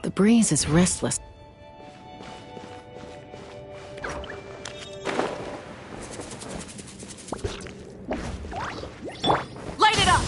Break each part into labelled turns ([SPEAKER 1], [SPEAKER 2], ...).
[SPEAKER 1] The breeze is restless.
[SPEAKER 2] Light it up!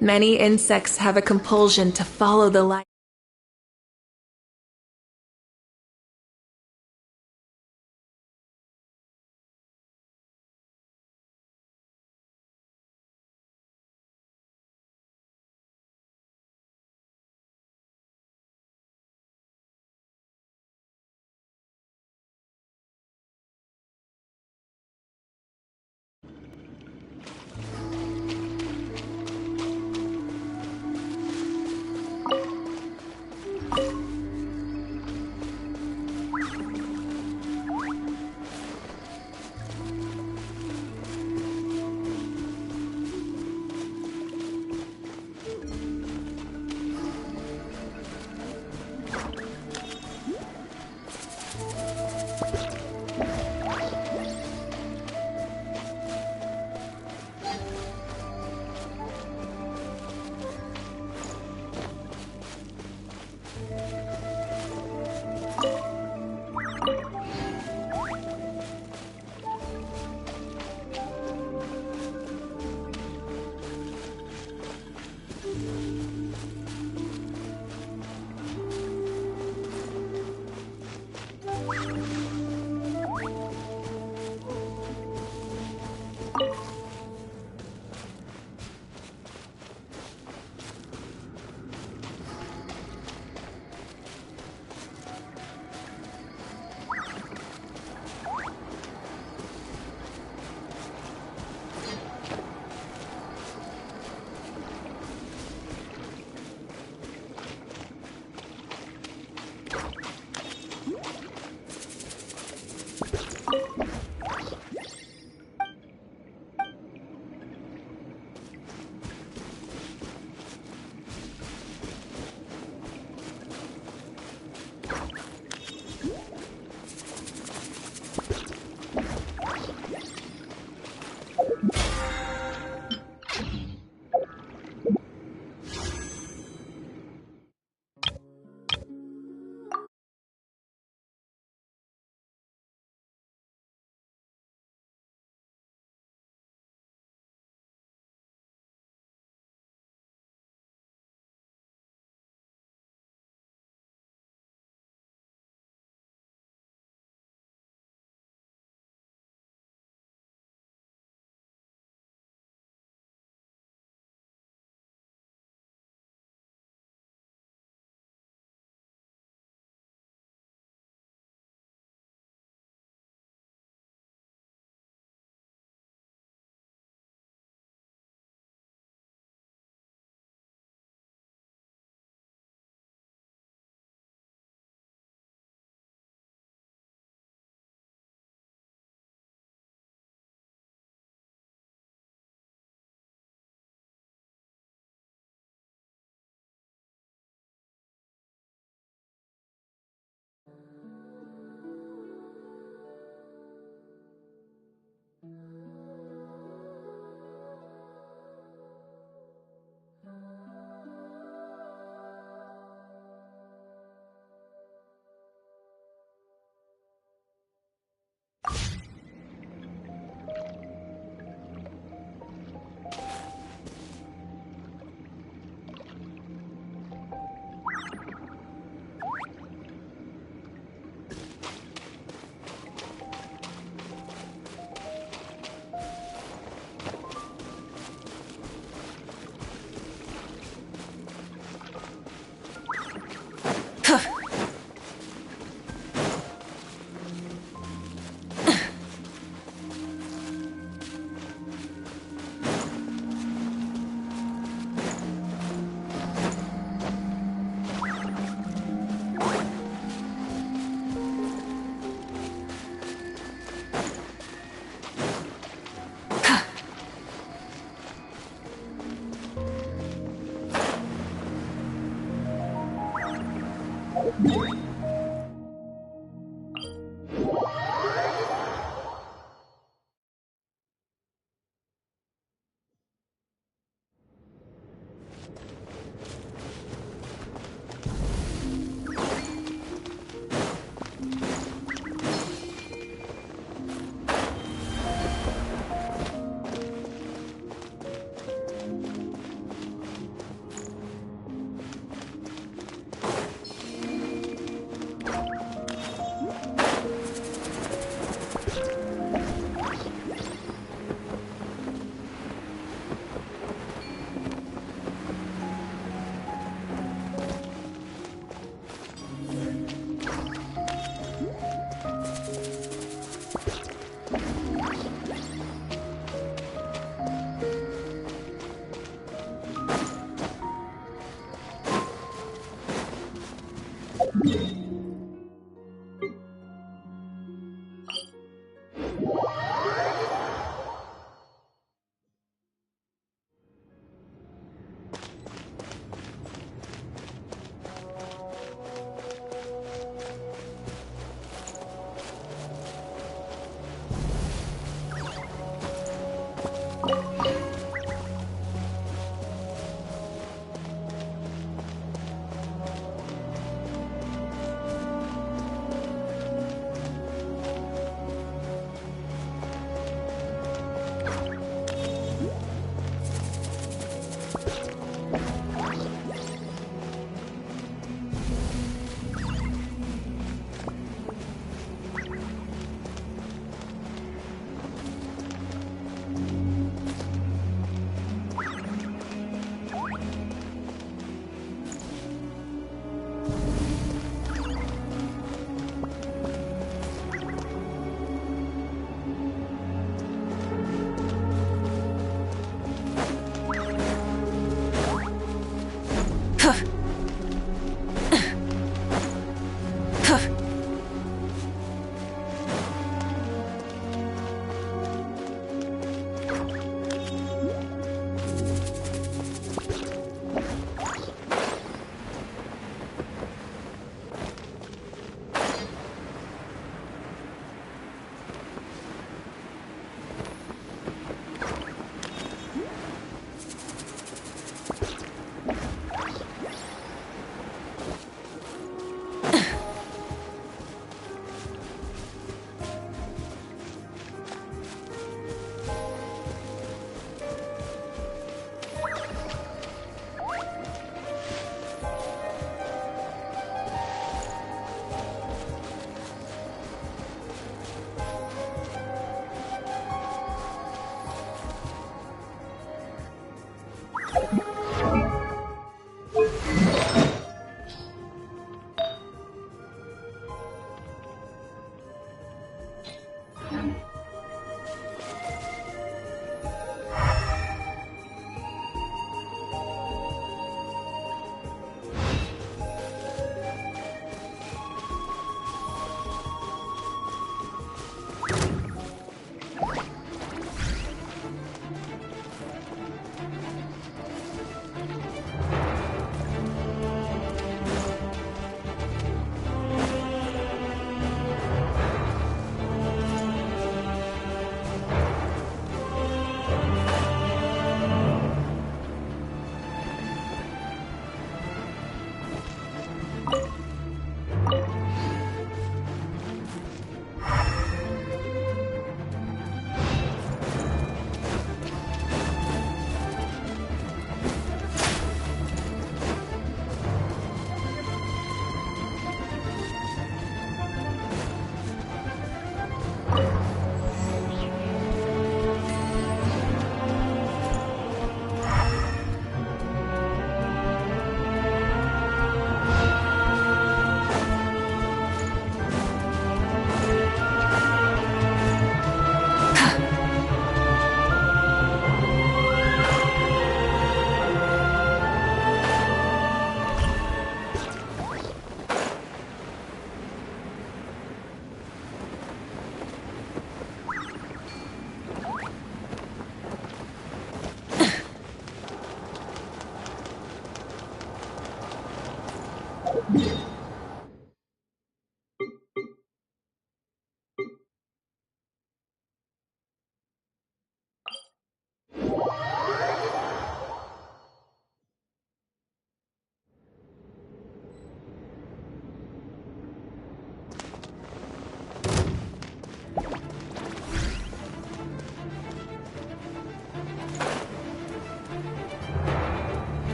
[SPEAKER 2] Many insects have a compulsion to follow the light.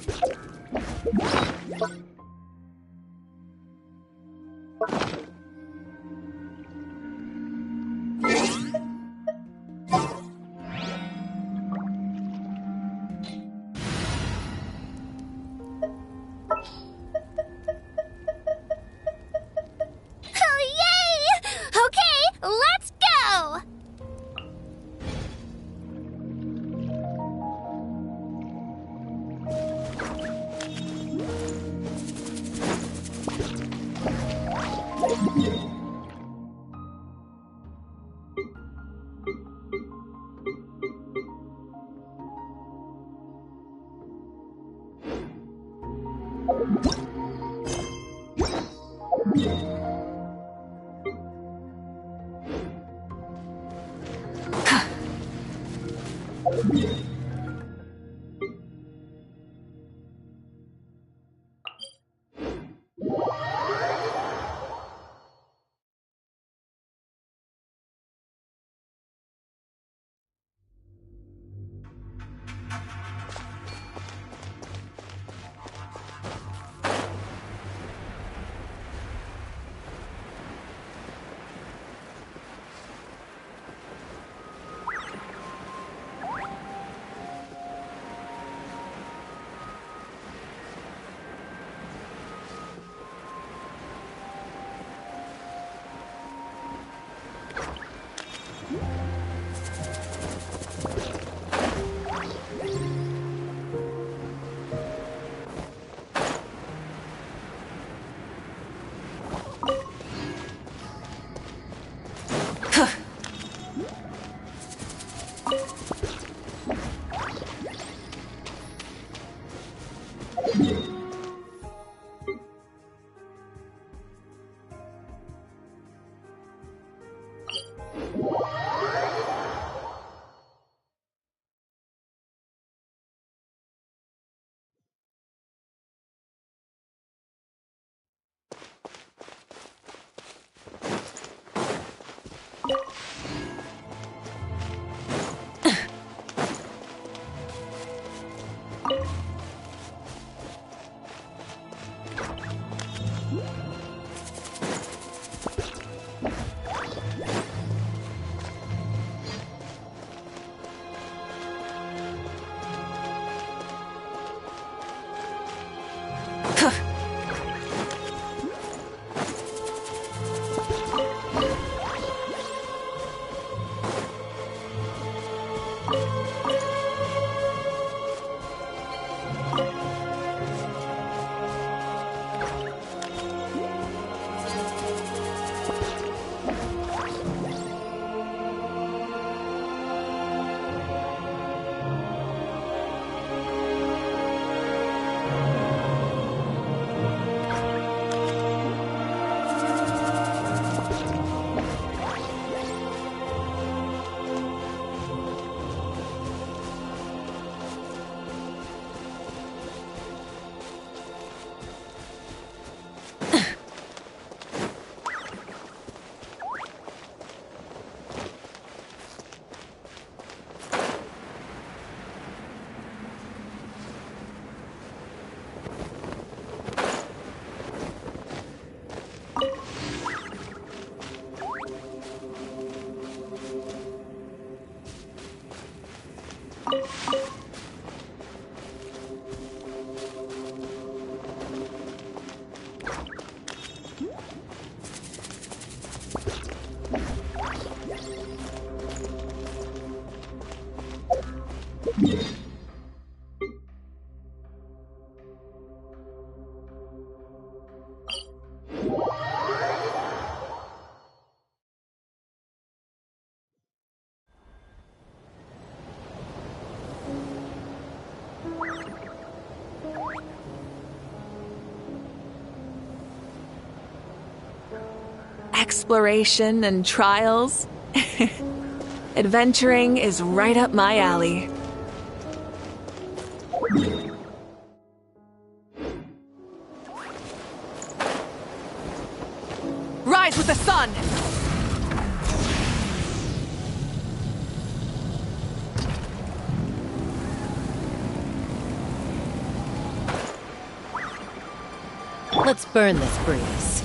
[SPEAKER 3] Oh, yay! Okay, let's go!
[SPEAKER 2] Exploration and trials. Adventuring is right up my alley. Rise with the sun!
[SPEAKER 1] Let's burn this breeze.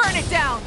[SPEAKER 2] Burn it down!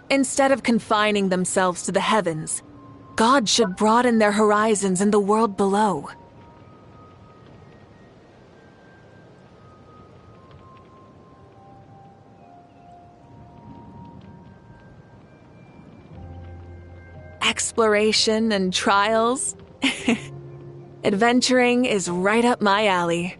[SPEAKER 2] Instead of confining themselves to the heavens, God should broaden their horizons in the world below. Exploration and trials? Adventuring is right up my alley.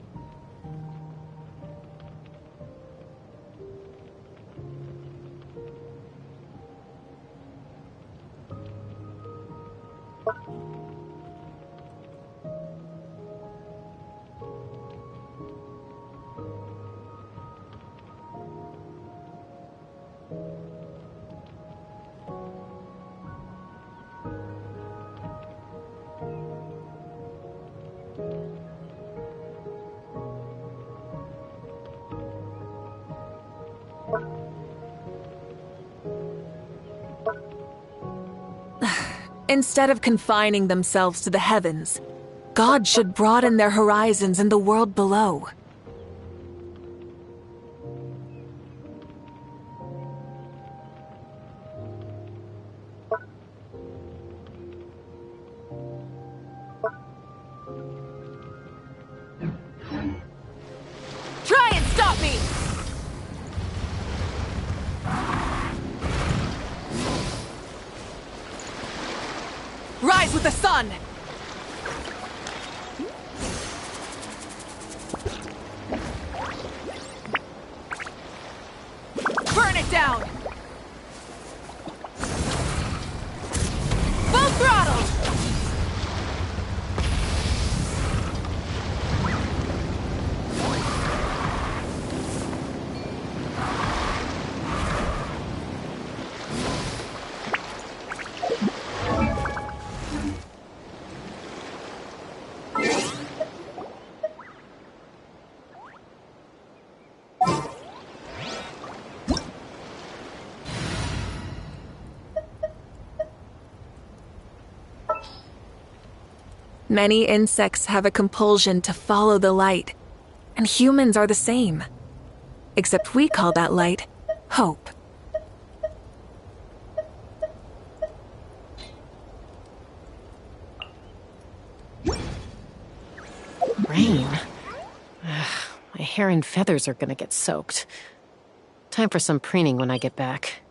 [SPEAKER 2] Instead of confining themselves to the heavens, God should broaden their horizons in the world below. Try and stop me! Rise with the sun! Burn it down! Full throttle! Many insects have a compulsion to follow the light, and humans are the same. Except we call that light hope.
[SPEAKER 1] Rain? Ugh, my hair and feathers are gonna get soaked. Time for some preening when I get back.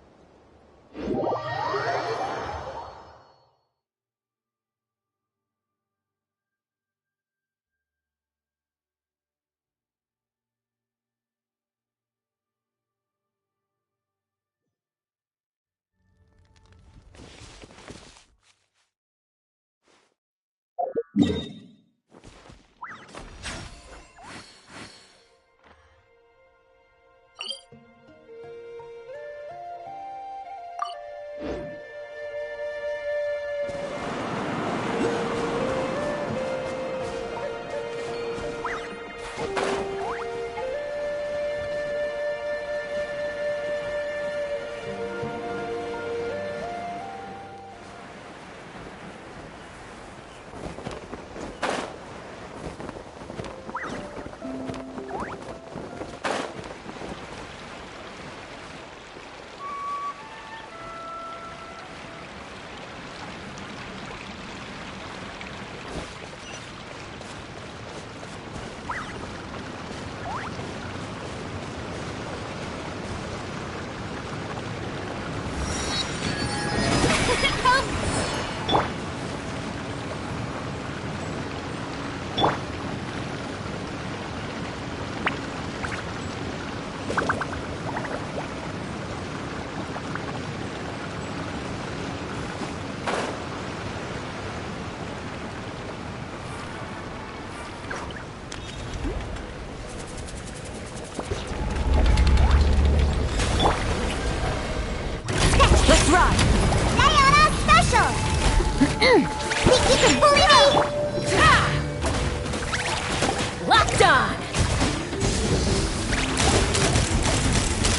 [SPEAKER 2] Locked on!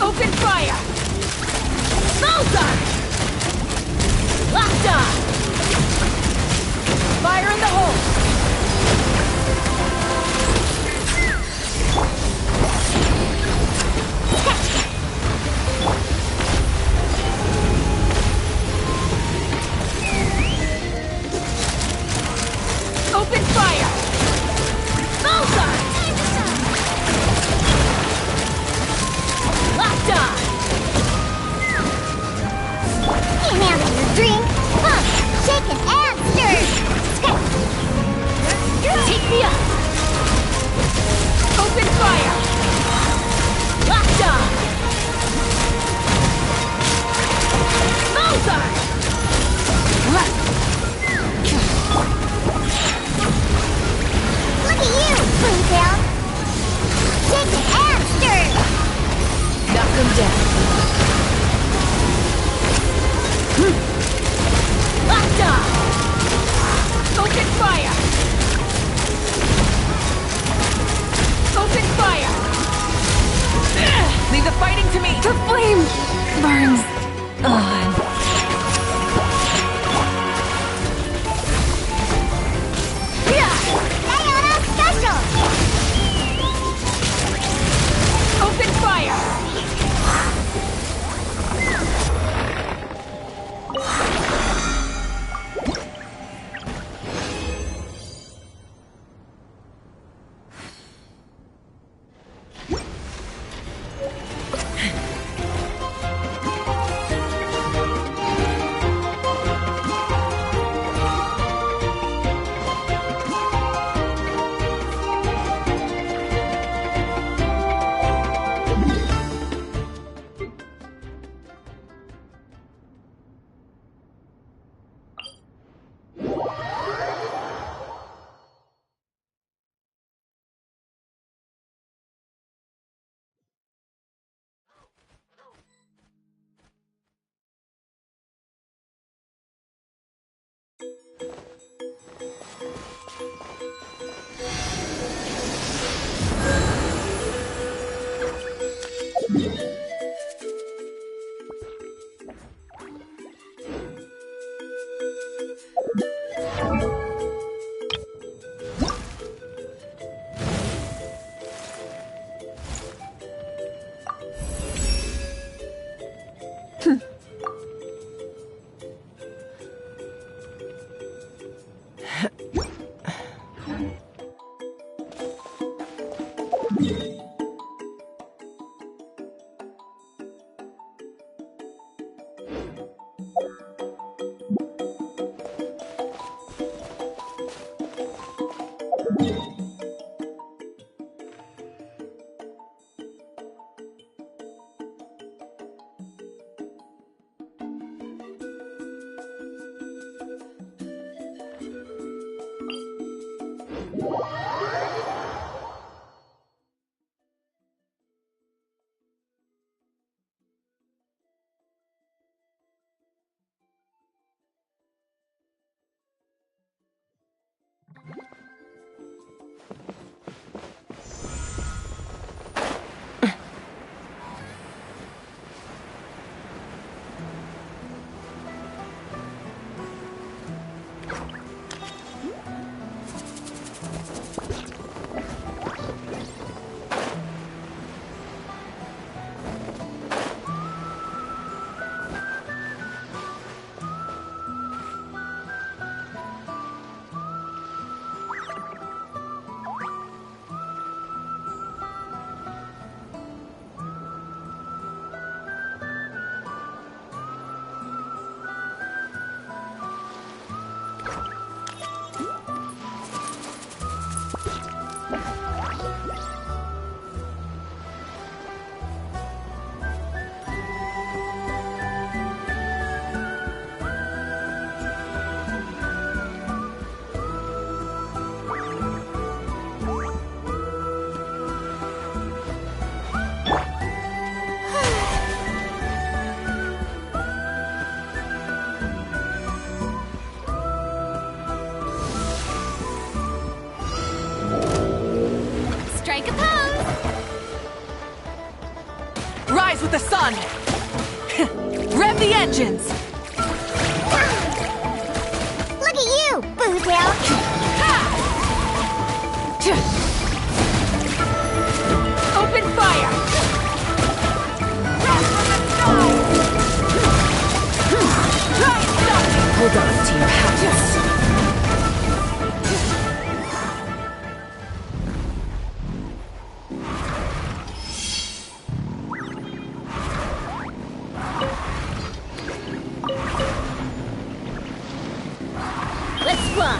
[SPEAKER 2] Open fire! Bullseye! Locked on! Fire in the hole! Open fire! Bullseye! Locked on!
[SPEAKER 3] Now that your dream, pump, shaken and stirred.
[SPEAKER 2] Take me up! Open fire! Locked on! Bullseye!
[SPEAKER 3] Look at you, Spoontail. Shaken and stirred.
[SPEAKER 2] Knock them down. Locked on! Open fire! Open fire! Leave the fighting to me! The flame burns on.
[SPEAKER 3] Diana Special.
[SPEAKER 2] Open fire! with the sun! Rev the engines!
[SPEAKER 3] Look at you, Boozhound!
[SPEAKER 2] Open fire! Wrath from the sky! Try and stop me!
[SPEAKER 1] Hold on to your hatchets.
[SPEAKER 3] Let's fly!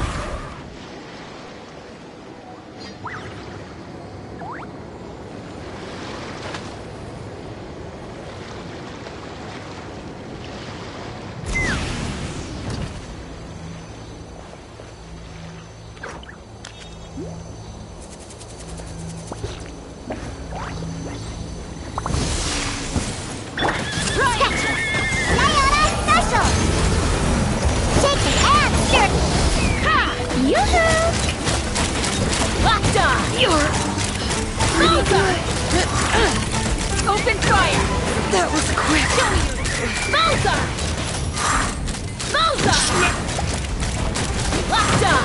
[SPEAKER 3] Sayonara special! Shaken and sturdy! Yoo-hoo!
[SPEAKER 2] Locked on! You're... Bullseye! Open fire! That was quick! Bullseye! Bullseye! Locked on!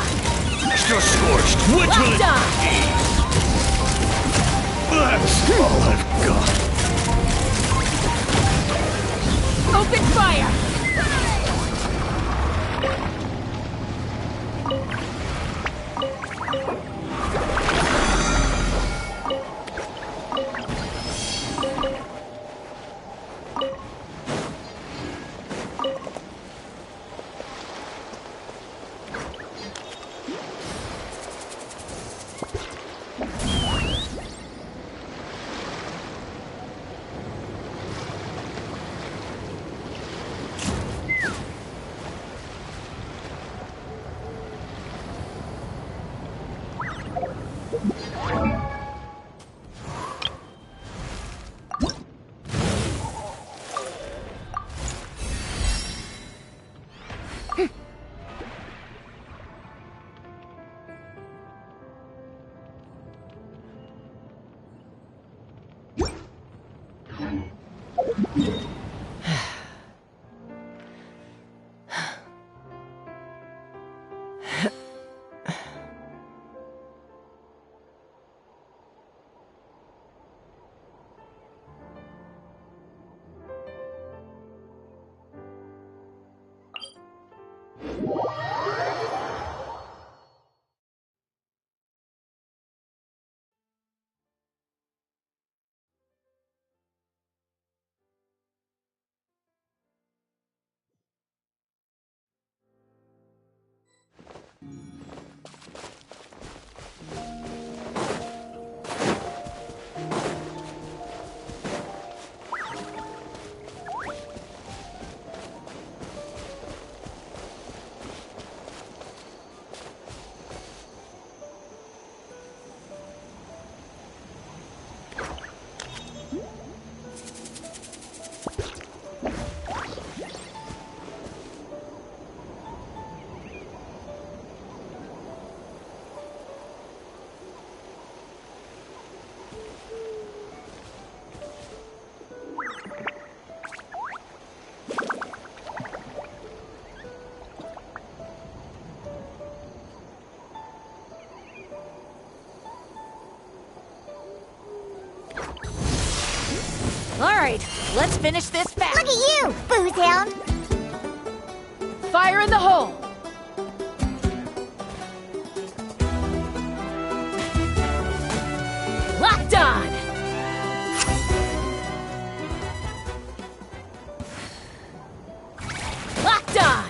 [SPEAKER 4] Extra scorched. Which will
[SPEAKER 2] Locked
[SPEAKER 4] it
[SPEAKER 2] on!
[SPEAKER 4] be? That's all I've got.
[SPEAKER 2] Open fire! Alright, let's finish this fast.
[SPEAKER 3] Look at you, Boozhound!
[SPEAKER 2] Fire in the hole! Locked on! Locked on!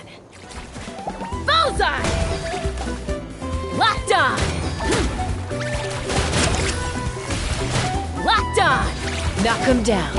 [SPEAKER 2] Bullseye! Locked on! Locked on!
[SPEAKER 1] Knock him down.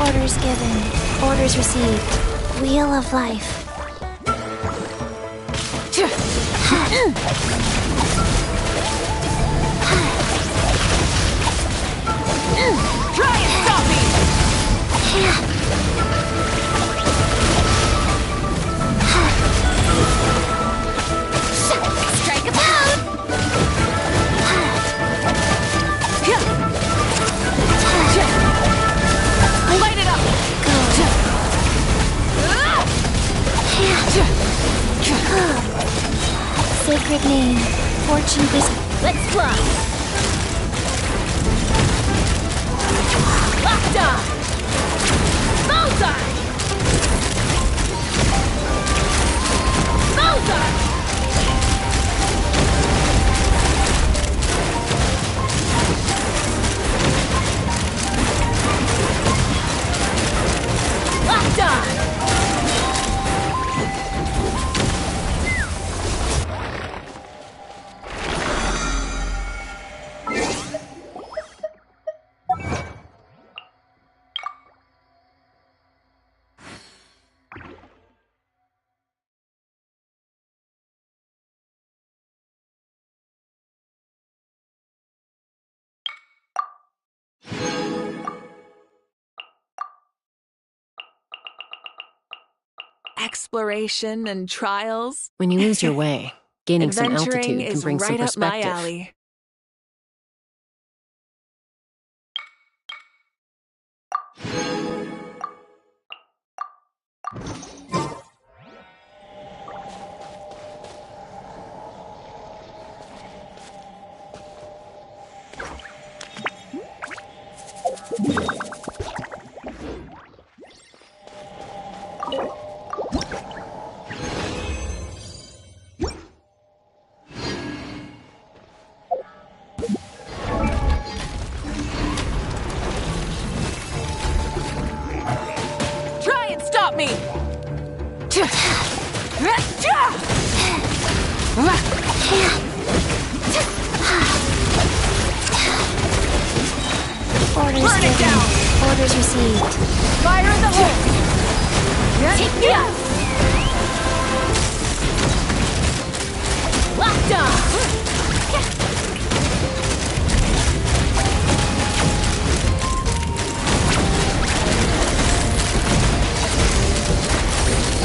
[SPEAKER 3] Orders given. Orders received. Wheel of life.
[SPEAKER 2] Try and stop me!
[SPEAKER 3] Strike a pose!
[SPEAKER 2] Light it up!
[SPEAKER 3] Sacred name. Fortune is. Let's fly!
[SPEAKER 2] Locked on! Bullseye! Bullseye! Locked on! Exploration and trials.
[SPEAKER 1] When you lose your way, gaining some
[SPEAKER 2] Adventuring
[SPEAKER 1] altitude can
[SPEAKER 2] is
[SPEAKER 1] bring some
[SPEAKER 2] right up my
[SPEAKER 1] perspective.
[SPEAKER 2] alley. Try and stop me!
[SPEAKER 3] Orders
[SPEAKER 2] Burn it
[SPEAKER 3] given.
[SPEAKER 2] down!
[SPEAKER 3] Orders received.
[SPEAKER 2] Fire in the hole!
[SPEAKER 3] Take me out!
[SPEAKER 2] Locked on!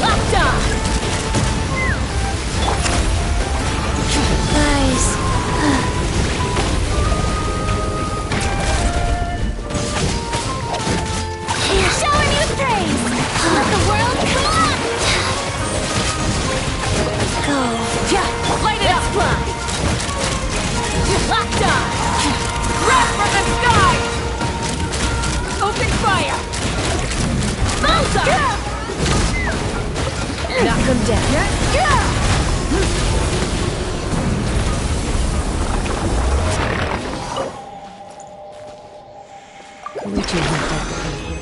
[SPEAKER 2] Locked on!
[SPEAKER 3] Guys. Showing you praise! Let the world go on! Go.
[SPEAKER 2] Yeah, light it up!
[SPEAKER 3] Fly!
[SPEAKER 2] Locked on! Grab from the sky! Open fire! Bullseye! Knock him down.
[SPEAKER 1] Koichi hooked up with him here.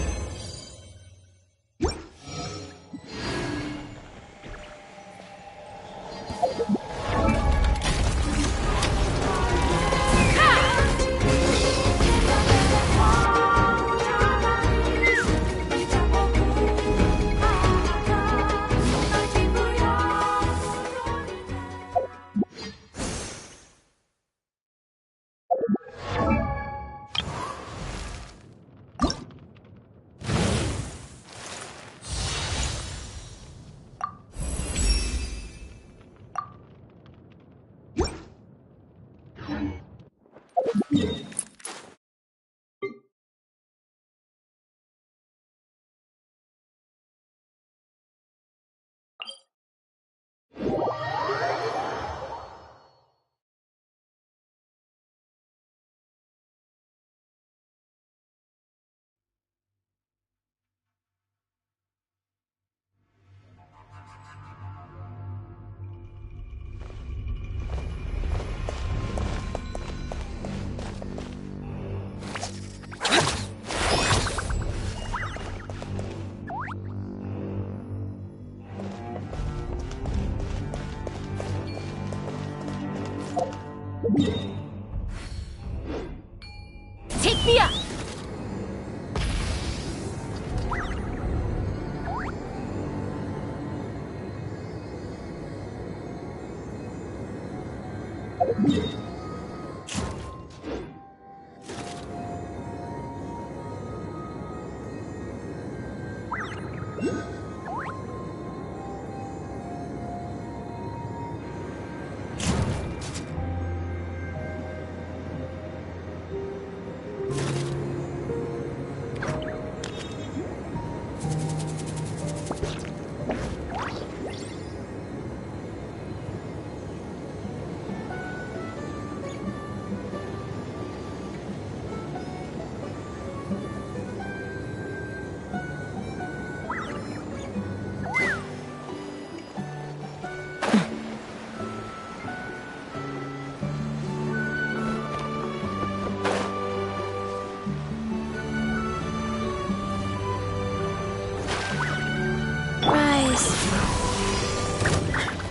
[SPEAKER 3] Take me up!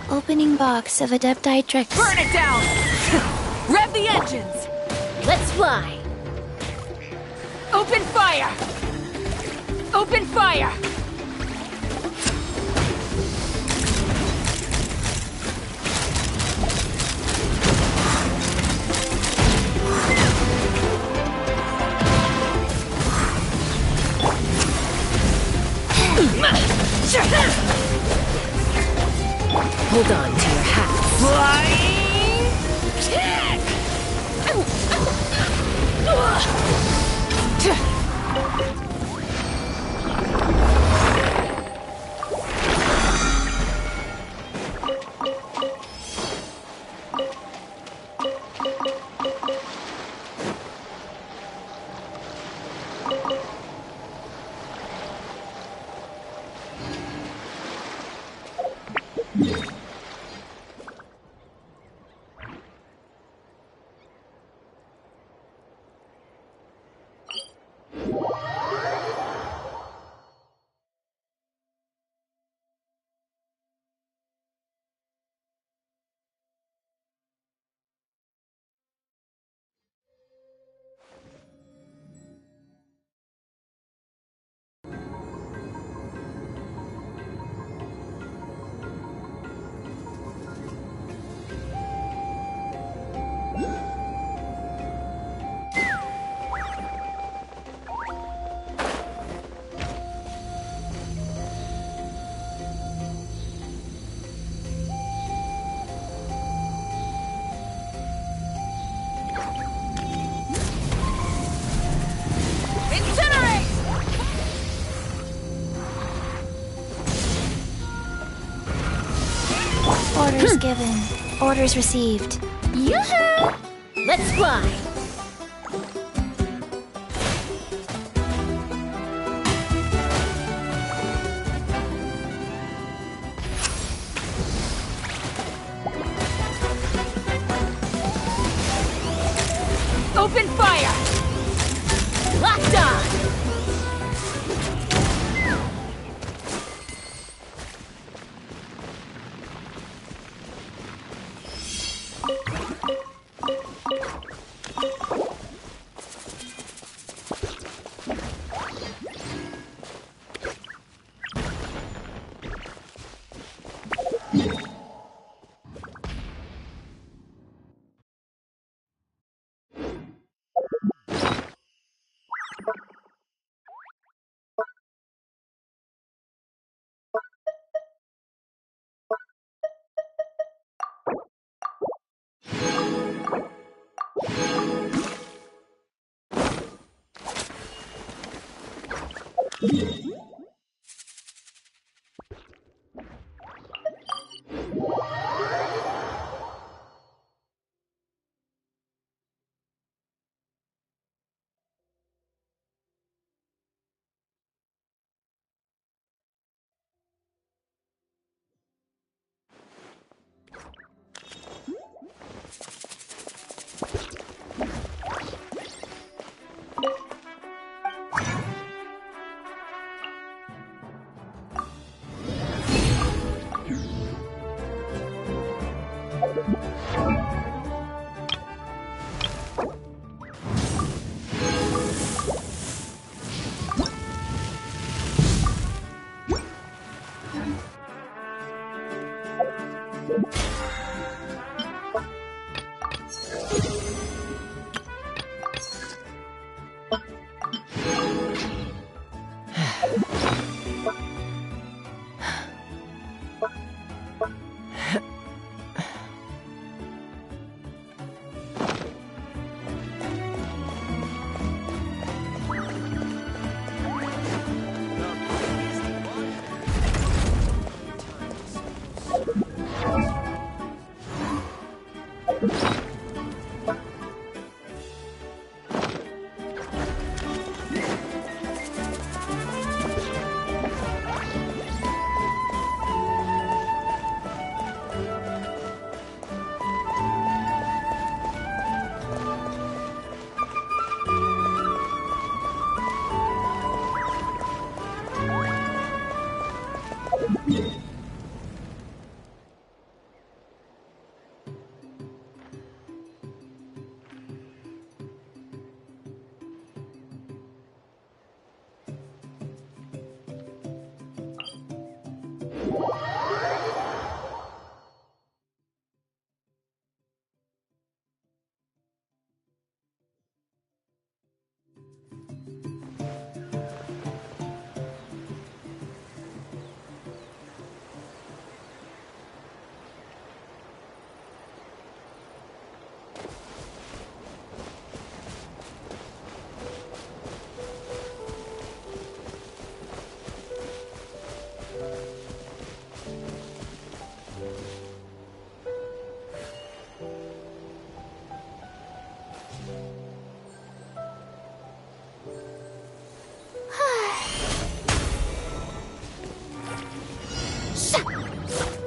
[SPEAKER 3] Opening box of Adepti-Trix.
[SPEAKER 2] Burn it down! Rev the engines!
[SPEAKER 1] Let's fly!
[SPEAKER 2] Open fire! Open fire!
[SPEAKER 1] Hold on to your hats.
[SPEAKER 2] Flying kick!
[SPEAKER 3] Orders given. Orders received.
[SPEAKER 1] Yoo-hoo! Let's fly!
[SPEAKER 2] Open fire!
[SPEAKER 1] Locked on!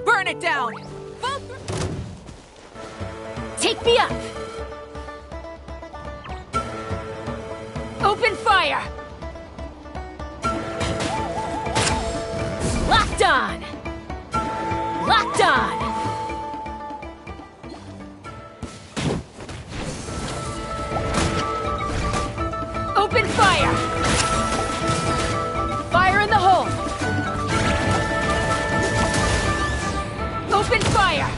[SPEAKER 2] Burn it down!
[SPEAKER 1] Take me up! Open fire! Locked on! Locked on! Open fire! Fire in the hole! Open fire!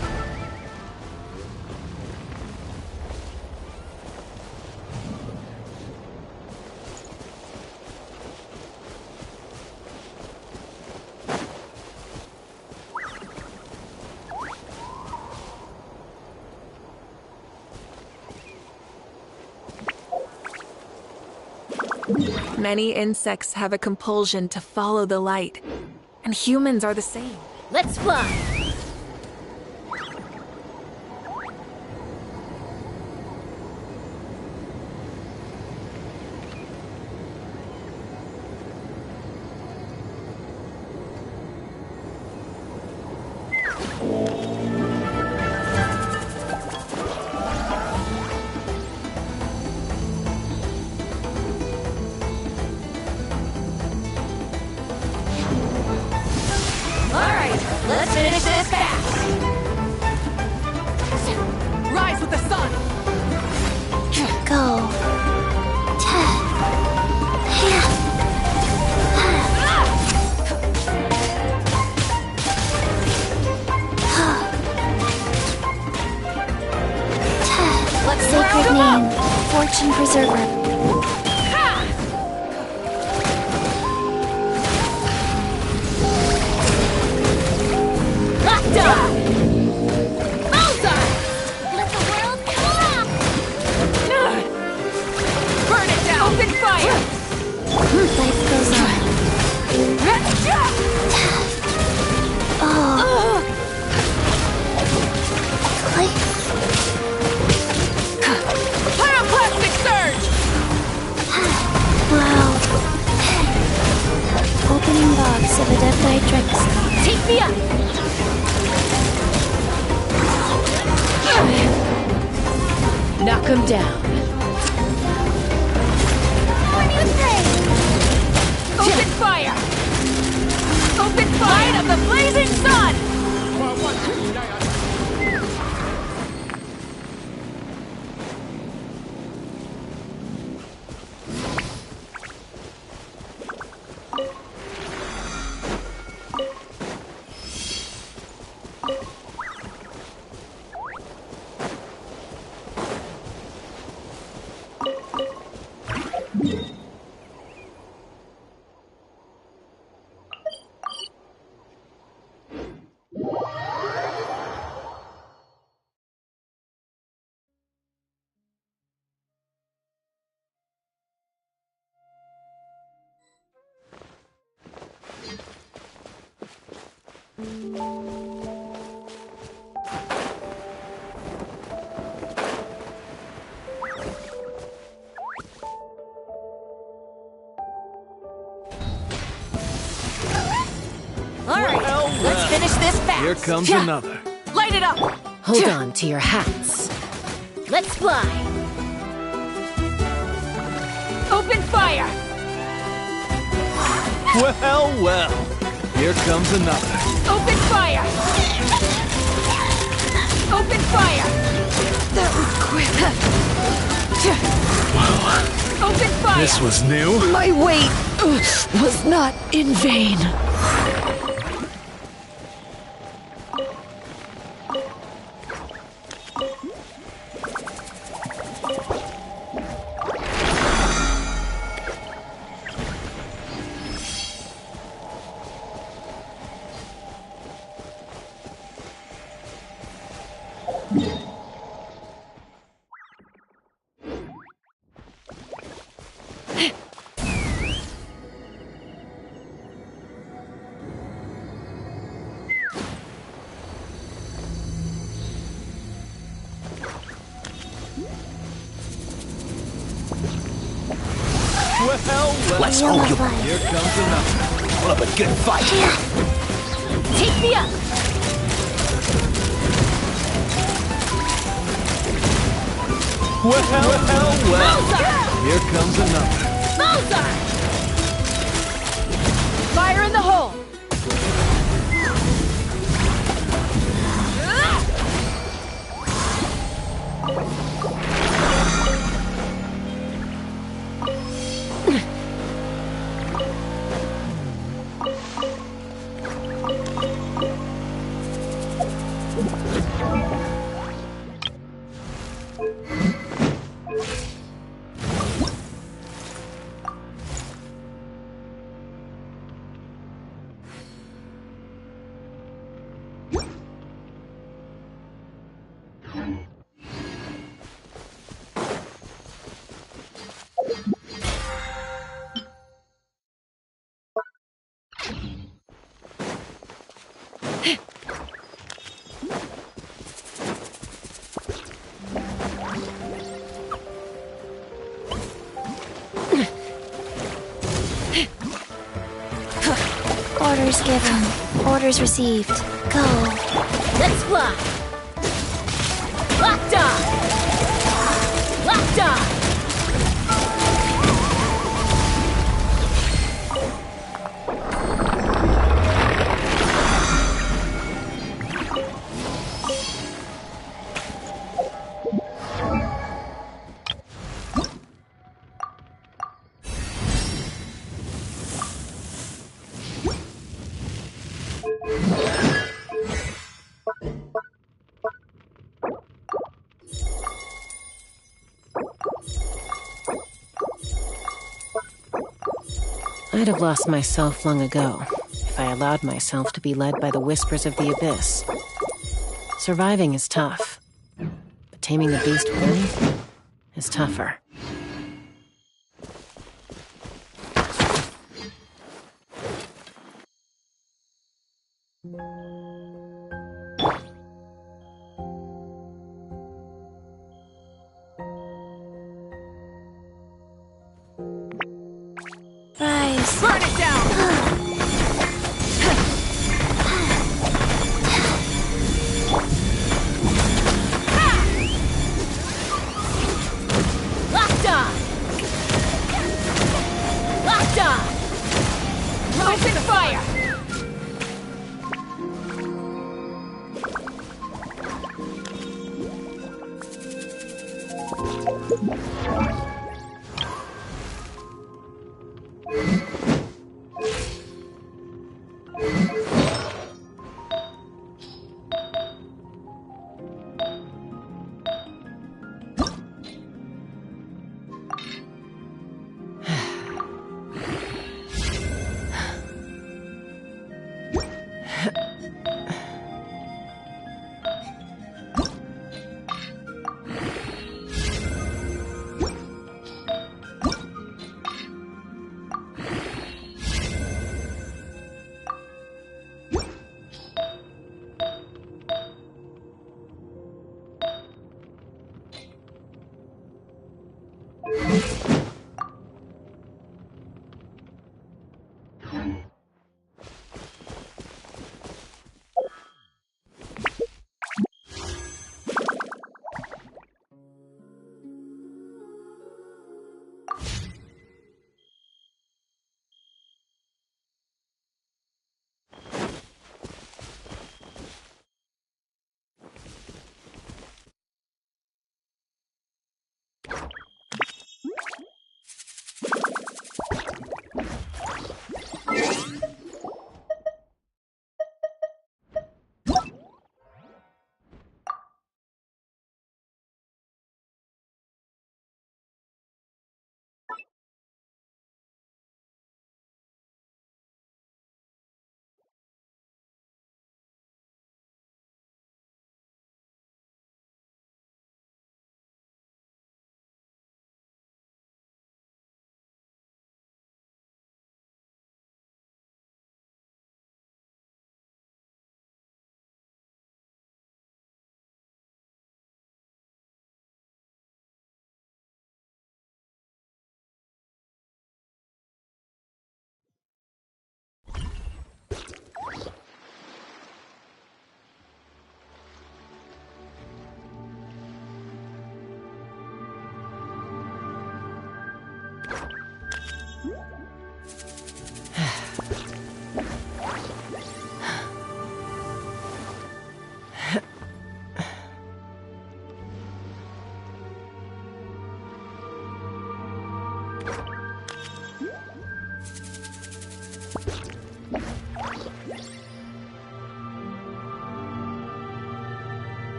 [SPEAKER 2] Many insects have a compulsion to follow the light, and humans are the same.
[SPEAKER 1] Let's fly!
[SPEAKER 2] Let's finish this fast! Rise with the sun!
[SPEAKER 3] Go. Sacred name, Fortune Preserver. Life goes on. Oh.
[SPEAKER 2] Pyroclastic surge!
[SPEAKER 3] Wow. Opening box of a Death Drexel.
[SPEAKER 1] Take me up! Knock him down.
[SPEAKER 2] Open fire! Open fire! Light of the blazing sun!
[SPEAKER 5] Here comes another.
[SPEAKER 2] Light it up!
[SPEAKER 1] Hold on to your hats. Let's fly!
[SPEAKER 2] Open fire!
[SPEAKER 5] Well, well. Here comes another.
[SPEAKER 2] Open fire! Open fire! That was quick. Open fire!
[SPEAKER 5] This was new.
[SPEAKER 2] My wait was not in vain.
[SPEAKER 5] Well, well.
[SPEAKER 4] Let's hope you
[SPEAKER 5] Here comes another.
[SPEAKER 4] put up a good fight.
[SPEAKER 1] Take me up!
[SPEAKER 5] Well. Here comes another.
[SPEAKER 2] Bullseye! Fire in the hole!
[SPEAKER 3] Orders given. Orders received. Go.
[SPEAKER 1] Let's fly! Locked on! Locked on! I'd have lost myself long ago if I allowed myself to be led by the whispers of the abyss. Surviving is tough, but taming the beast within is tougher.
[SPEAKER 3] Rise.
[SPEAKER 2] Burn it down!
[SPEAKER 1] Locked on! Locked on!
[SPEAKER 2] Open fire!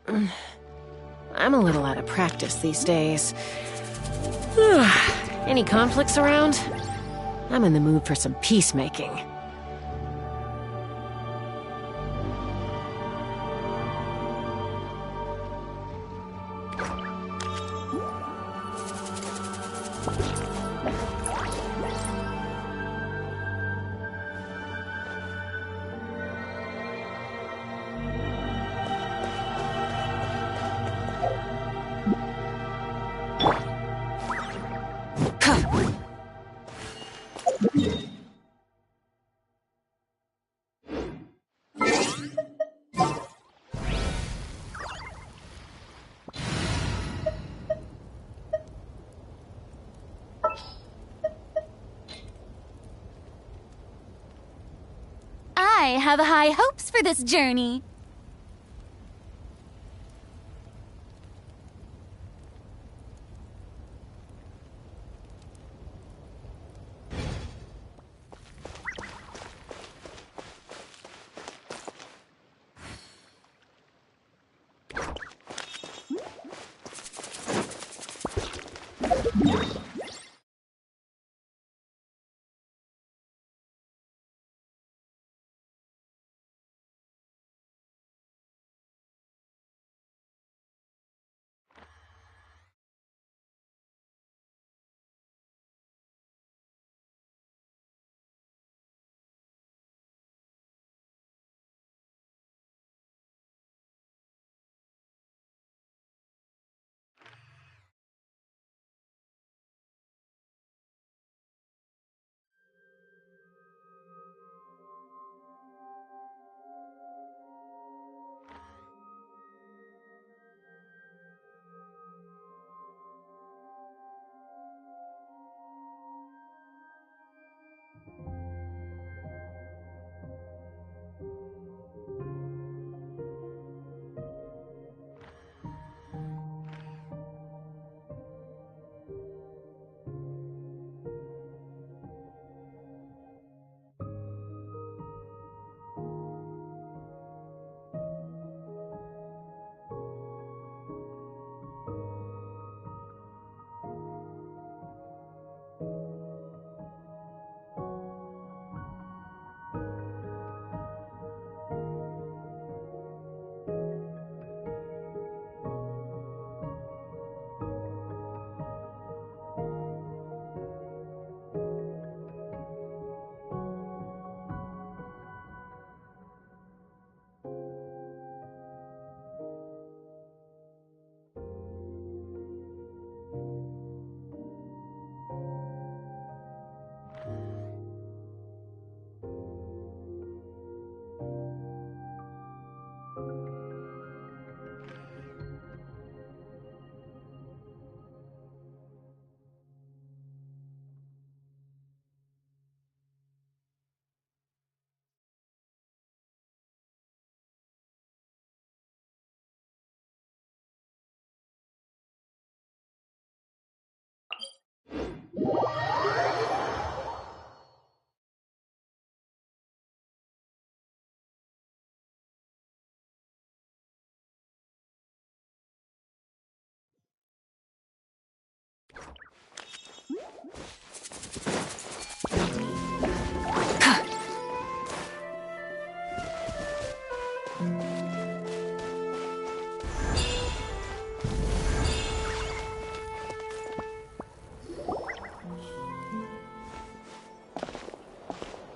[SPEAKER 1] I'm a little out of practice these days. Any conflicts around? I'm in the mood for some peacemaking.
[SPEAKER 3] I have high hopes for this journey.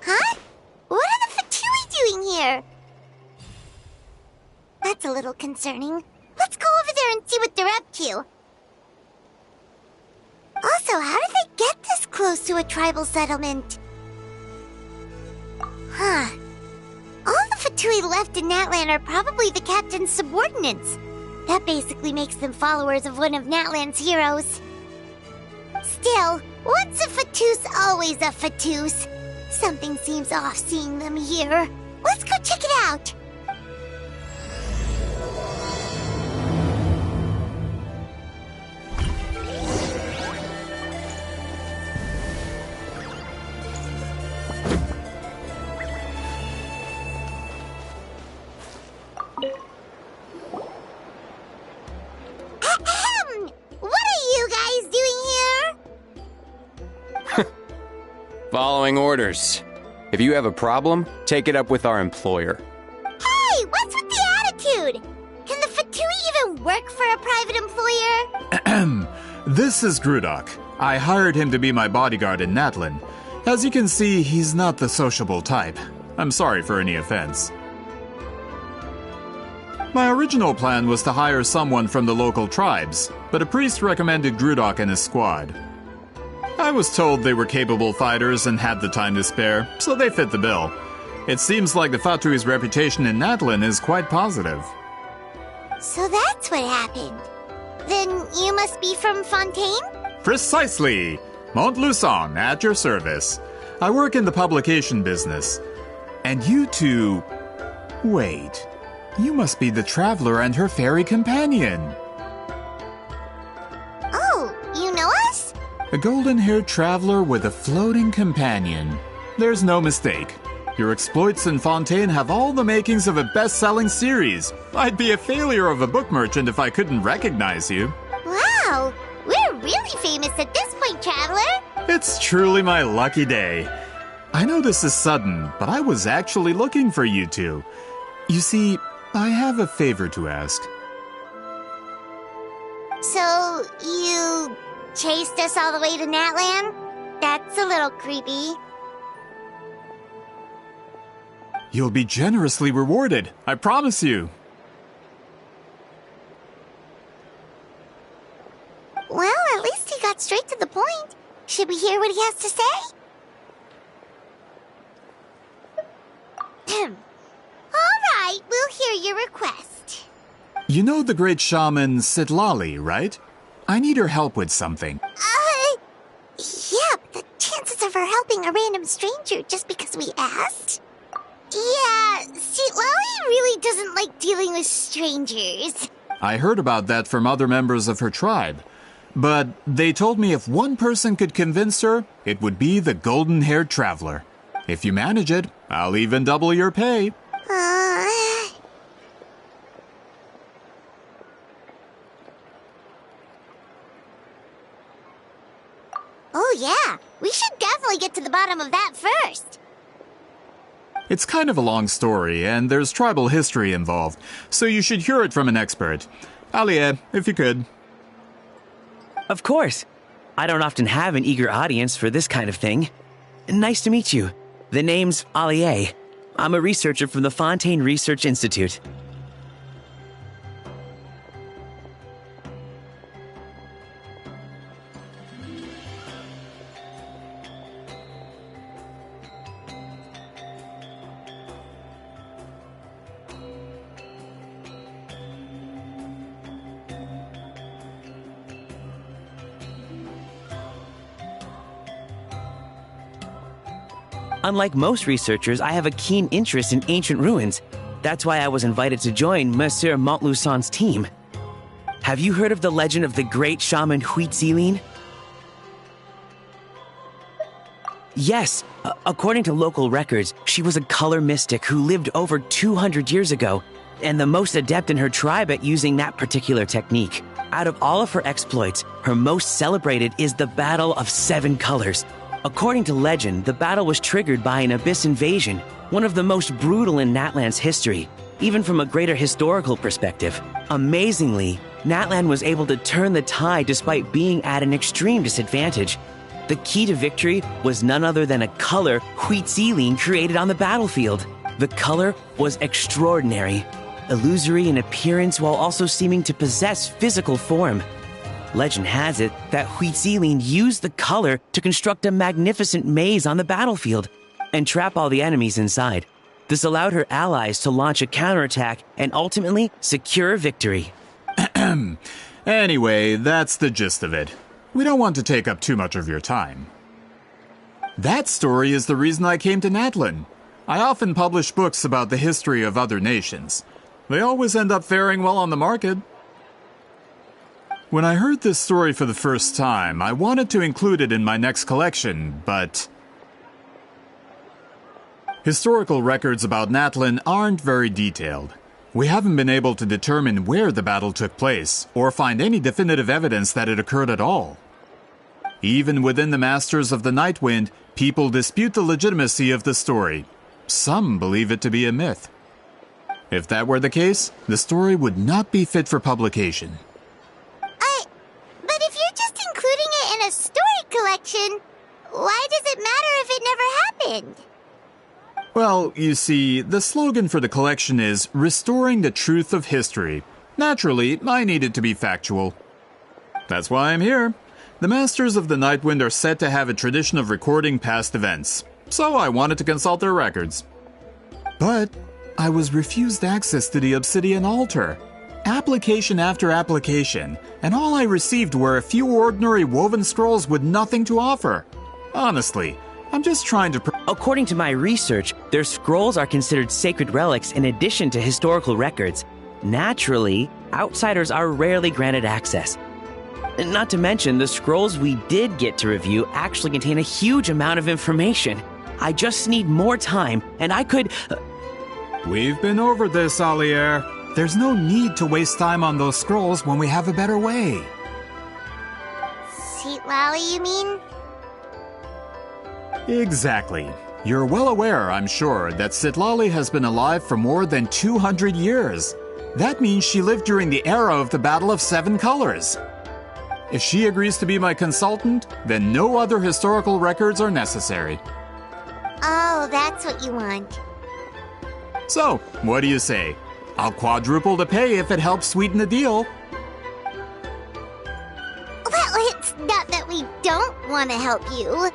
[SPEAKER 6] Huh? What are the Fatui doing here? That's a little concerning. Let's go over there and see what they're up to. Also, how did they get this close to a tribal settlement? Huh. All the Fatui left in Natlan are probably the captain's subordinates. That basically makes them followers of one of Natlan's heroes. Still, once a Fatus, always a Fatus. Something seems off seeing them here. Let's go check it out.
[SPEAKER 7] Following orders. If you have a problem, take it up with our employer.
[SPEAKER 6] Hey, what's with the attitude? Can the Fatui even work for a private employer?
[SPEAKER 8] This is Grudok. I hired him to be my bodyguard in Natlin. As you can see, he's not the sociable type. I'm sorry for any offense. My original plan was to hire someone from the local tribes, but a priest recommended Grudok and his squad. I was told they were capable fighters and had the time to spare, so they fit the bill. It seems like the Fatui's reputation in Natlin is quite positive.
[SPEAKER 6] So that's what happened. Then you must be from Fontaine?
[SPEAKER 8] Precisely! Montluçon, at your service. I work in the publication business. And you two... Wait. You must be the traveler and her fairy companion.
[SPEAKER 6] Oh, you know us?
[SPEAKER 8] A golden-haired traveler with a floating companion. There's no mistake. Your exploits in Fontaine have all the makings of a best-selling series. I'd be a failure of a book merchant if I couldn't recognize you.
[SPEAKER 6] Wow, we're really famous at this point, Traveler.
[SPEAKER 8] It's truly my lucky day. I know this is sudden, but I was actually looking for you two. You see, I have a favor to ask.
[SPEAKER 6] So, you chased us all the way to Natlan? That's a little creepy.
[SPEAKER 8] You'll be generously rewarded, I promise you.
[SPEAKER 6] Well, at least he got straight to the point. Should we hear what he has to say? All right, we'll hear your request.
[SPEAKER 8] You know the great shaman Sitlali, right? I need her help with something.
[SPEAKER 6] Yeah, but the chances of her helping a random stranger just because we asked? Yeah, see, Lolly really doesn't like dealing with strangers.
[SPEAKER 8] I heard about that from other members of her tribe. But they told me if one person could convince her, it would be the golden-haired traveler. If you manage it, I'll even double your pay.
[SPEAKER 6] Oh yeah, we should definitely get to the bottom of that first.
[SPEAKER 8] It's kind of a long story, and there's tribal history involved, so you should hear it from an expert. Alie, if you could.
[SPEAKER 9] Of course. I don't often have an eager audience for this kind of thing. Nice to meet you. The name's Alie. I'm a researcher from the Fontaine Research Institute. Unlike most researchers, I have a keen interest in ancient ruins. That's why I was invited to join Monsieur Montluçon's team. Have you heard of the legend of the great shaman Huitzilin? Yes, according to local records, she was a color mystic who lived over 200 years ago, and the most adept in her tribe at using that particular technique. Out of all of her exploits, her most celebrated is the Battle of Seven Colors. According to legend, the battle was triggered by an abyss invasion, one of the most brutal in Natlan's history, even from a greater historical perspective. Amazingly, Natlan was able to turn the tide despite being at an extreme disadvantage. The key to victory was none other than a color Huitzilin created on the battlefield. The color was extraordinary, illusory in appearance while also seeming to possess physical form. Legend has it that Huitzilin used the color to construct a magnificent maze on the battlefield and trap all the enemies inside. This allowed her allies to launch a counterattack and ultimately secure victory.
[SPEAKER 8] Anyway, that's the gist of it. We don't want to take up too much of your time. That story is the reason I came to Natlin. I often publish books about the history of other nations. They always end up faring well on the market. When I heard this story for the first time, I wanted to include it in my next collection, but historical records about Natlin aren't very detailed. We haven't been able to determine where the battle took place, or find any definitive evidence that it occurred at all. Even within the Masters of the Nightwind, people dispute the legitimacy of the story. Some believe it to be a myth. If that were the case, the story would not be fit for publication.
[SPEAKER 6] But if you're just including it in a story collection, why does it matter if it never happened?
[SPEAKER 8] Well, you see, the slogan for the collection is Restoring the Truth of History. Naturally, I need it to be factual. That's why I'm here. The Masters of the Nightwind are said to have a tradition of recording past events, so I wanted to consult their records. But I was refused access to the Obsidian Altar. Application after application, and all I received were a few ordinary woven scrolls with nothing to offer. Honestly, I'm just trying to...
[SPEAKER 9] According to my research, their scrolls are considered sacred relics in addition to historical records. Naturally, outsiders are rarely granted access. Not to mention, the scrolls we did get to review actually contain a huge amount of information. I just need more time, and I could...
[SPEAKER 8] We've been over this, Alier. There's no need to waste time on those scrolls when we have a better way.
[SPEAKER 6] Citlali, you mean?
[SPEAKER 8] Exactly. You're well aware, I'm sure, that Citlali has been alive for more than 200 years. That means she lived during the era of the Battle of Seven Colors. If she agrees to be my consultant, then no other historical records are necessary.
[SPEAKER 6] Oh, that's what you want.
[SPEAKER 8] So, what do you say? I'll quadruple the pay if it helps sweeten the deal.
[SPEAKER 6] Well, it's not that we don't want to help you.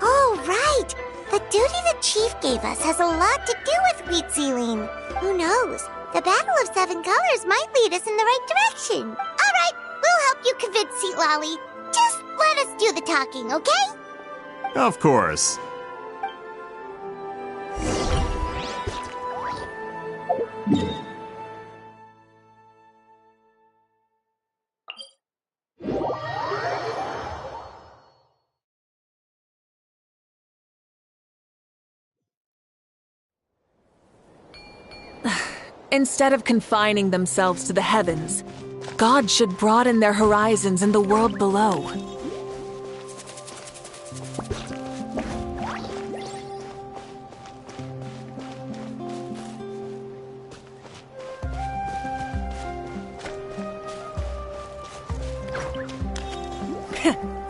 [SPEAKER 6] Oh, right. The duty the chief gave us has a lot to do with wheat sealing. Who knows? The Battle of Seven Colors might lead us in the right direction. All right, we'll help you convince Citlali. Just let us do the talking, okay?
[SPEAKER 8] Of course.
[SPEAKER 2] Instead of confining themselves to the heavens, God should broaden their horizons in the world below.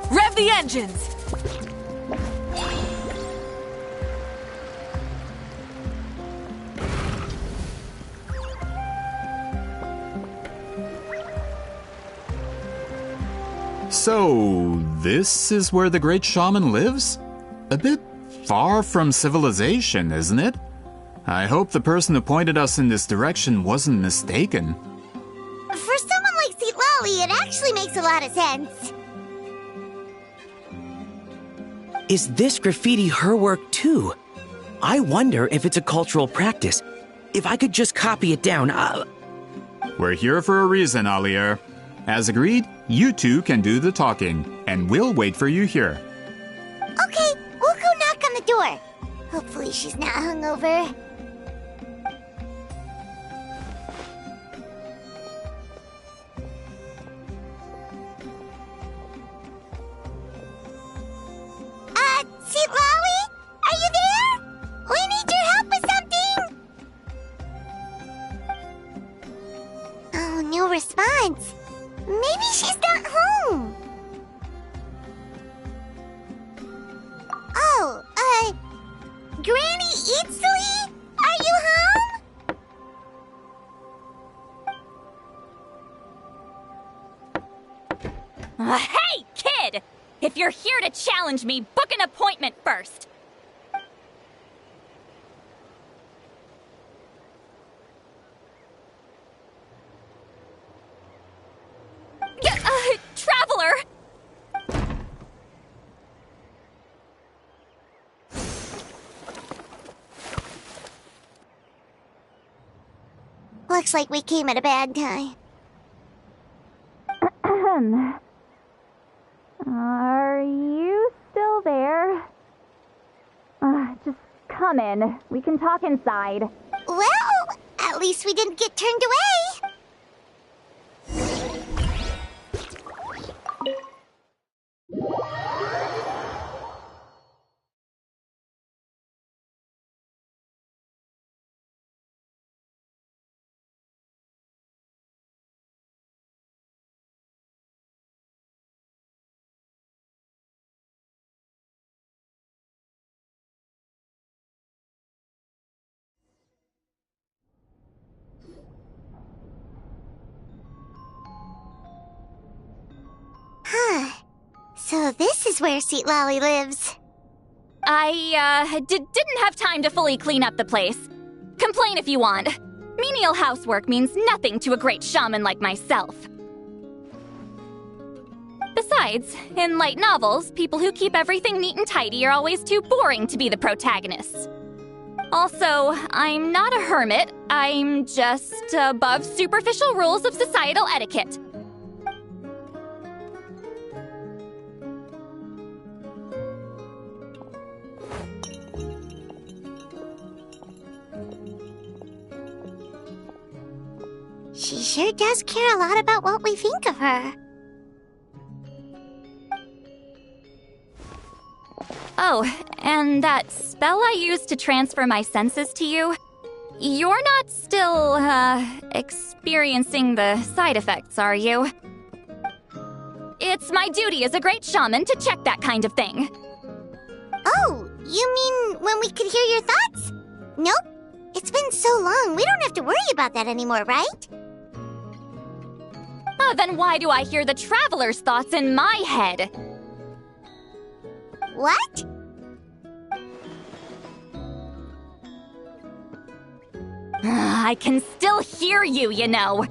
[SPEAKER 2] Rev the engines!
[SPEAKER 8] So, this is where the great shaman lives? A bit far from civilization, isn't it? I hope the person who pointed us in this direction wasn't mistaken.
[SPEAKER 6] For someone like Citlali, it actually makes a lot of sense.
[SPEAKER 9] Is this graffiti her work too? I wonder if it's a cultural practice. If I could just copy it down,
[SPEAKER 8] We're here for a reason, Alier. As agreed, you two can do the talking, and we'll wait for you here.
[SPEAKER 6] Okay, we'll go knock on the door. Hopefully she's not hungover. Citlali? Are you there? We need your help with something! Oh, no response. Maybe she's not home. Oh, Granny Itsui? Are you home?
[SPEAKER 10] Hey, kid! If you're here to challenge me, book an appointment first. Traveler!
[SPEAKER 6] Looks like we came at a bad time.
[SPEAKER 10] Are you still there? Just come in. We can talk inside.
[SPEAKER 6] Well, at least we didn't get turned away. So this is where Seat Lolly lives.
[SPEAKER 11] I didn't have time to fully clean up the place. Complain if you want. Menial housework means nothing to a great shaman like myself. Besides, in light novels, people who keep everything neat and tidy are always too boring to be the protagonists. Also, I'm not a hermit. I'm just above superficial rules of societal etiquette.
[SPEAKER 6] She sure does care a lot about what we think of her.
[SPEAKER 11] Oh, and that spell I used to transfer my senses to you, you're not still, experiencing the side effects, are you? It's my duty as a great shaman to check that kind of thing.
[SPEAKER 6] Oh, you mean when we could hear your thoughts? Nope. It's been so long, we don't have to worry about that anymore, right?
[SPEAKER 11] Then why do I hear the traveler's thoughts in my head?
[SPEAKER 6] What?
[SPEAKER 11] I can still hear you, you know.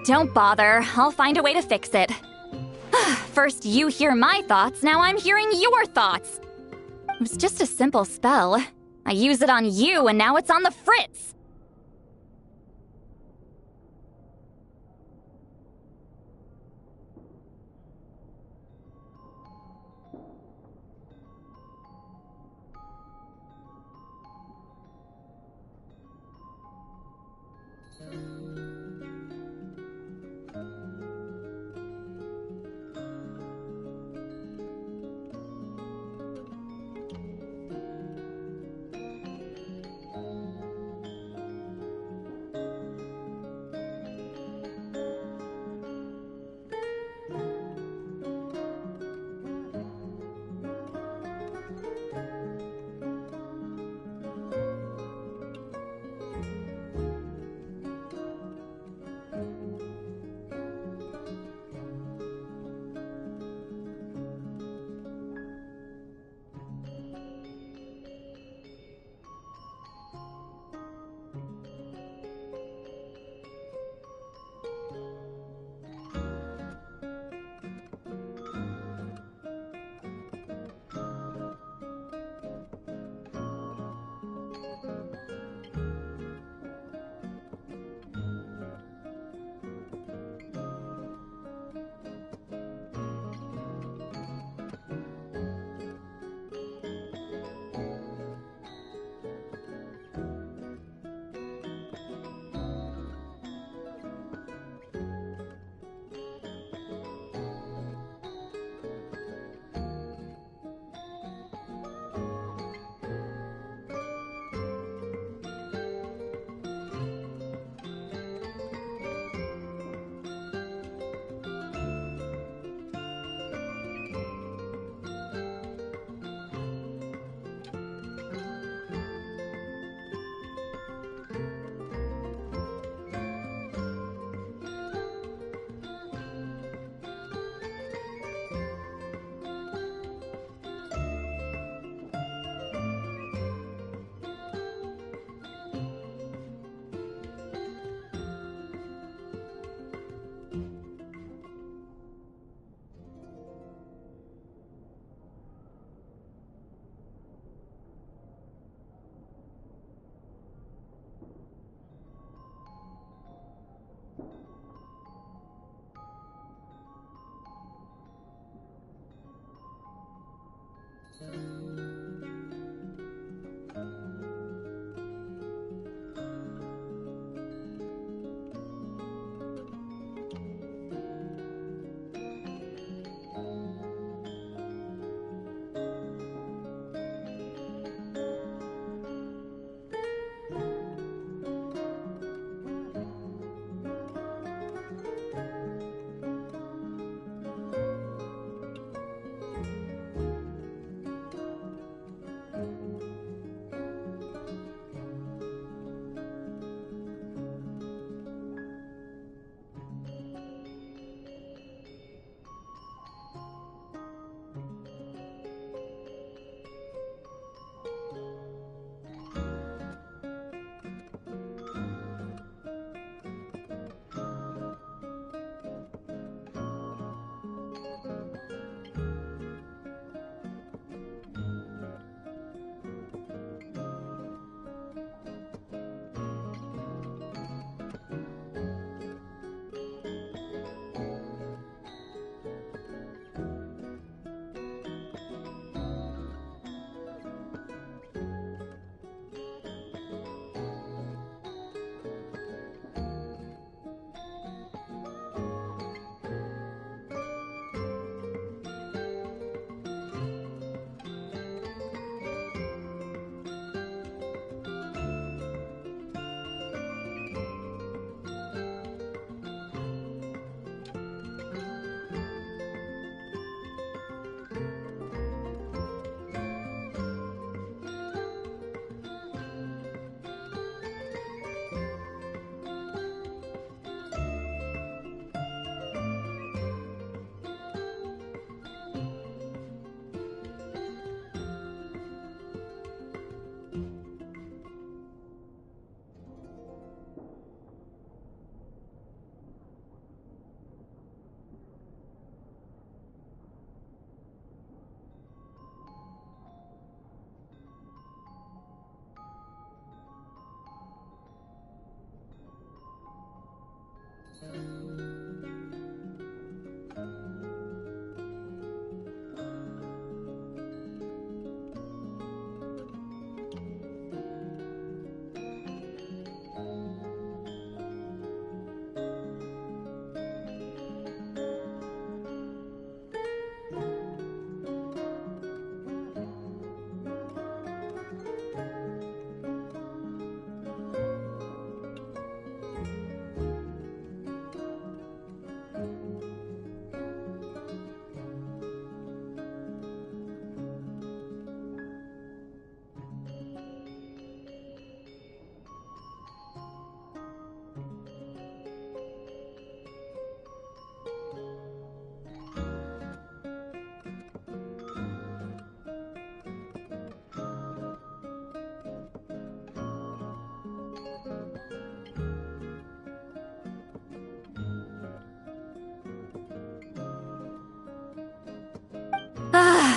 [SPEAKER 11] Don't bother. I'll find a way to fix it. First you hear my thoughts, now I'm hearing your thoughts. It was just a simple spell. I use it on you, and now it's on the fritz.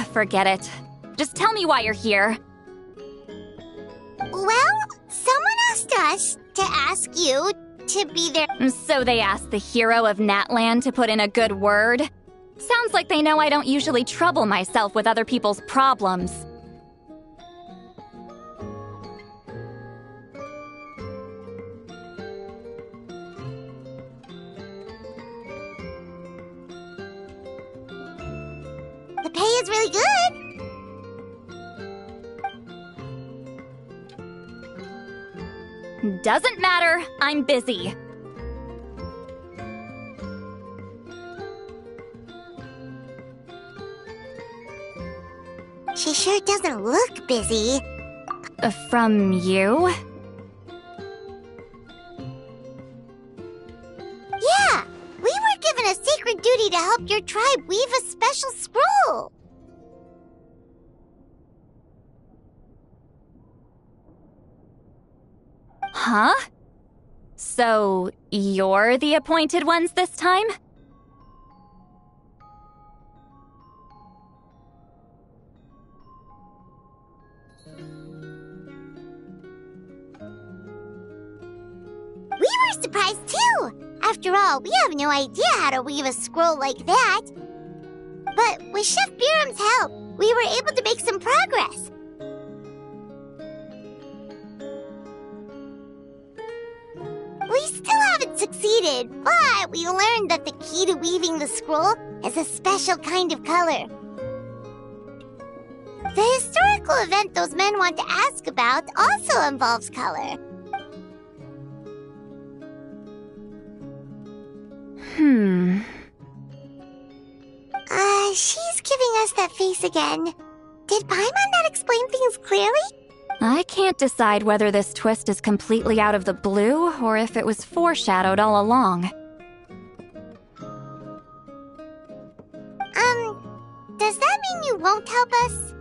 [SPEAKER 11] forget it. Just tell me why you're here.
[SPEAKER 6] Well, someone asked us to ask you to be their...
[SPEAKER 11] So they asked the hero of Natland to put in a good word? Sounds like they know I don't usually trouble myself with other people's problems.
[SPEAKER 6] The pay is really good.
[SPEAKER 11] Doesn't matter, I'm busy.
[SPEAKER 6] She sure doesn't look busy.
[SPEAKER 11] From you?
[SPEAKER 6] Yeah, we were given a sacred duty to help your tribe weave a special scroll.
[SPEAKER 11] Huh? So, you're the appointed ones this time?
[SPEAKER 6] We were surprised too! After all, we have no idea how to weave a scroll like that. But with Chef Biram's help, we were able to make some progress. We still haven't succeeded, but we learned that the key to weaving the scroll is a special kind of color. The historical event those men want to ask about also involves color. She's giving us that face again. Did Paimon not explain things clearly?
[SPEAKER 11] I can't decide whether this twist is completely out of the blue or if it was foreshadowed all along.
[SPEAKER 6] Does that mean you won't help us?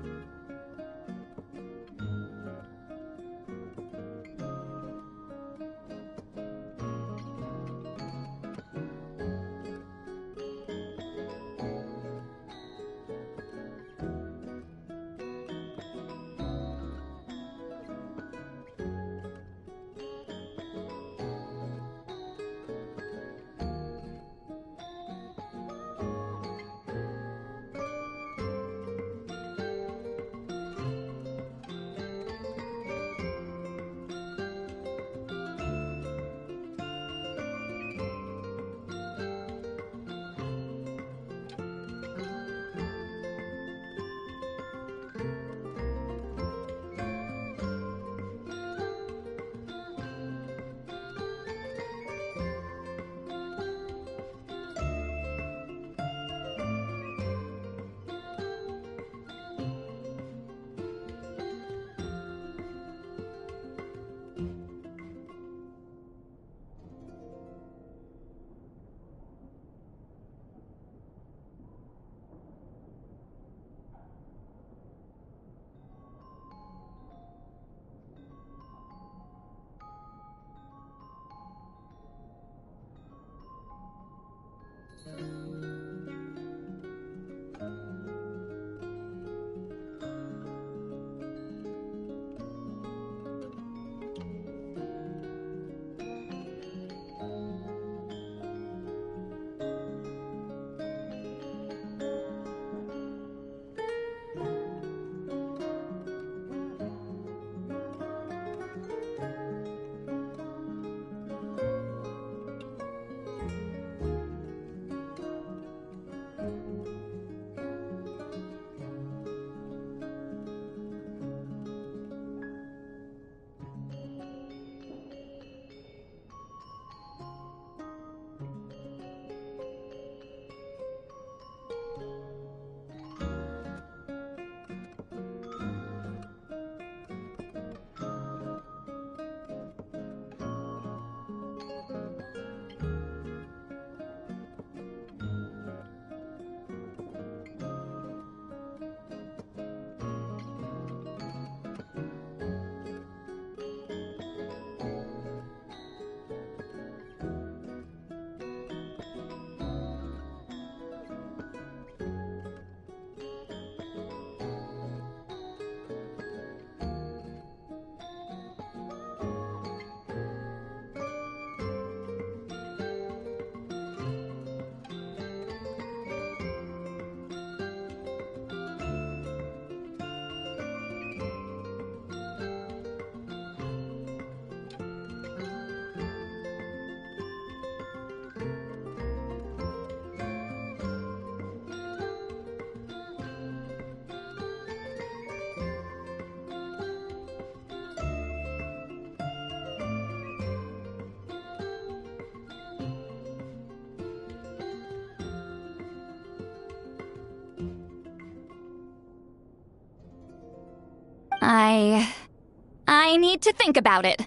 [SPEAKER 11] I need to think about it.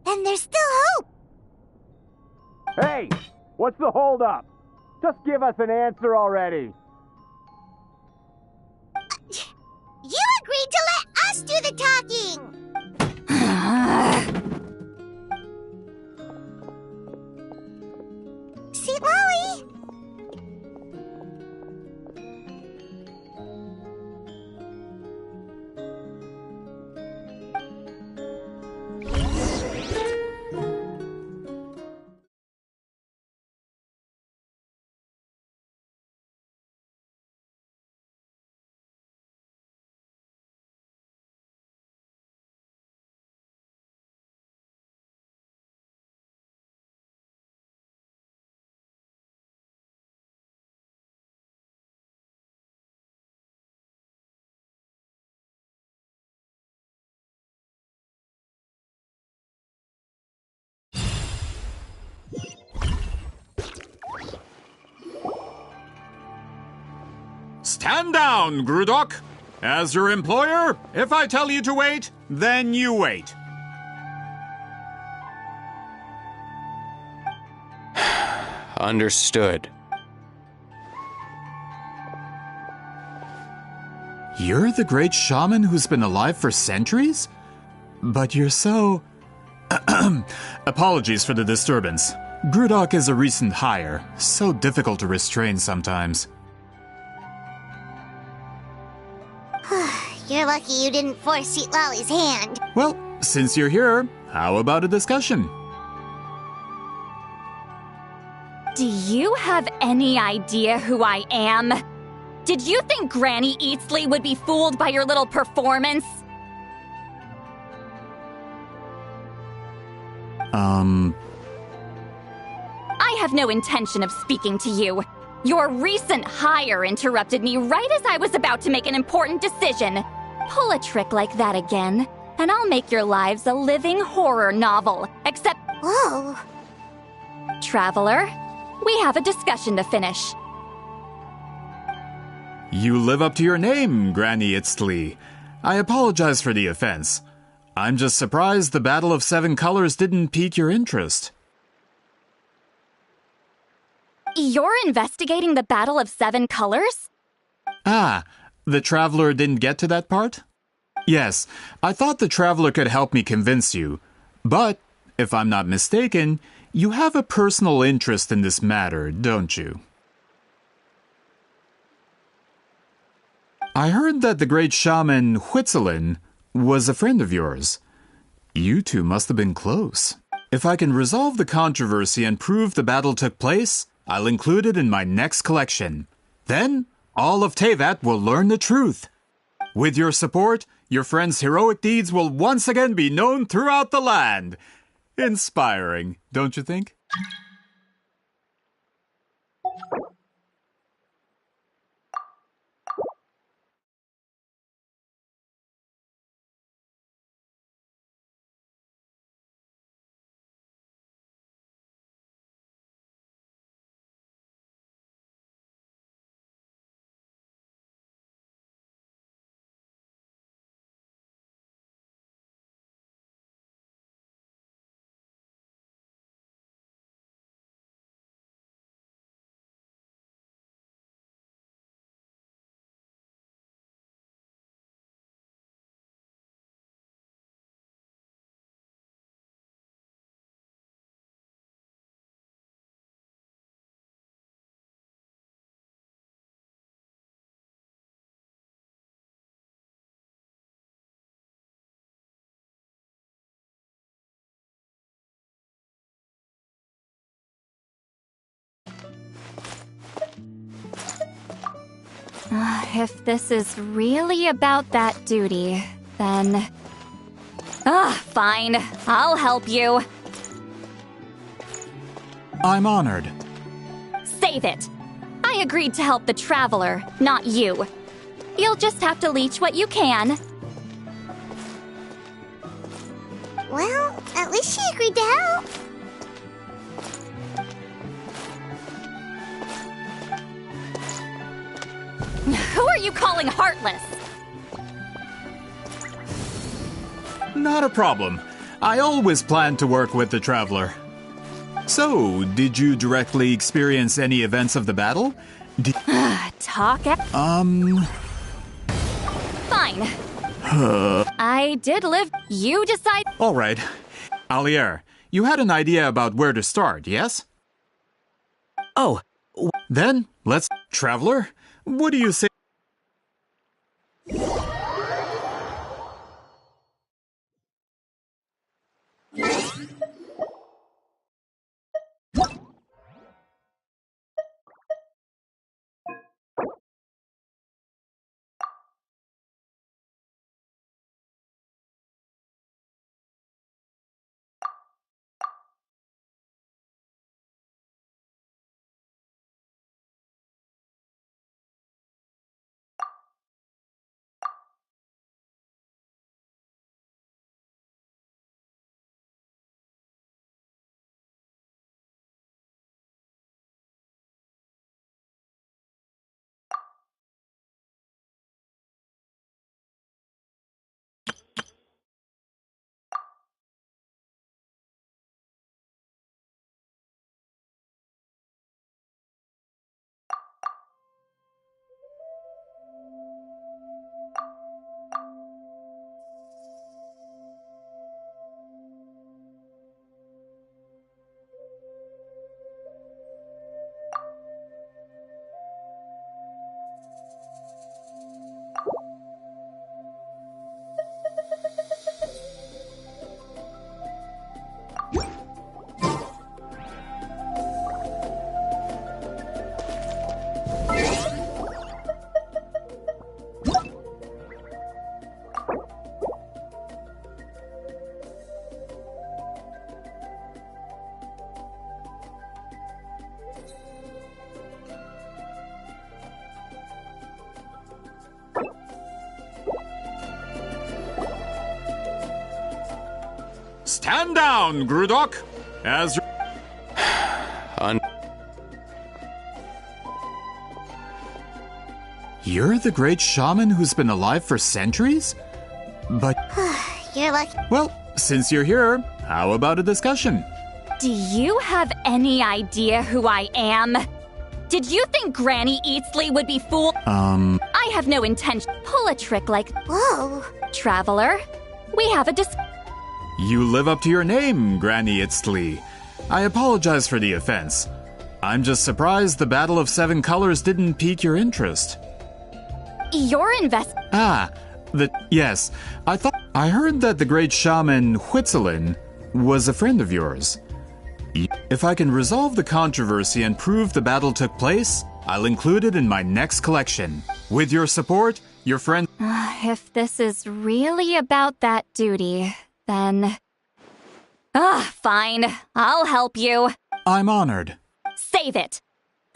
[SPEAKER 6] And there's still hope!
[SPEAKER 5] Hey! What's the holdup? Just give us an answer already.
[SPEAKER 6] You agreed to let us do the talking! Sweet Lolly!
[SPEAKER 8] Stand down, Grudok! As your employer, if I tell you to wait, then you wait.
[SPEAKER 7] Understood.
[SPEAKER 8] You're the great shaman who's been alive for centuries? But you're so... Apologies for the disturbance. Grudok is a recent hire, so difficult to restrain sometimes.
[SPEAKER 6] You're lucky you didn't force Sweet Lolly's hand.
[SPEAKER 8] Well, since you're here, how about a discussion?
[SPEAKER 11] Do you have any idea who I am? Did you think Granny Eatsley would be fooled by your little performance? I have no intention of speaking to you. Your recent hire interrupted me right as I was about to make an important decision. Pull a trick like that again, and I'll make your lives a living horror novel. Except...
[SPEAKER 6] Whoa!
[SPEAKER 11] Traveler, we have a discussion to finish.
[SPEAKER 8] You live up to your name, Granny Itztli. I apologize for the offense. I'm just surprised the Battle of Seven Colors didn't pique your interest.
[SPEAKER 11] You're investigating the Battle of Seven Colors?
[SPEAKER 8] Ah, the Traveler didn't get to that part? Yes, I thought the Traveler could help me convince you. But, if I'm not mistaken, you have a personal interest in this matter, don't you? I heard that the great shaman Huitzilin was a friend of yours. You two must have been close. If I can resolve the controversy and prove the battle took place, I'll include it in my next collection. Then, all of Teyvat will learn the truth. With your support, your friend's heroic deeds will once again be known throughout the land. Inspiring, don't you think?
[SPEAKER 11] If this is really about that duty, then... fine. I'll help you.
[SPEAKER 8] I'm honored.
[SPEAKER 11] Save it. I agreed to help the Traveler, not you. You'll just have to leech what you can.
[SPEAKER 6] Well, at least she agreed to help.
[SPEAKER 11] Who are you calling heartless?
[SPEAKER 8] Not a problem. I always planned to work with the Traveler. So, did you directly experience any events of the battle?
[SPEAKER 11] Talk at... Fine. I did live... You decide...
[SPEAKER 8] All right. Alier, you had an idea about where to start, yes?
[SPEAKER 9] Oh.
[SPEAKER 8] Then, let's... Traveler, what do you say... Stand down, Grudok! As... You're the great shaman who's been alive for centuries? But...
[SPEAKER 6] You're lucky.
[SPEAKER 8] Well, since you're here, how about a discussion?
[SPEAKER 11] Do you have any idea who I am? Did you think Granny Eatsley would be fooled? I have no intention. Pull a trick like...
[SPEAKER 6] Whoa.
[SPEAKER 11] Traveler, we have a
[SPEAKER 8] You live up to your name, Granny Eatsley. I apologize for the offense. I'm just surprised the Battle of Seven Colors didn't pique your interest.
[SPEAKER 11] Your invest...
[SPEAKER 8] Yes. I heard that the great shaman Huitzilin was a friend of yours. If I can resolve the controversy and prove the battle took place, I'll include it in my next collection. With your support, your friend...
[SPEAKER 11] If this is really about that duty, then... fine. I'll help you.
[SPEAKER 8] I'm honored.
[SPEAKER 11] Save it.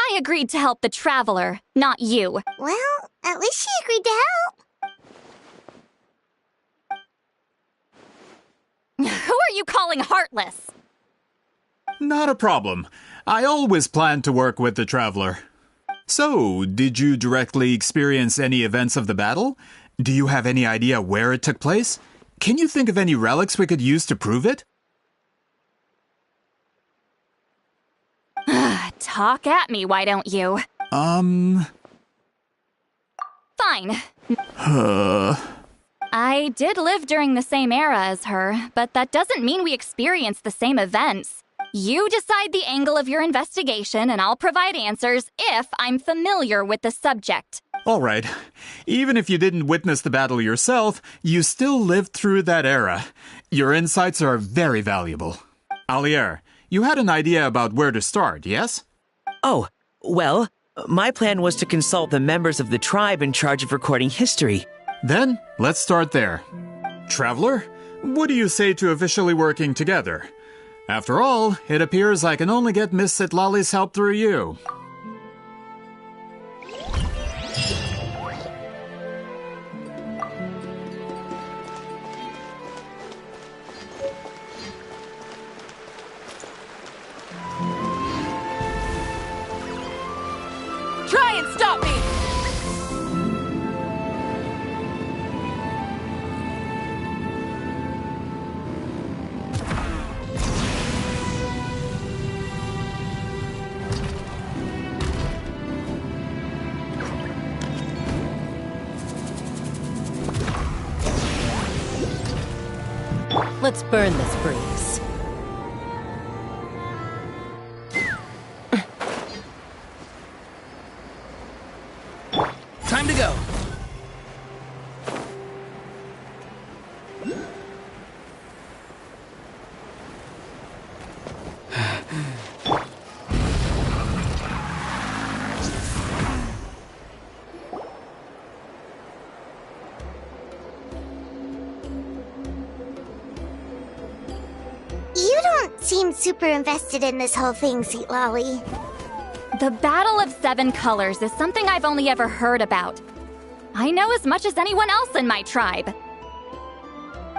[SPEAKER 11] I agreed to help the Traveler, not you.
[SPEAKER 6] Well, at least she agreed to help.
[SPEAKER 11] Who are you calling heartless?
[SPEAKER 8] Not a problem. I always planned to work with the Traveler. So, did you directly experience any events of the battle? Do you have any idea where it took place? Can you think of any relics we could use to prove it?
[SPEAKER 11] Talk at me, why don't you? Fine. I did live during the same era as her, but that doesn't mean we experienced the same events. You decide the angle of your investigation, and I'll provide answers if I'm familiar with the subject.
[SPEAKER 8] All right. Even if you didn't witness the battle yourself, you still lived through that era. Your insights are very valuable. Alier, you had an idea about where to start, yes?
[SPEAKER 9] Oh, well, my plan was to consult the members of the tribe in charge of recording history.
[SPEAKER 8] Then, let's start there. Traveler, what do you say to officially working together? After all, it appears I can only get Miss Sitlali's help through you.
[SPEAKER 2] Try and stop me!
[SPEAKER 1] Let's burn this breeze.
[SPEAKER 9] Time to go.
[SPEAKER 6] You don't seem super invested in this whole thing, Sweet Lolly.
[SPEAKER 11] The Battle of Seven Colors is something I've only ever heard about. I know as much as anyone else in my tribe.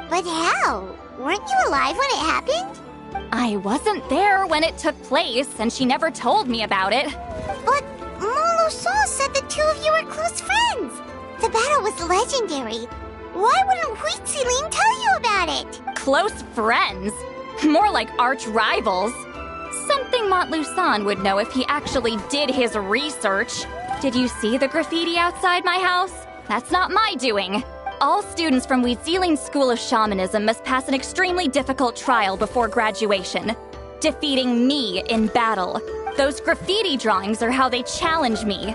[SPEAKER 6] But how? Weren't you alive when it happened?
[SPEAKER 11] I wasn't there when it took place, and she never told me about it.
[SPEAKER 6] But Molo Shaw said the two of you were close friends. The battle was legendary. Why wouldn't Huitziling tell you about it?
[SPEAKER 11] Close friends? More like arch rivals. Something Montluçon would know if he actually did his research. Did you see the graffiti outside my house? That's not my doing. All students from Huitziling's School of Shamanism must pass an extremely difficult trial before graduation, defeating me in battle. Those graffiti drawings are how they challenge me.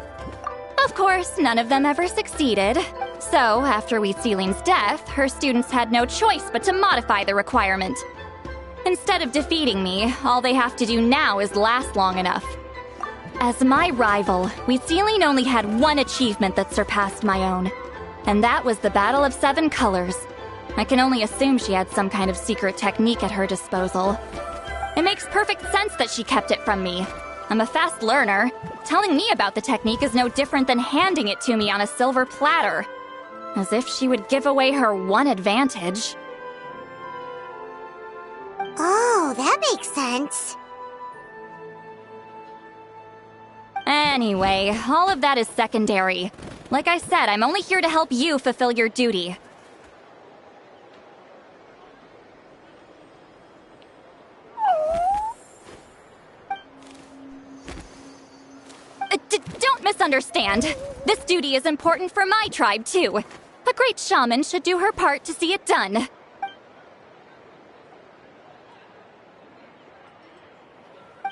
[SPEAKER 11] Of course, none of them ever succeeded. So, after Huitziling's death, her students had no choice but to modify the requirement. Instead of defeating me, all they have to do now is last long enough. As my rival, Huitziling only had one achievement that surpassed my own. And that was the Battle of Seven Colors. I can only assume she had some kind of secret technique at her disposal. It makes perfect sense that she kept it from me. I'm a fast learner. Telling me about the technique is no different than handing it to me on a silver platter. As if she would give away her one advantage.
[SPEAKER 6] Oh, that makes sense.
[SPEAKER 11] Anyway, all of that is secondary. Like I said, I'm only here to help you fulfill your duty. Don't misunderstand. This duty is important for my tribe, too. A great shaman should do her part to see it done.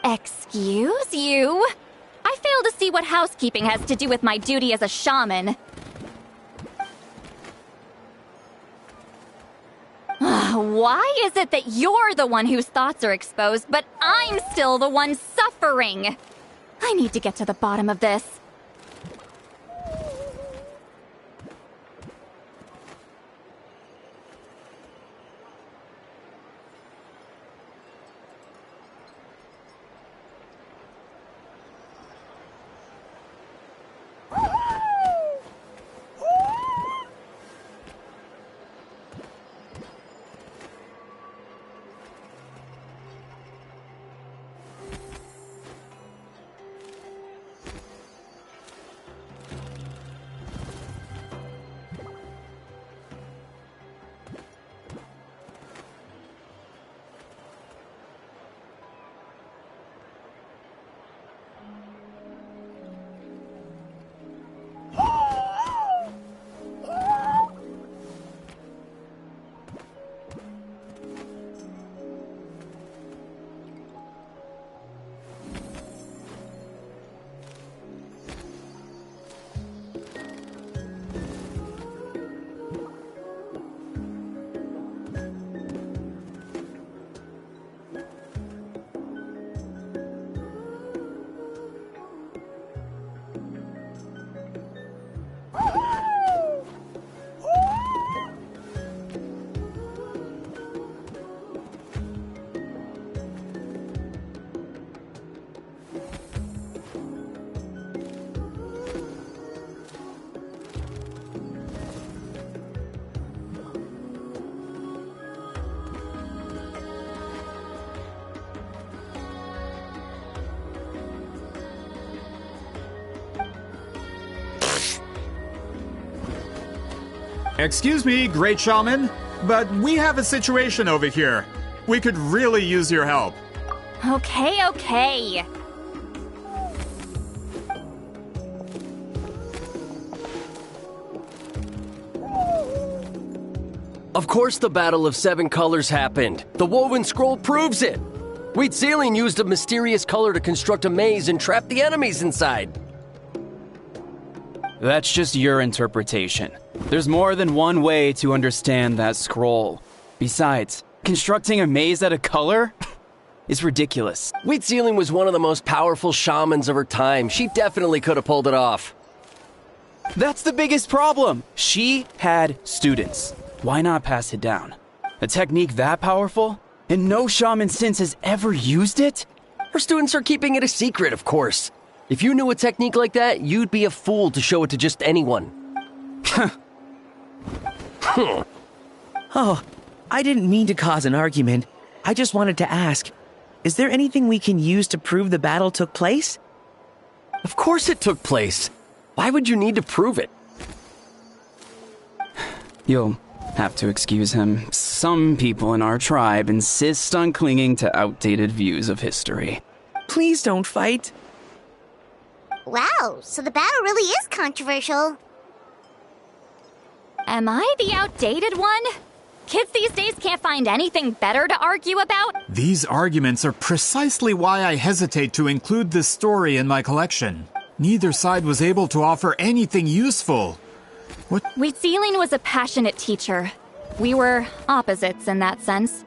[SPEAKER 11] Excuse you? I fail to see what housekeeping has to do with my duty as a shaman. Why is it that you're the one whose thoughts are exposed, but I'm still the one suffering? I need to get to the bottom of this.
[SPEAKER 8] Excuse me, Great Shaman, but we have a situation over here. We could really use your help.
[SPEAKER 11] Okay.
[SPEAKER 12] Of course the Battle of Seven Colors happened. The woven scroll proves it. Wheat Ceiling used a mysterious color to construct a maze and trap the enemies inside.
[SPEAKER 13] That's just your interpretation. There's more than one way to understand that scroll. Besides, constructing a maze out of color is ridiculous.
[SPEAKER 12] Wheat Ceiling was one of the most powerful shamans of her time. She definitely could have pulled it off.
[SPEAKER 13] That's the biggest problem. She had students. Why not pass it down? A technique that powerful? And no shaman since has ever used it?
[SPEAKER 12] Her students are keeping it a secret, of course. If you knew a technique like that, you'd be a fool to show it to just anyone.
[SPEAKER 9] Oh, I didn't mean to cause an argument. I just wanted to ask, is there anything we can use to prove the battle took place?
[SPEAKER 12] Of course it took place. Why would you need to prove it?
[SPEAKER 13] You'll have to excuse him. Some people in our tribe insist on clinging to outdated views of history.
[SPEAKER 9] Please don't fight.
[SPEAKER 6] Wow, so the battle really is controversial.
[SPEAKER 11] Am I the outdated one? Kids these days can't find anything better to argue about?
[SPEAKER 8] These arguments are precisely why I hesitate to include this story in my collection. Neither side was able to offer anything useful.
[SPEAKER 11] Wheat Ceiling was a passionate teacher. We were opposites in that sense.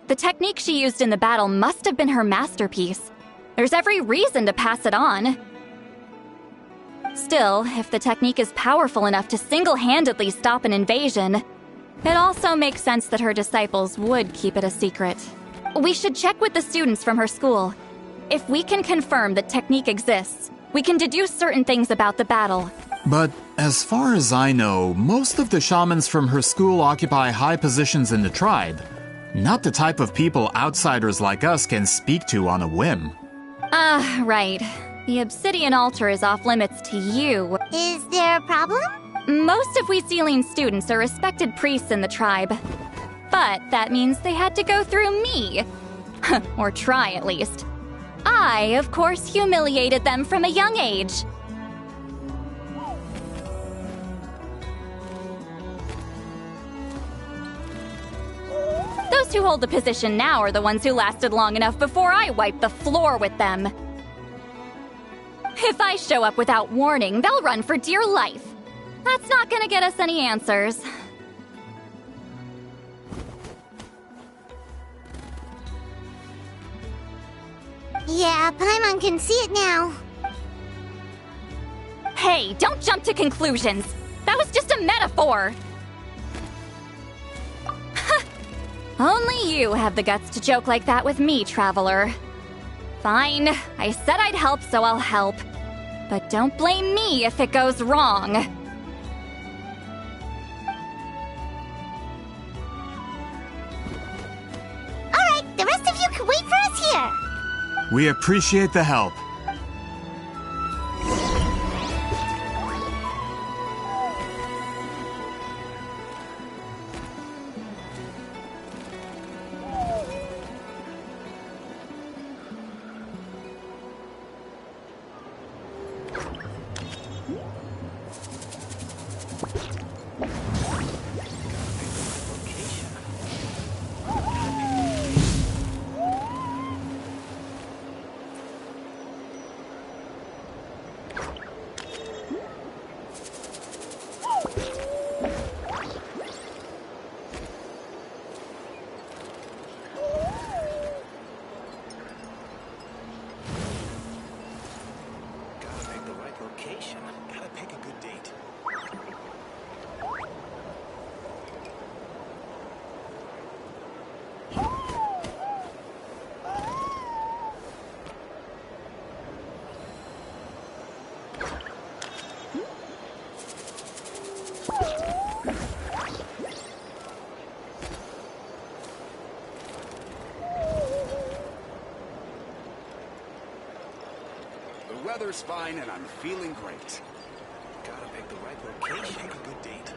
[SPEAKER 11] The technique she used in the battle must have been her masterpiece. There's every reason to pass it on. Still, if the technique is powerful enough to single-handedly stop an invasion, it also makes sense that her disciples would keep it a secret. We should check with the students from her school. If we can confirm that technique exists, we can deduce certain things about the battle.
[SPEAKER 8] But as far as I know, most of the shamans from her school occupy high positions in the tribe. Not the type of people outsiders like us can speak to on a whim.
[SPEAKER 11] Right. The obsidian altar is off limits to you.
[SPEAKER 6] Is there a problem?
[SPEAKER 11] Most of Wheat Ceiling students are respected priests in the tribe. But that means they had to go through me. Or try, at least. I, of course, humiliated them from a young age. Those who hold the position now are the ones who lasted long enough before I wiped the floor with them. If I show up without warning, they'll run for dear life. That's not gonna get us any answers.
[SPEAKER 6] Yeah, Paimon can see it now.
[SPEAKER 11] Hey, don't jump to conclusions. That was just a metaphor. Only you have the guts to joke like that with me, Traveler. Fine, I said I'd help, so I'll help. But don't blame me if it goes wrong.
[SPEAKER 6] Alright, the rest of you can wait for us here.
[SPEAKER 8] We appreciate the help.
[SPEAKER 14] The weather's fine and I'm feeling great. Gotta pick the right location. Pick a good date.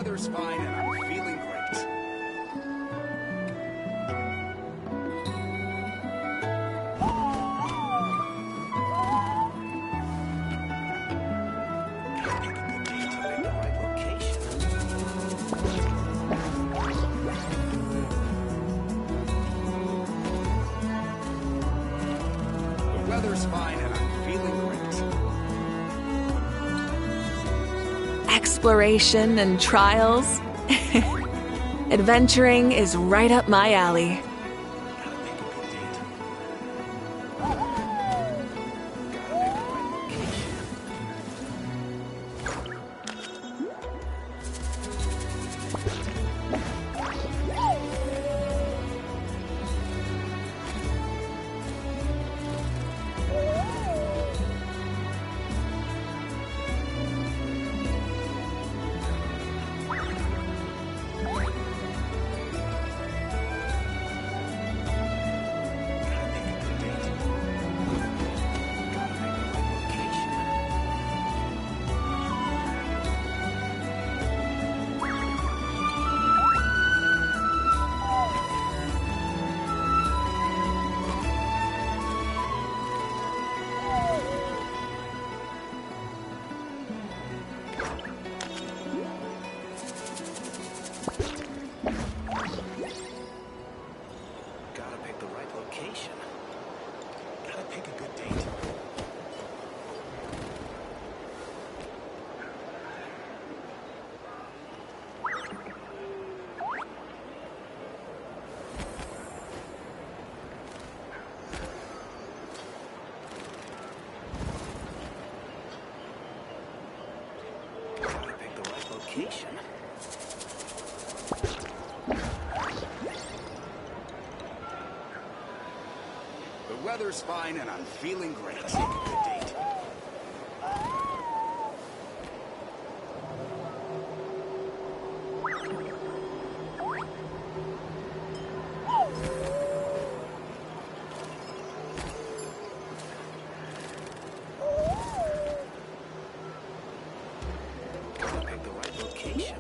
[SPEAKER 14] weather's fine and I'm feeling great. The weather's fine and I'm feeling great.
[SPEAKER 2] Exploration and trials. Adventuring is right up my alley.
[SPEAKER 14] The weather's fine and I'm feeling great. Take a good date. Gotta pick the right location.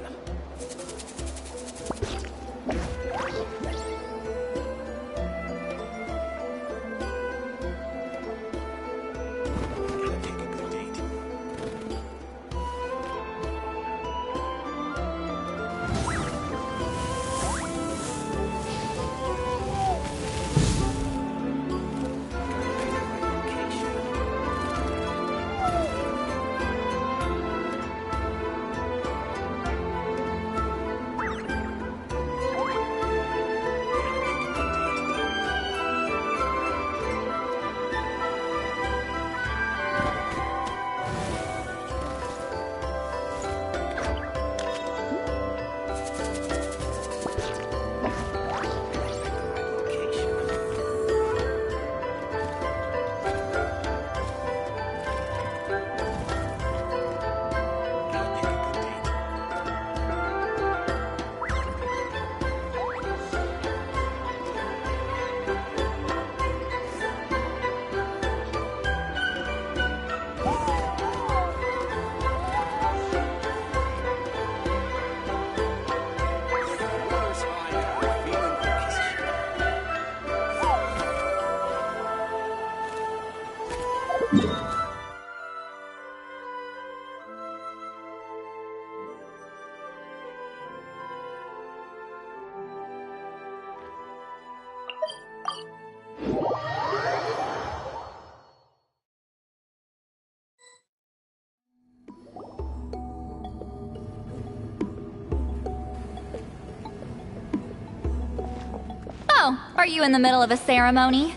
[SPEAKER 11] Oh, are you in the middle of a ceremony?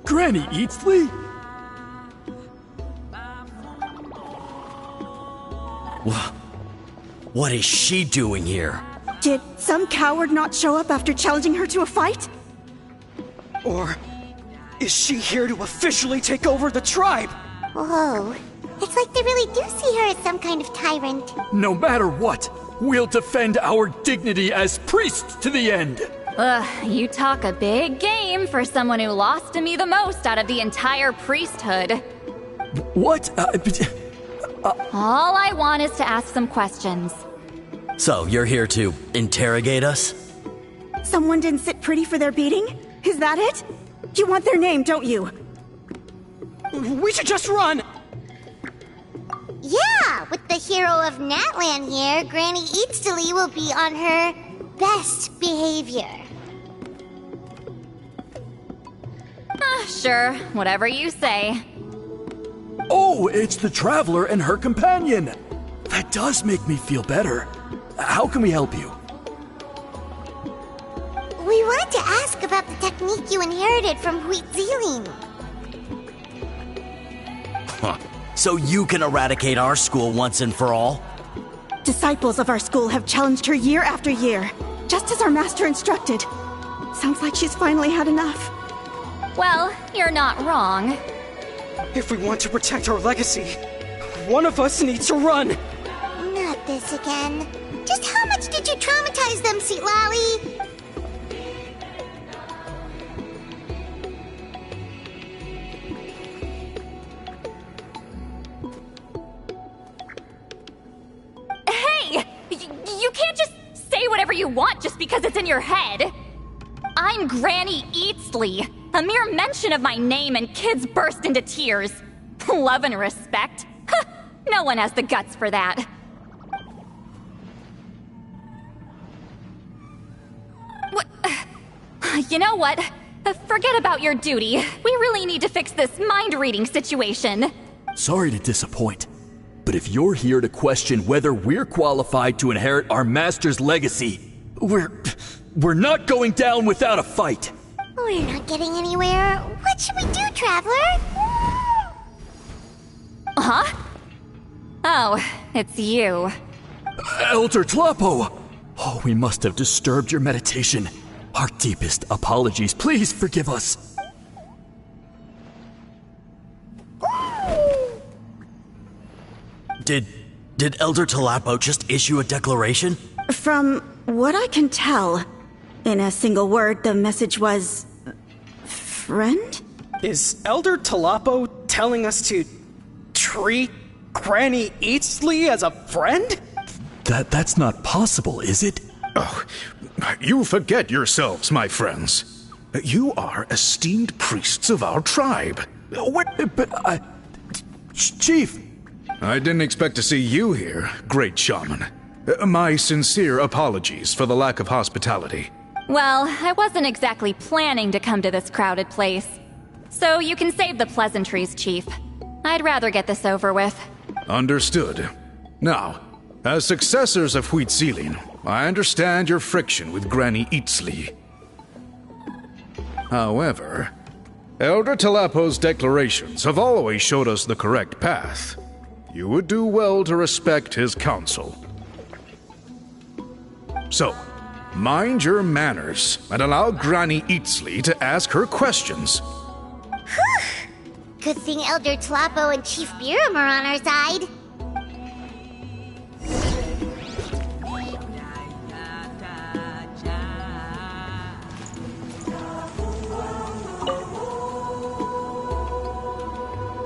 [SPEAKER 4] Granny Eatsley?
[SPEAKER 9] What is she doing here?
[SPEAKER 15] Did some coward not show up after challenging her to a fight?
[SPEAKER 13] Or is she here to officially take over the tribe?
[SPEAKER 6] Whoa. It's like they really do see her as some kind of tyrant.
[SPEAKER 4] No matter what, We'll defend our dignity as priests to the end.
[SPEAKER 11] Ugh, you talk a big game for someone who lost to me the most out of the entire priesthood.
[SPEAKER 4] What?
[SPEAKER 11] All I want is to ask some questions.
[SPEAKER 16] So, you're here to interrogate us?
[SPEAKER 15] Someone didn't sit pretty for their beating? Is that it? You want their name, don't you?
[SPEAKER 13] We should just run!
[SPEAKER 6] Yeah, with the hero of Natlan here, Granny Eatsley will be on her best behavior.
[SPEAKER 11] Sure, whatever you say.
[SPEAKER 4] Oh, it's the Traveler and her companion. That does make me feel better. How can we help you?
[SPEAKER 6] We wanted to ask about the technique you inherited from Huitziling.
[SPEAKER 16] Huh. So you can eradicate our school once and for all?
[SPEAKER 15] Disciples of our school have challenged her year after year, just as our master instructed. Sounds like she's finally had enough.
[SPEAKER 11] Well, you're not wrong.
[SPEAKER 13] If we want to protect our legacy, one of us needs to run!
[SPEAKER 6] Not this again. Just how much did you traumatize them, Sweet Lolly?
[SPEAKER 11] Hey! You can't just say whatever you want just because it's in your head. I'm Granny Eatsley. A mere mention of my name and kids burst into tears. Love and respect? No one has the guts for that. What? You know what? Forget about your duty. We really need to fix this mind-reading situation.
[SPEAKER 4] Sorry to disappoint, but if you're here to question whether we're qualified to inherit our master's legacy, we're not going down without a fight.
[SPEAKER 6] We're not getting anywhere. What should we do, Traveler?
[SPEAKER 11] Huh? Oh, it's you.
[SPEAKER 4] Elder Tlapo! Oh, we must have disturbed your meditation. Our deepest apologies. Please forgive us.
[SPEAKER 16] Did Elder Tlapo just issue a declaration?
[SPEAKER 15] From what I can tell, in a single word, the message was... friend?
[SPEAKER 13] Is Elder Tlapo telling us to treat Granny Eatsley as a friend?
[SPEAKER 4] That's not possible, is it?
[SPEAKER 14] Oh, you forget yourselves, my friends. You are esteemed priests of our tribe.
[SPEAKER 4] Chief!
[SPEAKER 14] I didn't expect to see you here, great shaman. My sincere apologies for the lack of hospitality.
[SPEAKER 11] Well, I wasn't exactly planning to come to this crowded place. So you can save the pleasantries, Chief. I'd rather get this over with.
[SPEAKER 14] Understood. Now, as successors of Huitziling, I understand your friction with Granny Eatsley. However, Elder Tlapo's declarations have always showed us the correct path. You would do well to respect his counsel. So, mind your manners and allow Granny Eatsley to ask her questions.
[SPEAKER 6] Good thing Elder Tlapo and Chief Biram are on our side.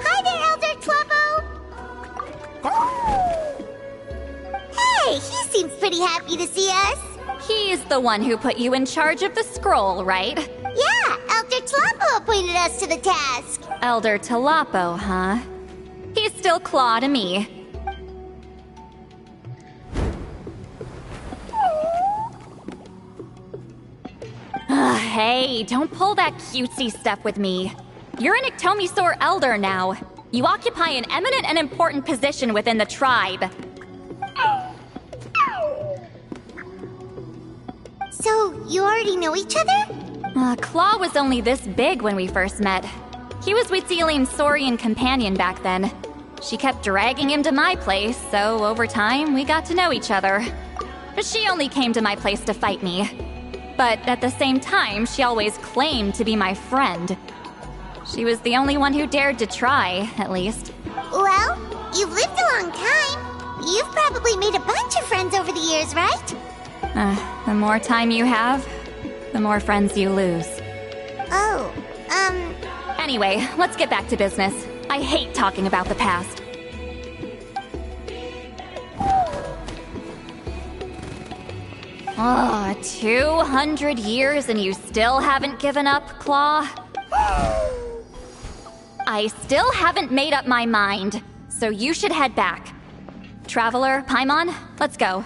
[SPEAKER 6] Hi there, Elder Tlapo! Hey, he seems pretty happy to see us.
[SPEAKER 11] He's the one who put you in charge of the scroll, right?
[SPEAKER 6] Yeah, Elder Tlapo appointed us to the task.
[SPEAKER 11] Elder Tlapo, huh? He's still claw to me. Hey, don't pull that cutesy stuff with me. You're an Iktomi-Sor elder now. You occupy an eminent and important position within the tribe.
[SPEAKER 6] So, you already know each other?
[SPEAKER 11] Claw was only this big when we first met. He was Huitziling's Saurian companion back then. She kept dragging him to my place, so over time, we got to know each other. She only came to my place to fight me. But at the same time, she always claimed to be my friend. She was the only one who dared to try, at least.
[SPEAKER 6] Well, you've lived a long time. You've probably made a bunch of friends over the years, right?
[SPEAKER 11] The more time you have, the more friends you lose.
[SPEAKER 6] Oh,
[SPEAKER 11] Anyway, let's get back to business. I hate talking about the past. Oh, 200 years and you still haven't given up, Claw? I still haven't made up my mind, so you should head back. Traveler, Paimon, let's go.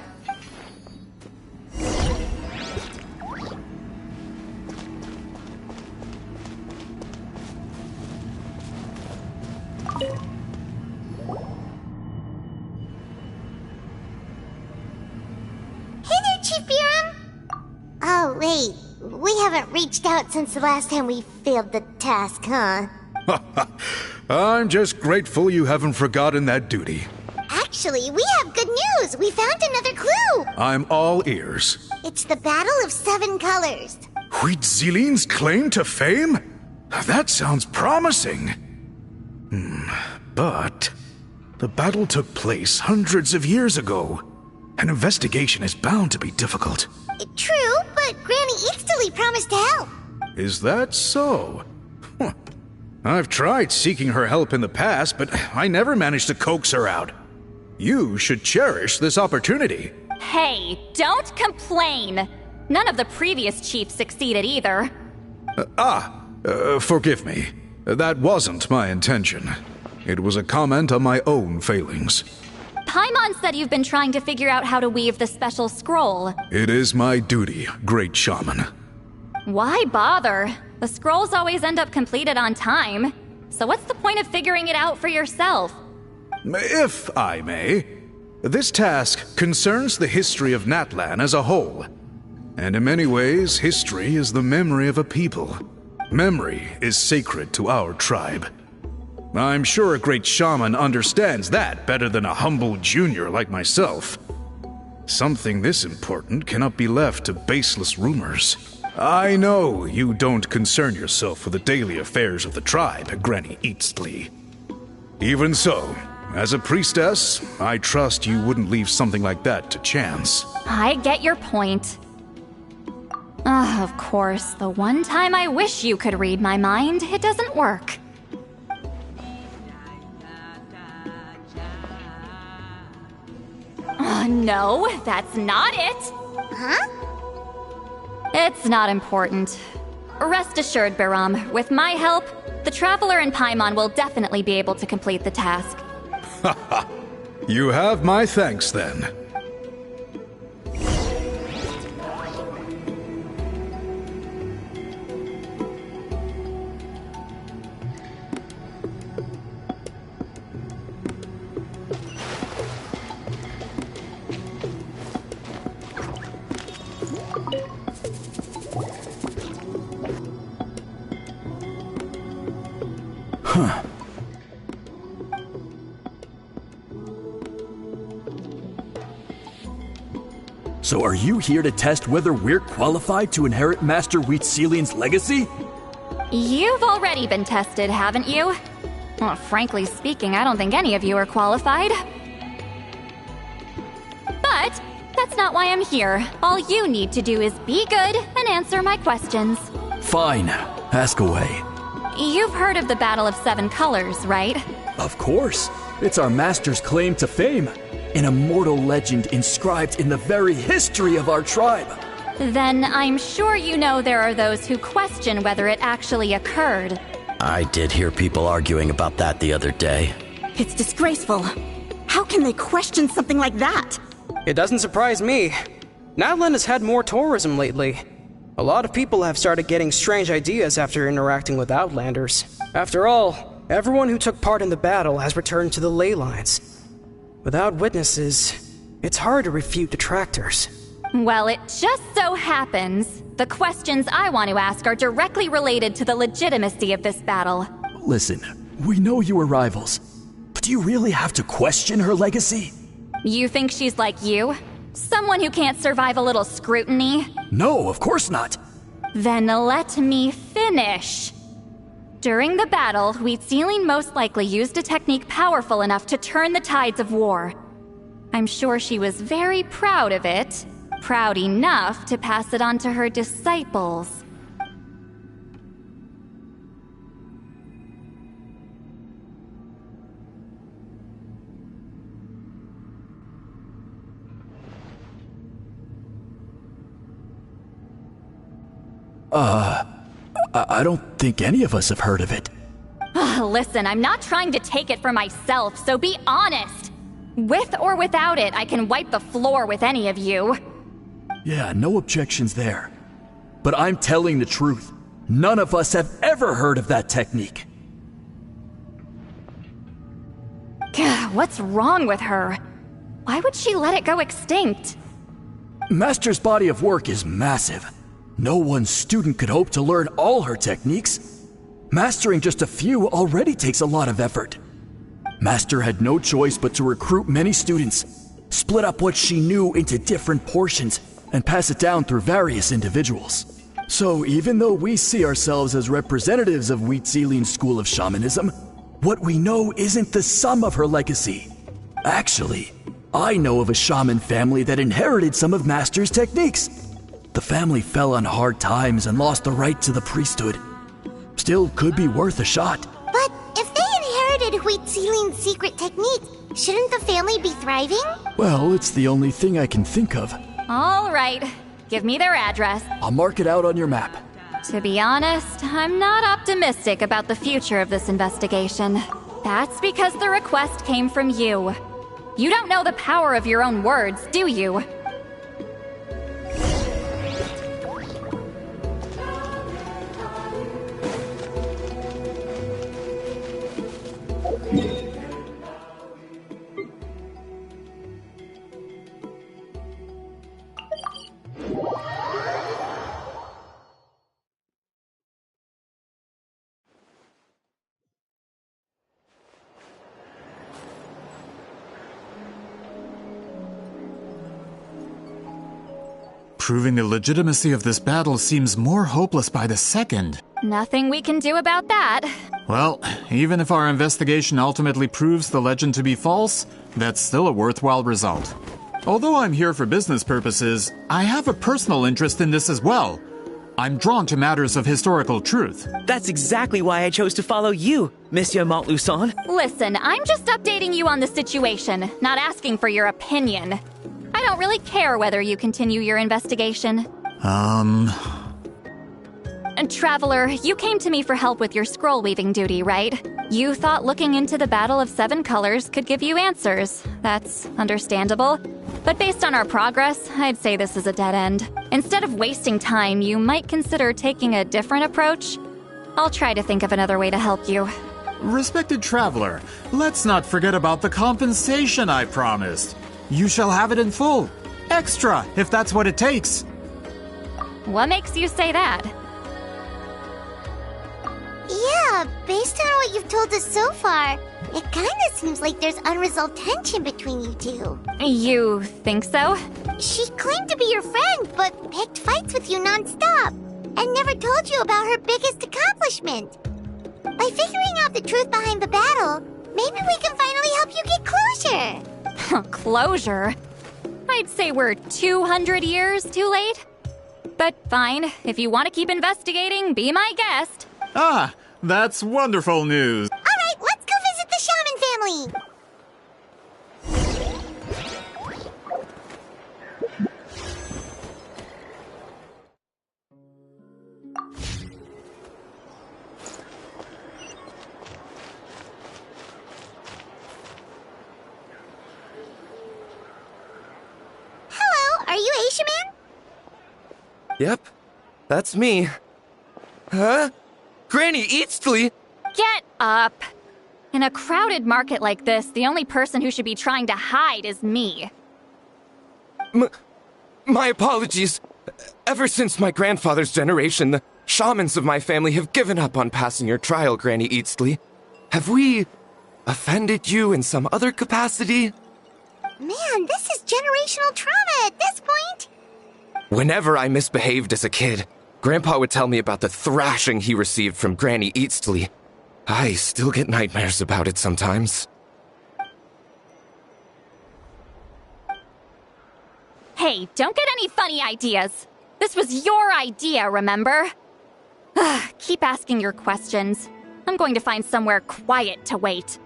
[SPEAKER 6] Chief Biram? Oh, wait. We haven't reached out since the last time we failed the task, huh?
[SPEAKER 14] I'm just grateful you haven't forgotten that duty.
[SPEAKER 6] Actually, we have good news! We found another clue!
[SPEAKER 14] I'm all ears.
[SPEAKER 6] It's the Battle of Seven Colors.
[SPEAKER 14] Huitzilin's claim to fame? That sounds promising. But the battle took place hundreds of years ago. An investigation is bound to be difficult.
[SPEAKER 6] True, but Granny Easterly promised to help.
[SPEAKER 14] Is that so? I've tried seeking her help in the past, but I never managed to coax her out. You should cherish this opportunity.
[SPEAKER 11] Hey, don't complain! None of the previous chiefs succeeded either.
[SPEAKER 14] Forgive me. That wasn't my intention. It was a comment on my own failings.
[SPEAKER 11] Paimon said you've been trying to figure out how to weave the special scroll.
[SPEAKER 14] It is my duty, Great Shaman.
[SPEAKER 11] Why bother? The scrolls always end up completed on time. So what's the point of figuring it out for yourself?
[SPEAKER 14] If I may, this task concerns the history of Natlan as a whole. And in many ways, history is the memory of a people. Memory is sacred to our tribe. I'm sure a great shaman understands that better than a humble junior like myself. Something this important cannot be left to baseless rumors. I know you don't concern yourself with the daily affairs of the tribe, Granny Easterly. Even so, as a priestess, I trust you wouldn't leave something like that to chance.
[SPEAKER 11] I get your point. Of course, the one time I wish you could read my mind, it doesn't work. No, that's not it!
[SPEAKER 6] Huh?
[SPEAKER 11] It's not important. Rest assured, Biram, with my help, the Traveler and Paimon will definitely be able to complete the task.
[SPEAKER 14] Haha. You have my thanks, then.
[SPEAKER 4] Huh. So are you here to test whether we're qualified to inherit Master Huitzilin's legacy?
[SPEAKER 11] You've already been tested, haven't you? Well, frankly speaking, I don't think any of you are qualified. But that's not why I'm here. All you need to do is be good and answer my questions.
[SPEAKER 4] Fine. Ask away.
[SPEAKER 11] You've heard of the Battle of Seven Colors, right?
[SPEAKER 4] Of course. It's our master's claim to fame. An immortal legend inscribed in the very history of our tribe.
[SPEAKER 11] Then I'm sure you know there are those who question whether it actually occurred.
[SPEAKER 16] I did hear people arguing about that the other day.
[SPEAKER 15] It's disgraceful. How can they question something like that?
[SPEAKER 17] It doesn't surprise me. Natlan has had more tourism lately. A lot of people have started getting strange ideas after interacting with Outlanders. After all, everyone who took part in the battle has returned to the ley lines. Without witnesses, it's hard to refute detractors.
[SPEAKER 11] Well, it just so happens the questions I want to ask are directly related to the legitimacy of this battle.
[SPEAKER 4] Listen, we know you are rivals, but do you really have to question her legacy?
[SPEAKER 11] You think she's like you? Someone who can't survive a little scrutiny?
[SPEAKER 4] No, of course not.
[SPEAKER 11] Then let me finish. During the battle, Huitzilin most likely used a technique powerful enough to turn the tides of war. I'm sure she was very proud of it. Proud enough to pass it on to her disciples.
[SPEAKER 4] I don't think any of us have heard of it.
[SPEAKER 11] Listen, I'm not trying to take it for myself, so be honest. With or without it, I can wipe the floor with any of you.
[SPEAKER 4] Yeah, no objections there. But I'm telling the truth. None of us have ever heard of that technique.
[SPEAKER 11] Gah, what's wrong with her? Why would she let it go extinct?
[SPEAKER 4] Master's body of work is massive. No one student could hope to learn all her techniques. Mastering just a few already takes a lot of effort. Master had no choice but to recruit many students, split up what she knew into different portions, and pass it down through various individuals. So even though we see ourselves as representatives of Wheat Zealin's school of shamanism, what we know isn't the sum of her legacy. Actually, I know of a shaman family that inherited some of Master's techniques. The family fell on hard times and lost the right to the priesthood. Still could be worth a shot.
[SPEAKER 6] But if they inherited Wheat Zealin's secret technique, shouldn't the family be thriving?
[SPEAKER 4] Well, it's the only thing I can think of.
[SPEAKER 11] All right, give me their address.
[SPEAKER 4] I'll mark it out on your map.
[SPEAKER 11] To be honest, I'm not optimistic about the future of this investigation. That's because the request came from you. You don't know the power of your own words, do you?
[SPEAKER 8] Proving the legitimacy of this battle seems more hopeless by the second.
[SPEAKER 11] Nothing we can do about that.
[SPEAKER 8] Well, even if our investigation ultimately proves the legend to be false, that's still a worthwhile result. Although I'm here for business purposes, I have a personal interest in this as well. I'm drawn to matters of historical truth.
[SPEAKER 9] That's exactly why I chose to follow you, Monsieur Montluçon.
[SPEAKER 11] Listen, I'm just updating you on the situation, not asking for your opinion. I don't really care whether you continue your investigation. And Traveler, you came to me for help with your scroll weaving duty, right? You thought looking into the Battle of Seven Colors could give you answers. That's understandable. But based on our progress, I'd say this is a dead end. Instead of wasting time, you might consider taking a different approach. I'll try to think of another way to help you.
[SPEAKER 8] Respected Traveler, let's not forget about the compensation I promised. You shall have it in full. Extra, if that's what it takes.
[SPEAKER 11] What makes you say that?
[SPEAKER 6] Yeah, based on what you've told us so far, it kinda seems like there's unresolved tension between you two.
[SPEAKER 11] You think so?
[SPEAKER 6] She claimed to be your friend, but picked fights with you non-stop, and never told you about her biggest accomplishment. By figuring out the truth behind the battle, maybe we can finally help you get closure.
[SPEAKER 11] Closure? I'd say we're 200 years too late. But fine, if you want to keep investigating, be my guest.
[SPEAKER 8] Ah, that's wonderful news.
[SPEAKER 6] All right, let's go visit the shaman family. Hello, are you Aisha Man?
[SPEAKER 18] Yep, that's me. Huh? Granny Eastly?
[SPEAKER 11] Get up! In a crowded market like this, the only person who should be trying to hide is me.
[SPEAKER 18] My apologies. Ever since my grandfather's generation, the shamans of my family have given up on passing your trial, Granny Eastly. Have we offended you in some other capacity?
[SPEAKER 6] Man, this is generational trauma at this point.
[SPEAKER 18] Whenever I misbehaved as a kid, Grandpa would tell me about the thrashing he received from Granny Eastly. I still get nightmares about it sometimes.
[SPEAKER 11] Hey, don't get any funny ideas. This was your idea, remember? Keep asking your questions. I'm going to find somewhere quiet to wait.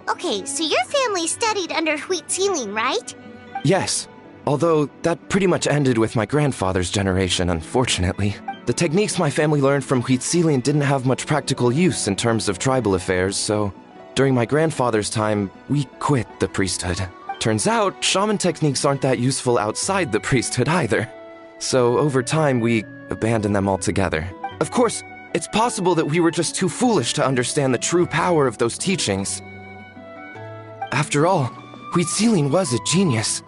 [SPEAKER 6] Okay, so your family studied under Huitzilin, right?
[SPEAKER 18] Yes, although that pretty much ended with my grandfather's generation, unfortunately. The techniques my family learned from Huitzilin didn't have much practical use in terms of tribal affairs, so during my grandfather's time, we quit the priesthood. Turns out, shaman techniques aren't that useful outside the priesthood either. So over time, we abandoned them altogether. Of course, it's possible that we were just too foolish to understand the true power of those teachings. After all, Huitzilin was a genius.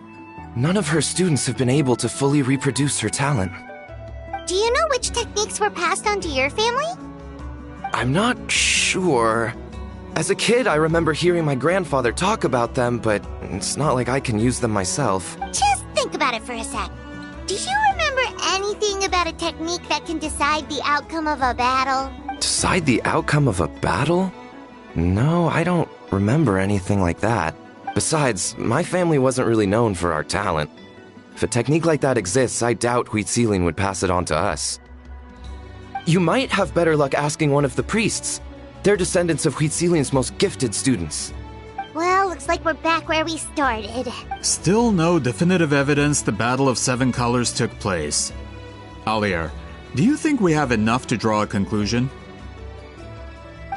[SPEAKER 18] None of her students have been able to fully reproduce her talent.
[SPEAKER 6] Do you know which techniques were passed on to your family?
[SPEAKER 18] I'm not sure. As a kid, I remember hearing my grandfather talk about them, but it's not like I can use them myself.
[SPEAKER 6] Just think about it for a sec. Do you remember anything about a technique that can decide the outcome of a battle?
[SPEAKER 18] Decide the outcome of a battle? No, I don't remember anything like that. Besides, my family wasn't really known for our talent. If a technique like that exists, I doubt Huitzilin would pass it on to us. You might have better luck asking one of the priests. They're descendants of Huitzilin's most gifted students.
[SPEAKER 6] Well, looks like we're back where we started.
[SPEAKER 8] Still no definitive evidence the Battle of Seven Colors took place. Alier, do you think we have enough to draw a conclusion?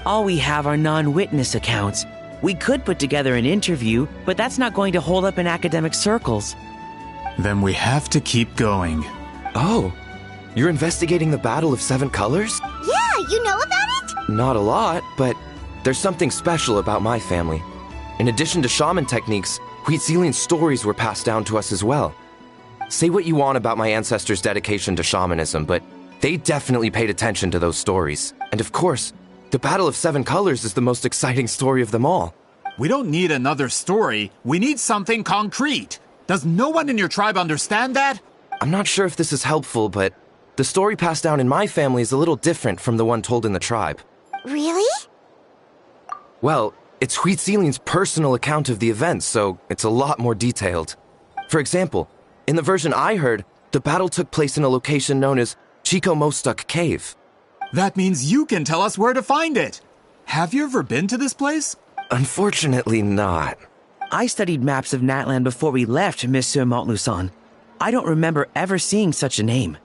[SPEAKER 9] All we have are non-witness accounts. We could put together an interview, but that's not going to hold up in academic circles.
[SPEAKER 8] Then we have to keep going.
[SPEAKER 18] Oh, you're investigating the Battle of Seven Colors?
[SPEAKER 6] Yeah, you know about it?
[SPEAKER 18] Not a lot, but there's something special about my family. In addition to shaman techniques, Huitzilin's stories were passed down to us as well. Say what you want about my ancestors' dedication to shamanism, but they definitely paid attention to those stories. And of course, the Battle of Seven Colors is the most exciting story of them all.
[SPEAKER 8] We don't need another story. We need something concrete. Does no one in your tribe understand that?
[SPEAKER 18] I'm not sure if this is helpful, but the story passed down in my family is a little different from the one told in the tribe.
[SPEAKER 6] Really?
[SPEAKER 18] Well, it's Huitzilin's personal account of the events, so it's a lot more detailed. For example, in the version I heard, the battle took place in a location known as Chico Mostuk Cave.
[SPEAKER 8] That means you can tell us where to find it. Have you ever been to this place?
[SPEAKER 18] Unfortunately not.
[SPEAKER 9] I studied maps of Natlan before we left, Monsieur Montluçon. I don't remember ever seeing such a name.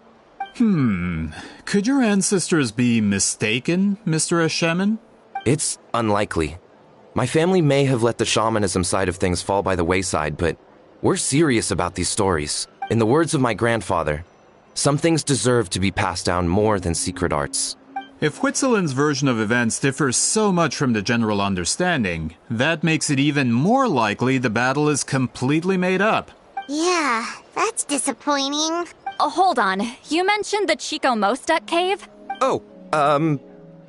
[SPEAKER 8] Could your ancestors be mistaken, Mr. Shaman?
[SPEAKER 18] It's unlikely. My family may have let the shamanism side of things fall by the wayside, but we're serious about these stories. In the words of my grandfather, some things deserve to be passed down more than secret arts.
[SPEAKER 8] If Huitzilin's version of events differs so much from the general understanding, that makes it even more likely the battle is completely made up.
[SPEAKER 6] Yeah, that's disappointing.
[SPEAKER 11] Oh, hold on. You mentioned the Chico Mostuk cave?
[SPEAKER 18] Oh,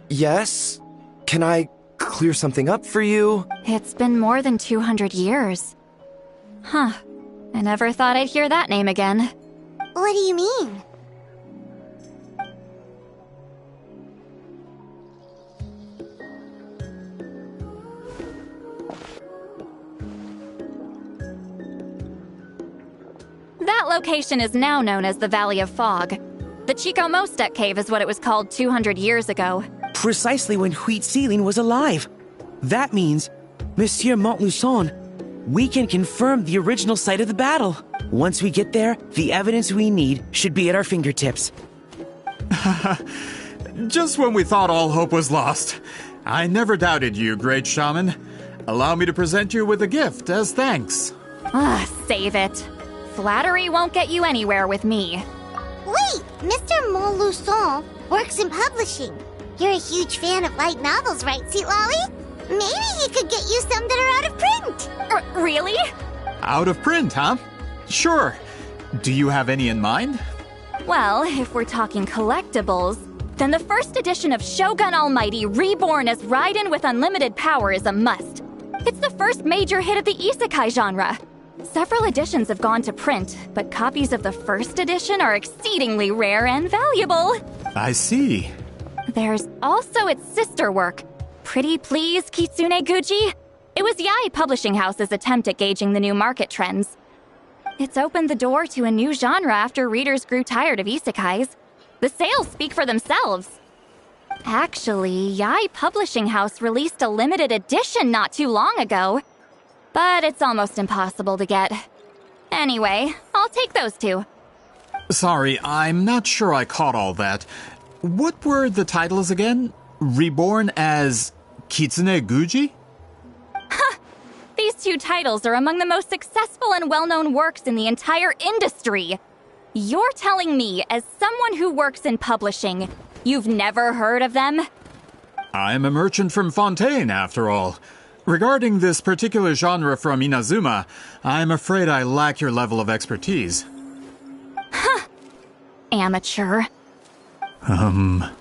[SPEAKER 18] yes? Can I clear something up for you?
[SPEAKER 11] It's been more than 200 years. Huh. I never thought I'd hear that name again.
[SPEAKER 6] What do you mean?
[SPEAKER 11] That location is now known as the Valley of Fog. The Chico Mostuk cave is what it was called 200 years ago.
[SPEAKER 9] Precisely when Huitzilin was alive. That means, Monsieur Montluçon, we can confirm the original site of the battle. Once we get there, the evidence we need should be at our fingertips.
[SPEAKER 8] Just when we thought all hope was lost. I never doubted you, great shaman. Allow me to present you with a gift as thanks.
[SPEAKER 11] Save it. Flattery won't get you anywhere with me.
[SPEAKER 6] Wait, Mr. Montluçon works in publishing. You're a huge fan of light novels, right, Seatlolly? Maybe he could get you some that are out of print.
[SPEAKER 11] Really?
[SPEAKER 8] Out of print, huh? Sure. Do you have any in mind?
[SPEAKER 11] Well, if we're talking collectibles, then the first edition of Shogun Almighty Reborn as Raiden with Unlimited Power is a must. It's the first major hit of the isekai genre. Several editions have gone to print, but copies of the first edition are exceedingly rare and valuable.
[SPEAKER 8] I see.
[SPEAKER 11] There's also its sister work, Pretty Please Kitsune Guji. It was Yai Publishing House's attempt at gauging the new market trends. It's opened the door to a new genre after readers grew tired of isekais. The sales speak for themselves. Actually, Yai Publishing House released a limited edition not too long ago. But it's almost impossible to get. Anyway, I'll take those two.
[SPEAKER 8] Sorry, I'm not sure I caught all that. What were the titles again? Reborn as Kitsune Guji?
[SPEAKER 11] These two titles are among the most successful and well-known works in the entire industry. You're telling me, as someone who works in publishing, you've never heard of them?
[SPEAKER 8] I'm a merchant from Fontaine, after all. Regarding this particular genre from Inazuma, I'm afraid I lack your level of expertise.
[SPEAKER 11] Amateur.
[SPEAKER 8] Of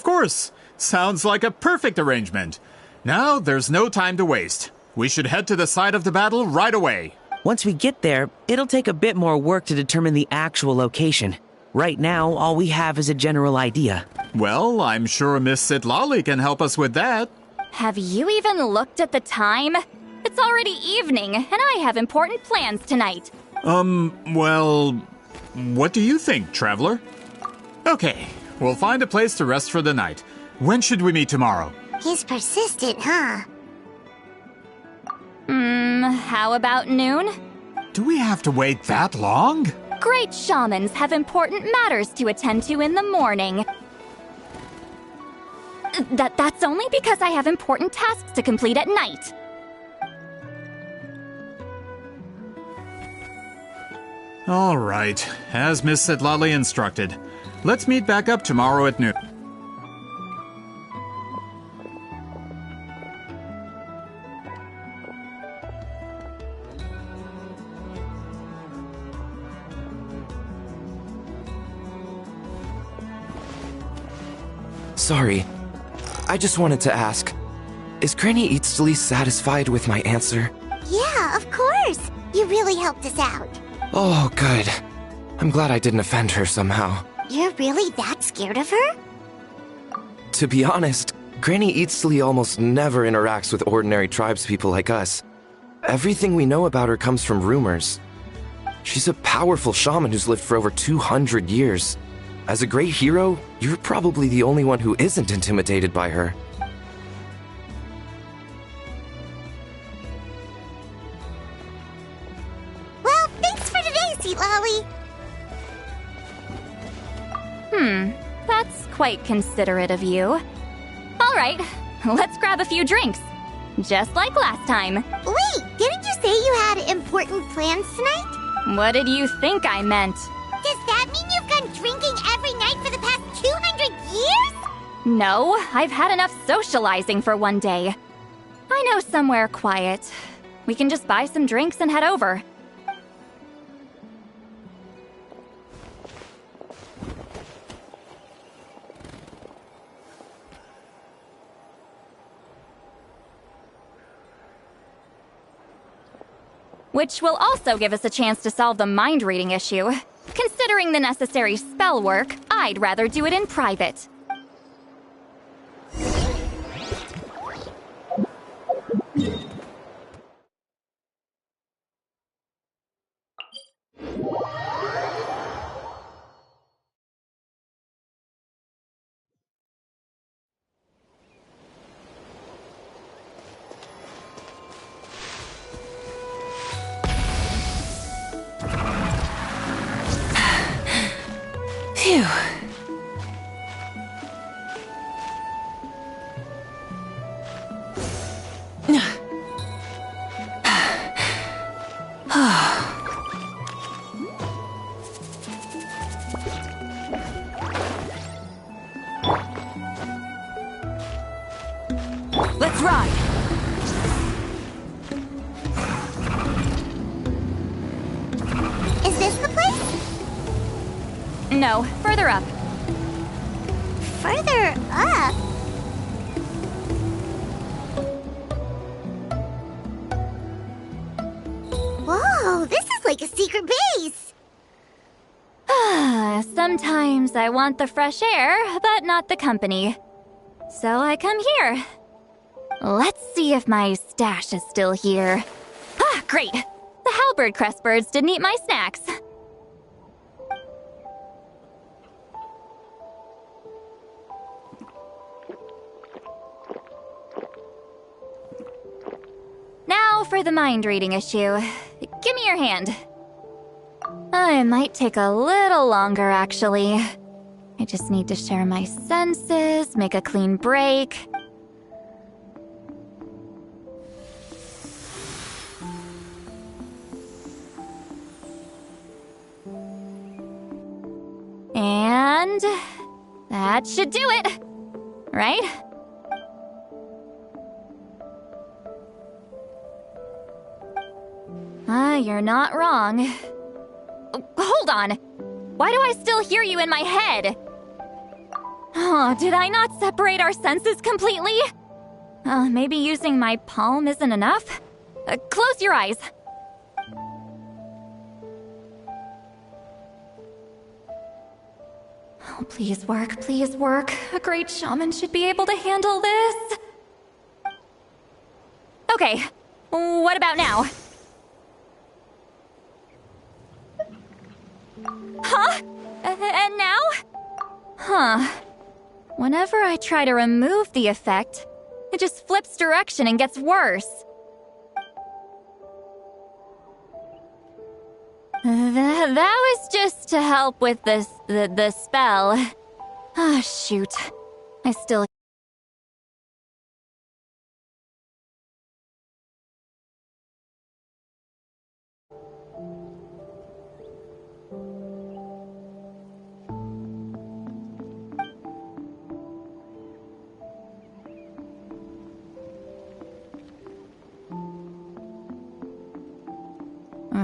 [SPEAKER 8] course. Sounds like a perfect arrangement. Now, there's no time to waste. We should head to the site of the battle right away.
[SPEAKER 9] Once we get there, it'll take a bit more work to determine the actual location. Right now, all we have is a general idea.
[SPEAKER 8] Well, I'm sure Miss Sitlali can help us with that.
[SPEAKER 11] Have you even looked at the time? It's already evening, and I have important plans tonight.
[SPEAKER 8] Well, what do you think, traveler? Okay, we'll find a place to rest for the night. When should we meet tomorrow?
[SPEAKER 6] He's persistent, huh?
[SPEAKER 11] How about noon?
[SPEAKER 8] Do we have to wait that long?
[SPEAKER 11] Great shamans have important matters to attend to in the morning. That's only because I have important tasks to complete at night.
[SPEAKER 8] All right, as Miss Sitlali instructed. Let's meet back up tomorrow at noon.
[SPEAKER 18] Sorry. I just wanted to ask, is Granny Eatsley satisfied with my answer?
[SPEAKER 6] Yeah, of course. You really helped us out.
[SPEAKER 18] Oh, good. I'm glad I didn't offend her somehow.
[SPEAKER 6] You're really that scared of her?
[SPEAKER 18] To be honest, Granny Eatsley almost never interacts with ordinary tribespeople like us. Everything we know about her comes from rumors. She's a powerful shaman who's lived for over 200 years. As a great hero, you're probably the only one who isn't intimidated by her.
[SPEAKER 6] Well, thanks for today, Sweet Lolly.
[SPEAKER 11] That's quite considerate of you. All right, let's grab a few drinks. Just like last time.
[SPEAKER 6] Wait, didn't you say you had important plans tonight?
[SPEAKER 11] What did you think I meant?
[SPEAKER 6] Does that mean you've gone drinking every night for the past 200 years?
[SPEAKER 11] No, I've had enough socializing for one day. I know somewhere quiet. We can just buy some drinks and head over. Which will also give us a chance to solve the mind-reading issue. Considering the necessary spell work, I'd rather do it in private.
[SPEAKER 2] Phew. Let's ride!
[SPEAKER 6] Is this the place?
[SPEAKER 11] No, further up.
[SPEAKER 6] Further up? Whoa, this is like a secret base!
[SPEAKER 11] Sometimes I want the fresh air, but not the company. So I come here. Let's see if my stash is still here. Ah, great! The halberd crest birds didn't eat my snacks. Now for the mind reading issue. Give me your hand. It might take a little longer, actually. I just need to share my senses, make a clean break. And that should do it, right? You're not wrong. Hold on! Why do I still hear you in my head? Oh, did I not separate our senses completely? Maybe using my palm isn't enough? Close your eyes. Oh, please work, please work. A great shaman should be able to handle this. Okay, what about now? Huh? And now? Huh. Whenever I try to remove the effect, it just flips direction and gets worse. That was just to help with the spell. Ah, shoot. I still...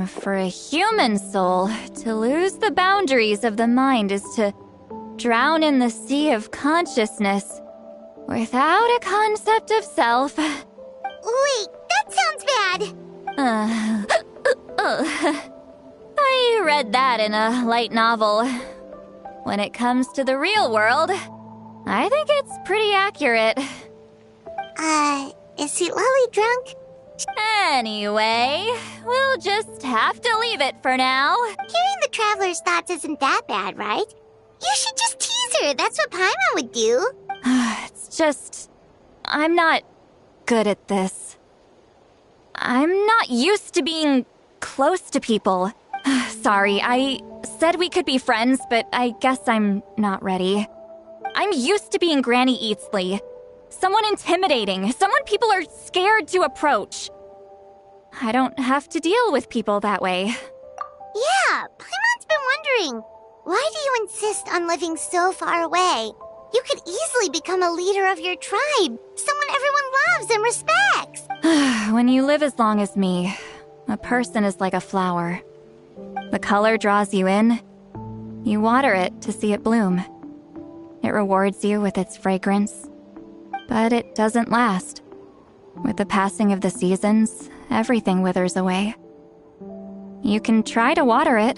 [SPEAKER 11] For a human soul, to lose the boundaries of the mind is to drown in the sea of consciousness without a concept of self.
[SPEAKER 6] Wait, that sounds bad!
[SPEAKER 11] I read that in a light novel. When it comes to the real world, I think it's pretty accurate.
[SPEAKER 6] Is he Lolly drunk?
[SPEAKER 11] Anyway, we'll just have to leave it for now.
[SPEAKER 6] Hearing the Traveler's thoughts isn't that bad, right? You should just tease her. That's what Paimon would do.
[SPEAKER 11] It's just... I'm not good at this. I'm not used to being close to people. Sorry, I said we could be friends, but I guess I'm not ready. I'm used to being Granny Eatsley. Someone intimidating, someone people are scared to approach. I don't have to deal with people that way.
[SPEAKER 6] Yeah, Paimon's been wondering, why do you insist on living so far away? You could easily become a leader of your tribe, someone everyone loves and respects.
[SPEAKER 11] When you live as long as me, a person is like a flower. The color draws you in. You water it to see it bloom. It rewards you with its fragrance. But it doesn't last. With the passing of the seasons, everything withers away. You can try to water it,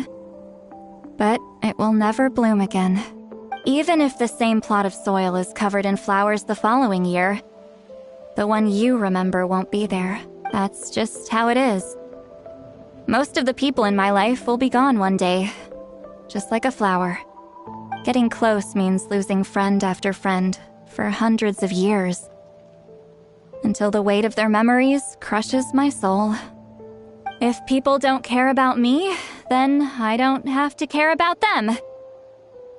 [SPEAKER 11] but it will never bloom again. Even if the same plot of soil is covered in flowers the following year, the one you remember won't be there. That's just how it is. Most of the people in my life will be gone one day, just like a flower. Getting close means losing friend after friend for hundreds of years, until the weight of their memories crushes my soul. If people don't care about me, then I don't have to care about them.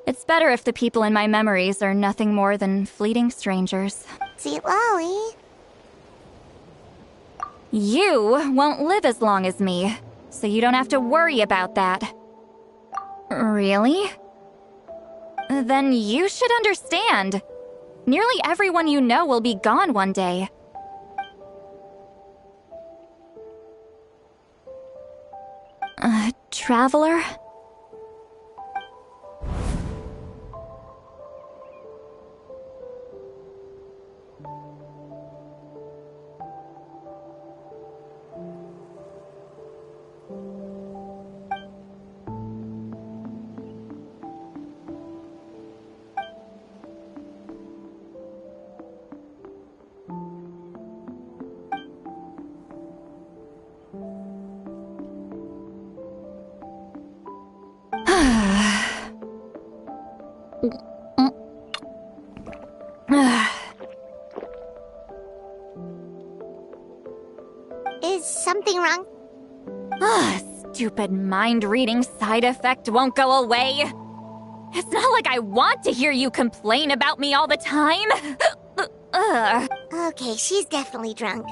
[SPEAKER 11] It's better if the people in my memories are nothing more than fleeting strangers.
[SPEAKER 6] See, Lolly.
[SPEAKER 11] You won't live as long as me, so you don't have to worry about that. Really? Then you should understand. Nearly everyone you know will be gone one day. Traveler?
[SPEAKER 6] something wrong.
[SPEAKER 11] Ah, stupid mind-reading side effect won't go away. It's not like I want to hear you complain about me all the time.
[SPEAKER 6] Okay, she's definitely drunk.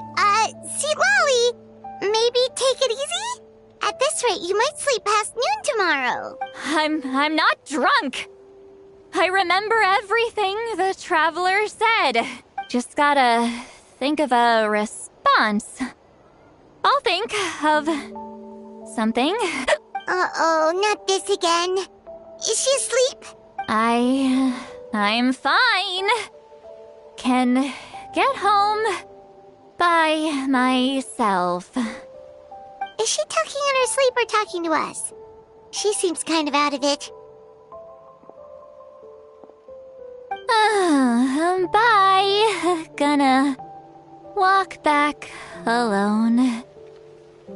[SPEAKER 6] See, Lolly, maybe take it easy? At this rate, you might sleep past noon tomorrow.
[SPEAKER 11] I'm not drunk. I remember everything the traveler said. Just gotta think of a response. I'll think of something.
[SPEAKER 6] Uh-oh, not this again. Is she asleep?
[SPEAKER 11] I'm fine. Can get home by myself.
[SPEAKER 6] Is she talking in her sleep or talking to us? She seems kind of out of it.
[SPEAKER 11] Bye. Gonna walk back alone.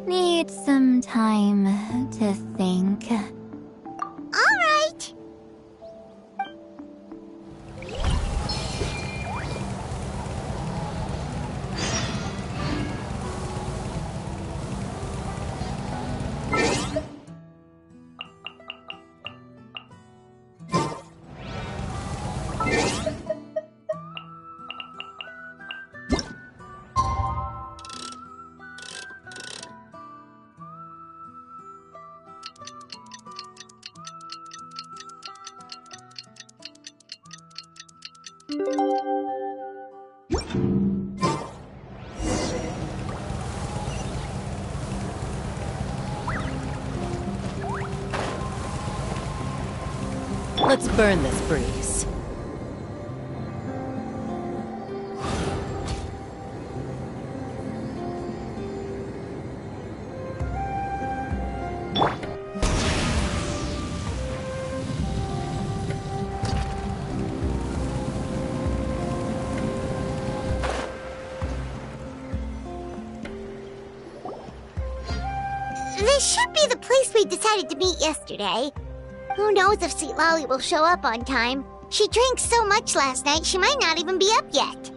[SPEAKER 11] Need some time to think.
[SPEAKER 6] All right.
[SPEAKER 1] Let's burn this breeze.
[SPEAKER 6] This should be the place we decided to meet yesterday. Who knows if Sweet Lolly will show up on time? She drank so much last night, she might not even be up yet.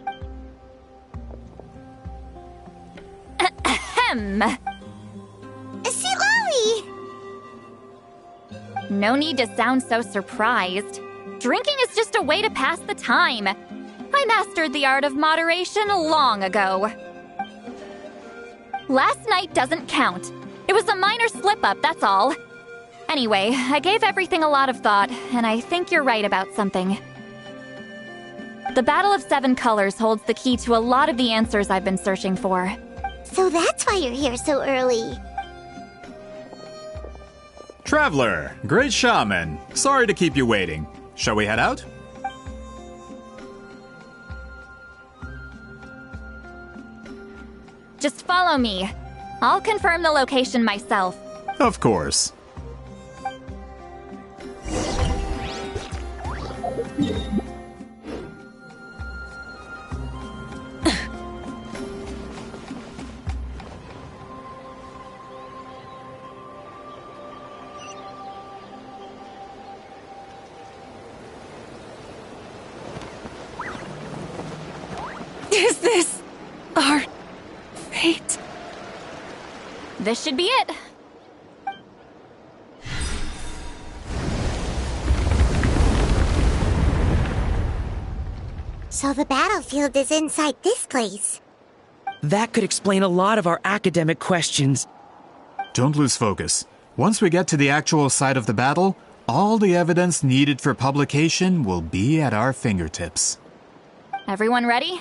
[SPEAKER 11] Ahem.
[SPEAKER 6] Sweet Lolly!
[SPEAKER 11] No need to sound so surprised. Drinking is just a way to pass the time. I mastered the art of moderation long ago. Last night doesn't count. It was a minor slip-up, that's all. Anyway, I gave everything a lot of thought, and I think you're right about something. The Battle of Seven Colors holds the key to a lot of the answers I've been searching for.
[SPEAKER 6] So that's why you're here so early.
[SPEAKER 8] Traveler, great shaman. Sorry to keep you waiting. Shall we head out?
[SPEAKER 11] Just follow me. I'll confirm the location myself.
[SPEAKER 8] Of course.
[SPEAKER 15] Is this our fate?
[SPEAKER 11] This should be it.
[SPEAKER 6] So the battlefield is inside this place.
[SPEAKER 9] That could explain a lot of our academic questions.
[SPEAKER 8] Don't lose focus. Once we get to the actual site of the battle, all the evidence needed for publication will be at our fingertips.
[SPEAKER 11] Everyone ready?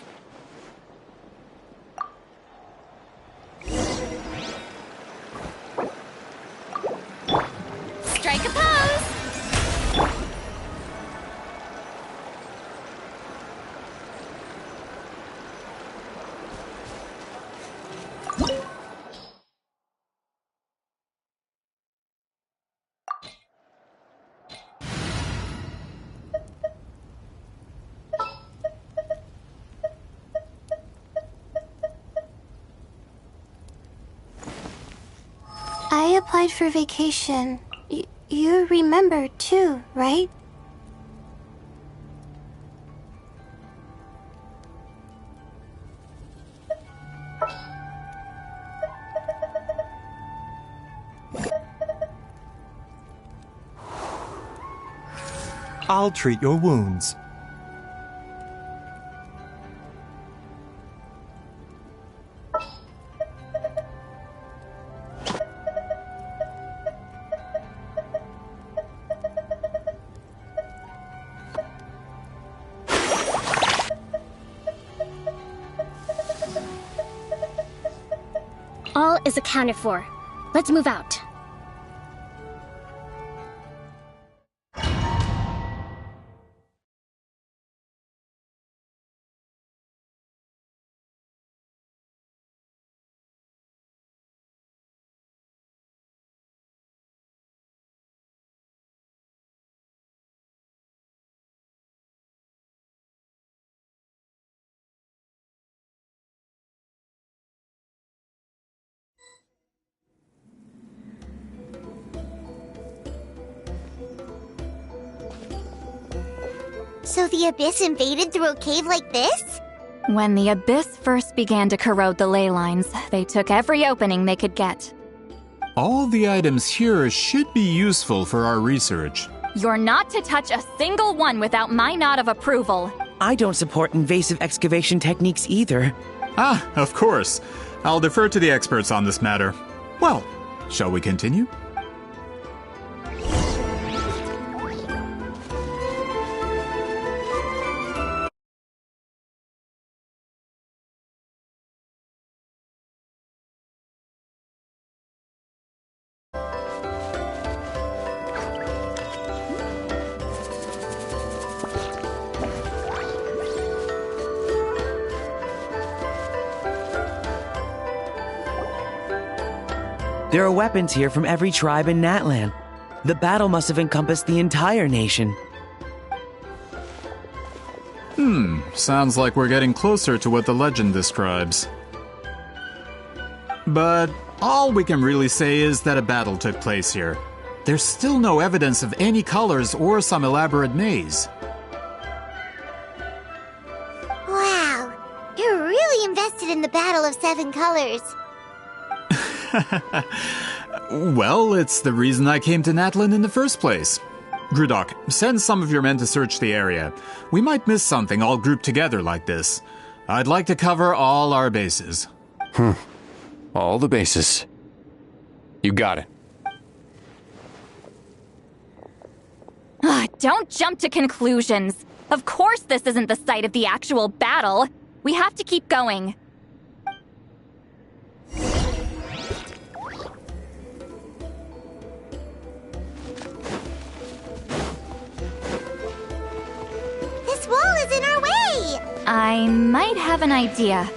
[SPEAKER 11] Strike a pose!
[SPEAKER 19] I applied for vacation. You remember too, right?
[SPEAKER 20] I'll treat your wounds.
[SPEAKER 3] All is accounted for. Let's move out.
[SPEAKER 6] So the Abyss invaded through a cave like this?
[SPEAKER 11] When the Abyss first began to corrode the ley lines, they took every opening they could get.
[SPEAKER 8] All the items here should be useful for our research.
[SPEAKER 11] You're not to touch a single one without my nod of approval.
[SPEAKER 9] I don't support invasive excavation techniques either.
[SPEAKER 8] Ah, of course. I'll defer to the experts on this matter. Well, shall we continue?
[SPEAKER 9] There are weapons here from every tribe in Natlan. The battle must have encompassed the entire nation.
[SPEAKER 8] Sounds like we're getting closer to what the legend describes. But all we can really say is that a battle took place here. There's still no evidence of any colors or some elaborate maze.
[SPEAKER 6] Wow, you're really invested in the Battle of Seven Colors.
[SPEAKER 8] Well, it's the reason I came to Natlan in the first place. Grudok, send some of your men to search the area. We might miss something all grouped together like this. I'd like to cover all our bases.
[SPEAKER 7] All the bases. You got it.
[SPEAKER 11] Don't jump to conclusions. Of course this isn't the site of the actual battle. We have to keep going.
[SPEAKER 6] This wall is in our way!
[SPEAKER 11] I might have an idea.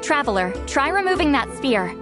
[SPEAKER 11] Traveler, try removing that sphere.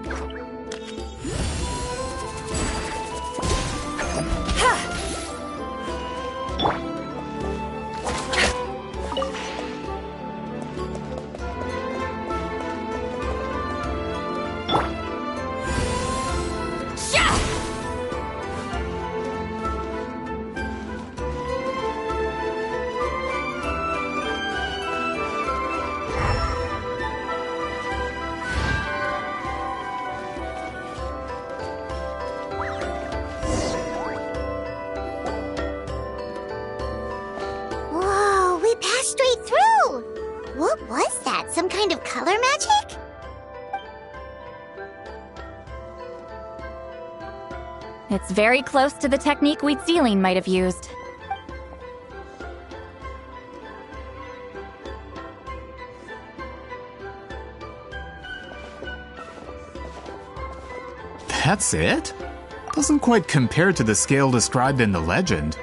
[SPEAKER 6] Whoa, we passed straight through! What was that? Some kind of color magic?
[SPEAKER 11] It's very close to the technique Wheat Ceiling might have used.
[SPEAKER 8] That's it? Doesn't quite compare to the scale described in the legend.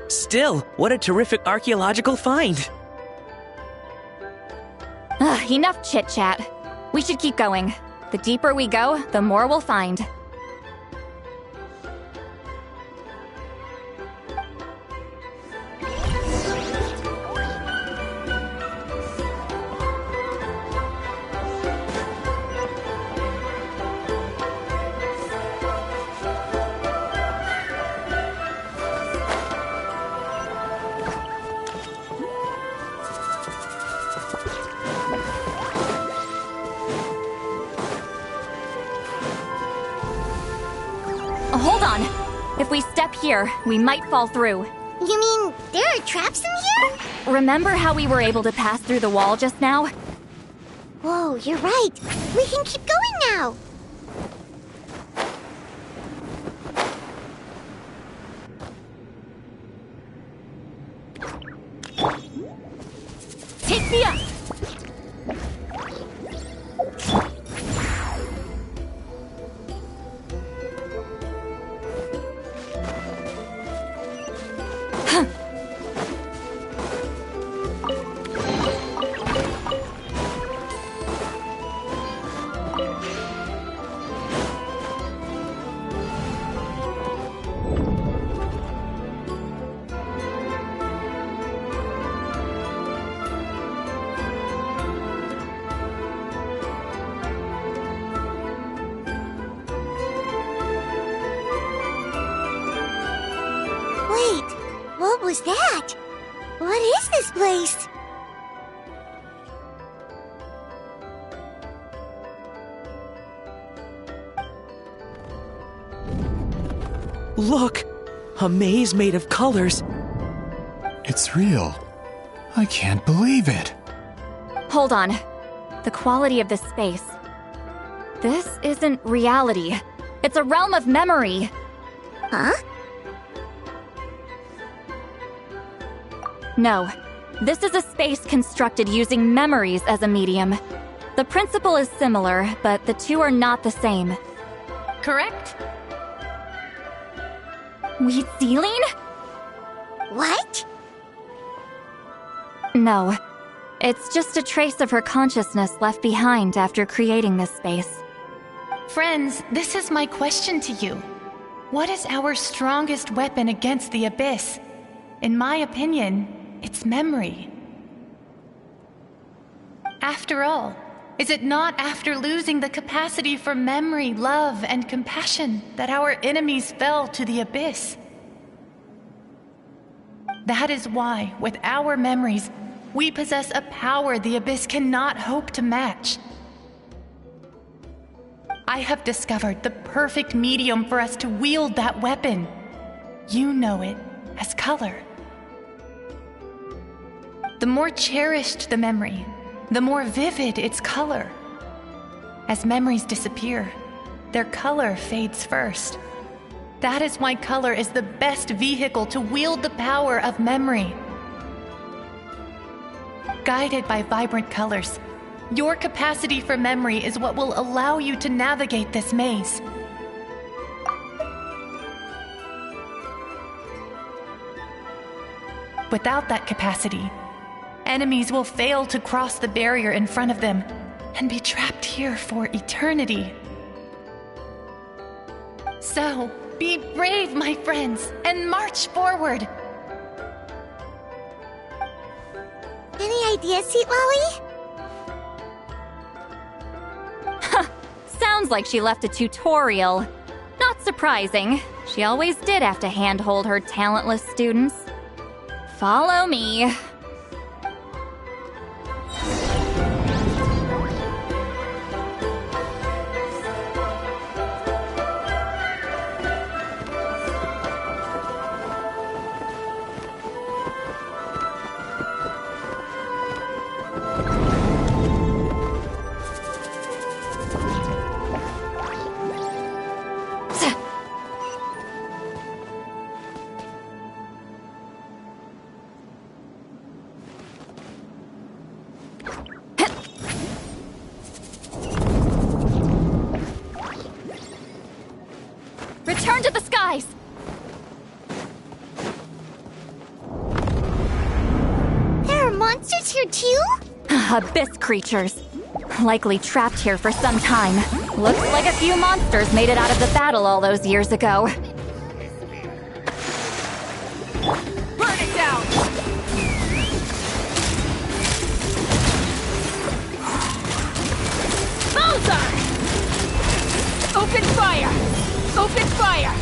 [SPEAKER 9] Still, what a terrific archaeological find.
[SPEAKER 11] Enough chit-chat. We should keep going. The deeper we go, the more we'll find. Hold on. If we step here, we might fall through.
[SPEAKER 6] You mean there are traps in here?
[SPEAKER 11] Remember how we were able to pass through the wall just now?
[SPEAKER 6] Whoa, you're right. We can keep going now.
[SPEAKER 11] Take me up!
[SPEAKER 6] Wait, what was that? What is this place?
[SPEAKER 9] Look! A maze made of colors.
[SPEAKER 8] It's real. I can't believe it.
[SPEAKER 11] Hold on. The quality of this space. This isn't reality. It's a realm of memory.
[SPEAKER 6] Huh?
[SPEAKER 11] No. This is a space constructed using memories as a medium. The principle is similar, but the two are not the same.
[SPEAKER 20] Correct?
[SPEAKER 11] Wheat ceiling?
[SPEAKER 6] What?
[SPEAKER 11] No. It's just a trace of her consciousness left behind after creating this space.
[SPEAKER 20] Friends, this is my question to you. What is our strongest weapon against the Abyss? In my opinion, it's memory. After all, is it not after losing the capacity for memory, love, and compassion that our enemies fell to the Abyss? That is why, with our memories, we possess a power the Abyss cannot hope to match. I have discovered the perfect medium for us to wield that weapon. You know it as color. The more cherished the memory, the more vivid its color. As memories disappear, their color fades first. That is why color is the best vehicle to wield the power of memory. Guided by vibrant colors, your capacity for memory is what will allow you to navigate this maze. Without that capacity, enemies will fail to cross the barrier in front of them and be trapped here for eternity. So, be brave, my friends, and march forward.
[SPEAKER 6] Any ideas, Sweet Lolly?
[SPEAKER 11] Sounds like she left a tutorial. Not surprising. She always did have to handhold her talentless students. Follow me. Return to the skies!
[SPEAKER 6] here too?
[SPEAKER 11] Abyss creatures. Likely trapped here for some time. Looks like a few monsters made it out of the battle all those years ago.
[SPEAKER 2] Burn it down! Bullseye! Open fire! Open fire!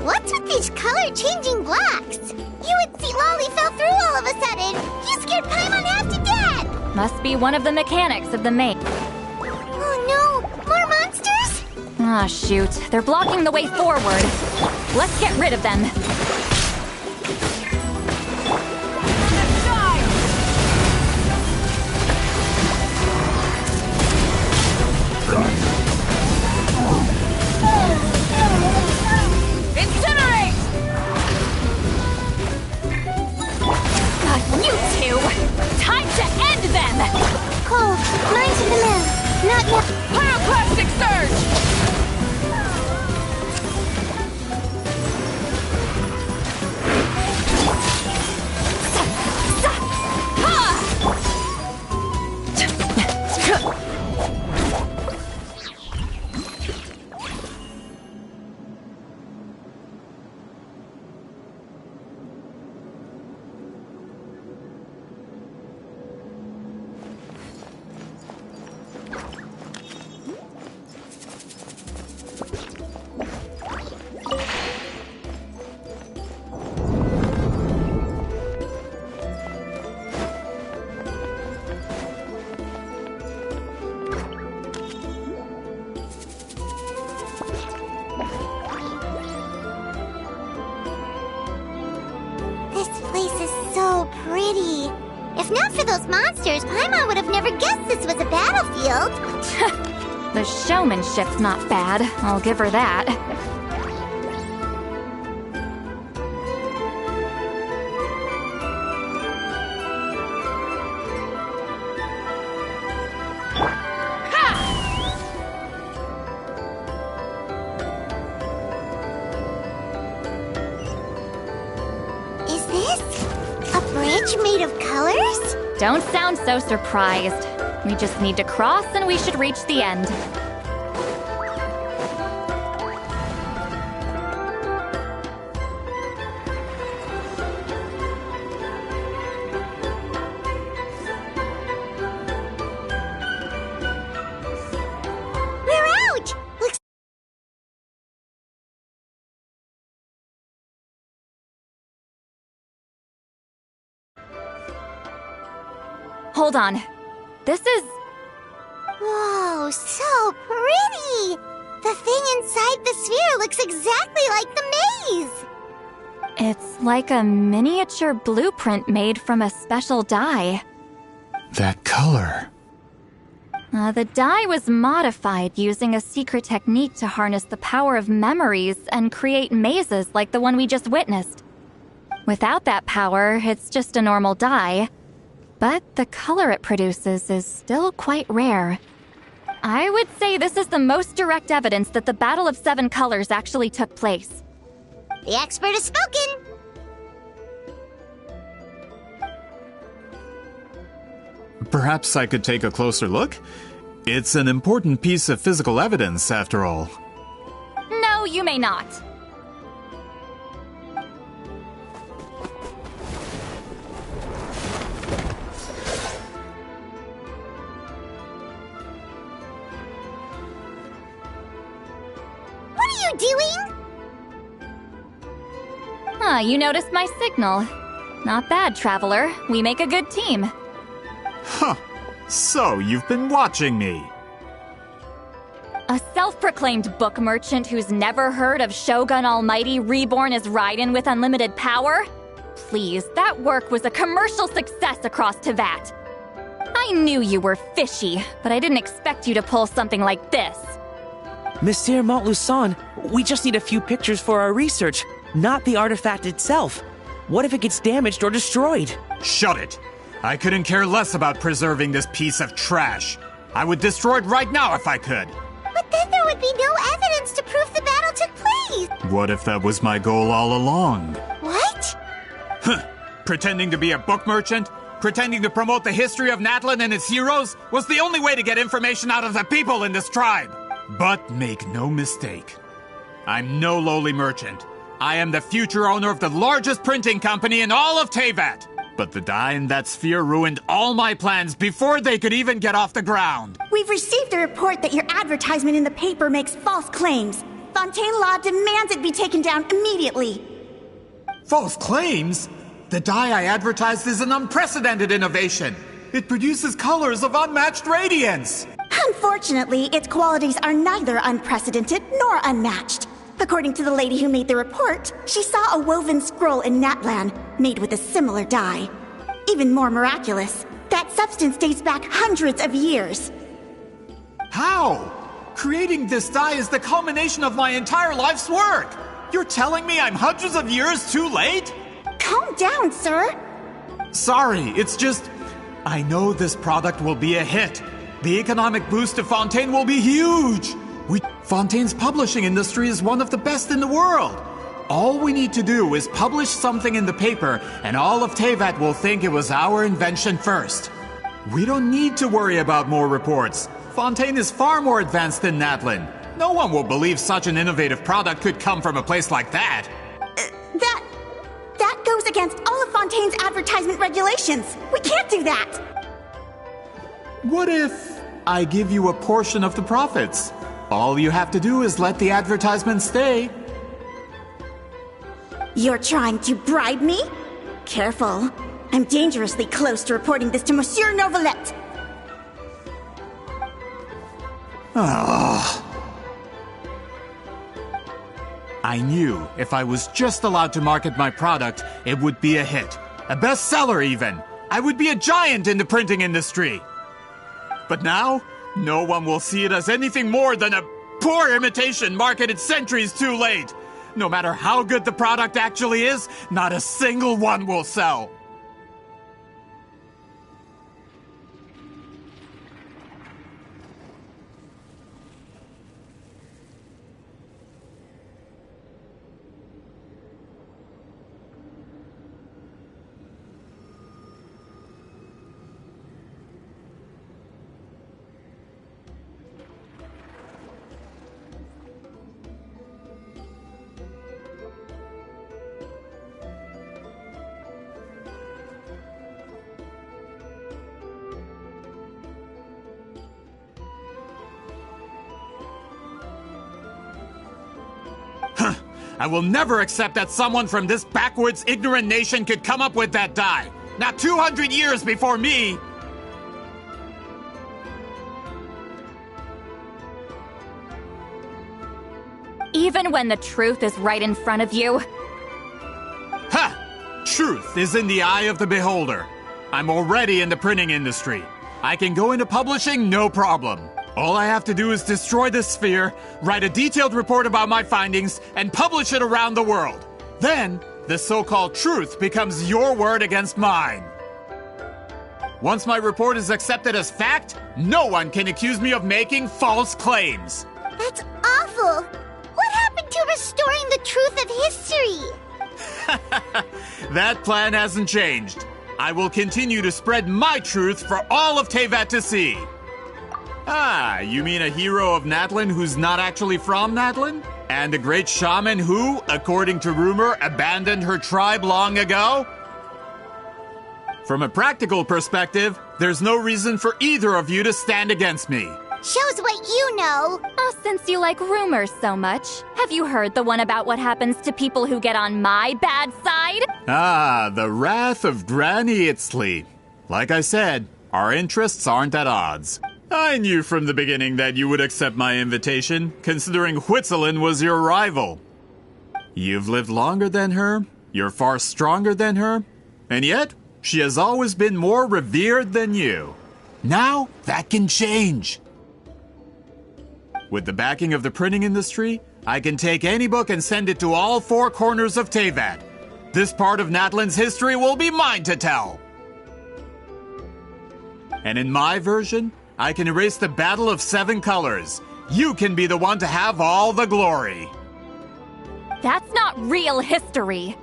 [SPEAKER 6] What's with these color-changing blocks? You would see Lolly fell through all of a sudden. You scared Paimon half to death.
[SPEAKER 11] Must be one of the mechanics of the make.
[SPEAKER 6] Oh no, more monsters?
[SPEAKER 11] Ah, shoot. They're blocking the way forward. Let's get rid of them.
[SPEAKER 2] Incinerate!
[SPEAKER 11] You two! Time to end them!
[SPEAKER 6] Cole, mine to the mill. Not yet.
[SPEAKER 2] Pyroclastic surge!
[SPEAKER 6] This place is so pretty. If not for those monsters, Paimon would have never guessed this was a battlefield.
[SPEAKER 11] The showmanship's not bad, I'll give her that.
[SPEAKER 6] Is this a bridge made of colors?
[SPEAKER 11] Don't sound so surprised. We just need to cross and we should reach the end.
[SPEAKER 6] We're out! Looks
[SPEAKER 11] Hold on. This is...
[SPEAKER 6] Whoa, so pretty! The thing inside the sphere looks exactly like the maze!
[SPEAKER 11] It's like a miniature blueprint made from a special dye.
[SPEAKER 8] That color.
[SPEAKER 11] The dye was modified using a secret technique to harness the power of memories and create mazes like the one we just witnessed. Without that power, it's just a normal dye. But the color it produces is still quite rare. I would say this is the most direct evidence that the Battle of Seven Colors actually took place.
[SPEAKER 6] The expert has spoken!
[SPEAKER 8] Perhaps I could take a closer look? It's an important piece of physical evidence, after all.
[SPEAKER 11] No, you may not.
[SPEAKER 6] What are you doing?
[SPEAKER 11] You noticed my signal. Not bad, Traveler. We make a good team.
[SPEAKER 8] Huh. So, you've been watching me.
[SPEAKER 11] A self-proclaimed book merchant who's never heard of Shogun Almighty reborn as Raiden with unlimited power? Please, that work was a commercial success across Teyvat. I I knew you were fishy, but I didn't expect you to pull something like this.
[SPEAKER 9] Monsieur Montluçon, we just need a few pictures for our research, not the artifact itself. What if it gets damaged or destroyed?
[SPEAKER 8] Shut it! I couldn't care less about preserving this piece of trash. I would destroy it right now if I could.
[SPEAKER 6] But then there would be no evidence to prove the battle took place.
[SPEAKER 8] What if that was my goal all along?
[SPEAKER 6] What?
[SPEAKER 8] Huh. Pretending to be a book merchant, pretending to promote the history of Natlan and its heroes was the only way to get information out of the people in this tribe. But make no mistake, I'm no lowly merchant. I am the future owner of the largest printing company in all of Teyvat. But the dye in that sphere ruined all my plans before they could even get off the ground.
[SPEAKER 15] We've received a report that your advertisement in the paper makes false claims. Fontaine Law demands it be taken down immediately.
[SPEAKER 8] False claims? The dye I advertised is an unprecedented innovation. It produces colors of unmatched radiance.
[SPEAKER 15] Unfortunately, its qualities are neither unprecedented nor unmatched. According to the lady who made the report, she saw a woven scroll in Natlan made with a similar dye. Even more miraculous, that substance dates back hundreds of years.
[SPEAKER 8] How? Creating this dye is the culmination of my entire life's work. You're telling me I'm hundreds of years too late?
[SPEAKER 15] Calm down, sir.
[SPEAKER 8] Sorry, it's just... I know this product will be a hit. The economic boost to Fontaine will be huge. Fontaine's publishing industry is one of the best in the world. All we need to do is publish something in the paper, and all of Teyvat will think it was our invention first. We don't need to worry about more reports. Fontaine is far more advanced than Natlan. No one will believe such an innovative product could come from a place like that.
[SPEAKER 15] That goes against all of Fontaine's advertisement regulations. We can't do that.
[SPEAKER 8] What if I give you a portion of the profits? All you have to do is let the advertisement stay.
[SPEAKER 15] You're trying to bribe me? Careful. I'm dangerously close to reporting this to Monsieur Novelette.
[SPEAKER 8] I knew if I was just allowed to market my product, it would be a hit. A bestseller, even. I would be a giant in the printing industry. But now, no one will see it as anything more than a poor imitation marketed centuries too late. No matter how good the product actually is, not a single one will sell. I will never accept that someone from this backwoods, ignorant nation could come up with that dye. Not 200 years before me!
[SPEAKER 11] Even when the truth is right in front of you?
[SPEAKER 8] Ha! Truth is in the eye of the beholder. I'm already in the printing industry. I can go into publishing, no problem. All I have to do is destroy this sphere, write a detailed report about my findings, and publish it around the world. Then, the so-called truth becomes your word against mine. Once my report is accepted as fact, no one can accuse me of making false claims.
[SPEAKER 6] That's awful. What happened to restoring the truth of history?
[SPEAKER 8] That plan hasn't changed. I will continue to spread my truth for all of Teyvat to see. Ah, you mean a hero of Natlan who's not actually from Natlan? And a great shaman who, according to rumor, abandoned her tribe long ago? From a practical perspective, there's no reason for either of you to stand against me.
[SPEAKER 6] Shows what you know.
[SPEAKER 11] Oh, since you like rumors so much, have you heard the one about what happens to people who get on my bad side?
[SPEAKER 8] Ah, the wrath of Granny Itzley. Like I said, our interests aren't at odds. I knew from the beginning that you would accept my invitation, considering Huitzolin was your rival. You've lived longer than her, you're far stronger than her, and yet, she has always been more revered than you.
[SPEAKER 21] Now, that can change.
[SPEAKER 8] With the backing of the printing industry, I can take any book and send it to all four corners of Teyvat. This part of Natlan's history will be mine to tell. And in my version, I can erase the Battle of Seven Colors. You can be the one to have all the glory.
[SPEAKER 11] That's not real history.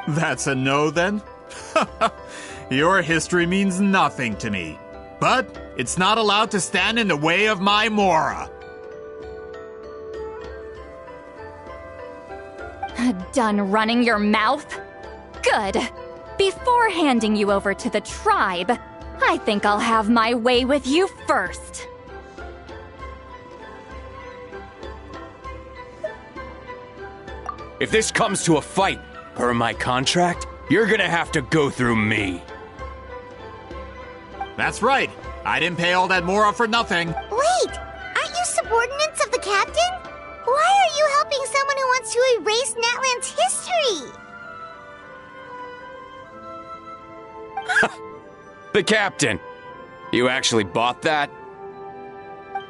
[SPEAKER 8] That's a no, then? Your history means nothing to me. But it's not allowed to stand in the way of my Mora.
[SPEAKER 11] Done running your mouth? Good. Before handing you over to the tribe, I think I'll have my way with you first.
[SPEAKER 7] If this comes to a fight, per my contract, you're gonna have to go through me.
[SPEAKER 8] That's right. I didn't pay all that Mora for nothing.
[SPEAKER 6] Wait! Aren't you subordinates of the captain? Why are you helping someone who wants to erase Natlan's history?
[SPEAKER 7] The captain. You actually bought that?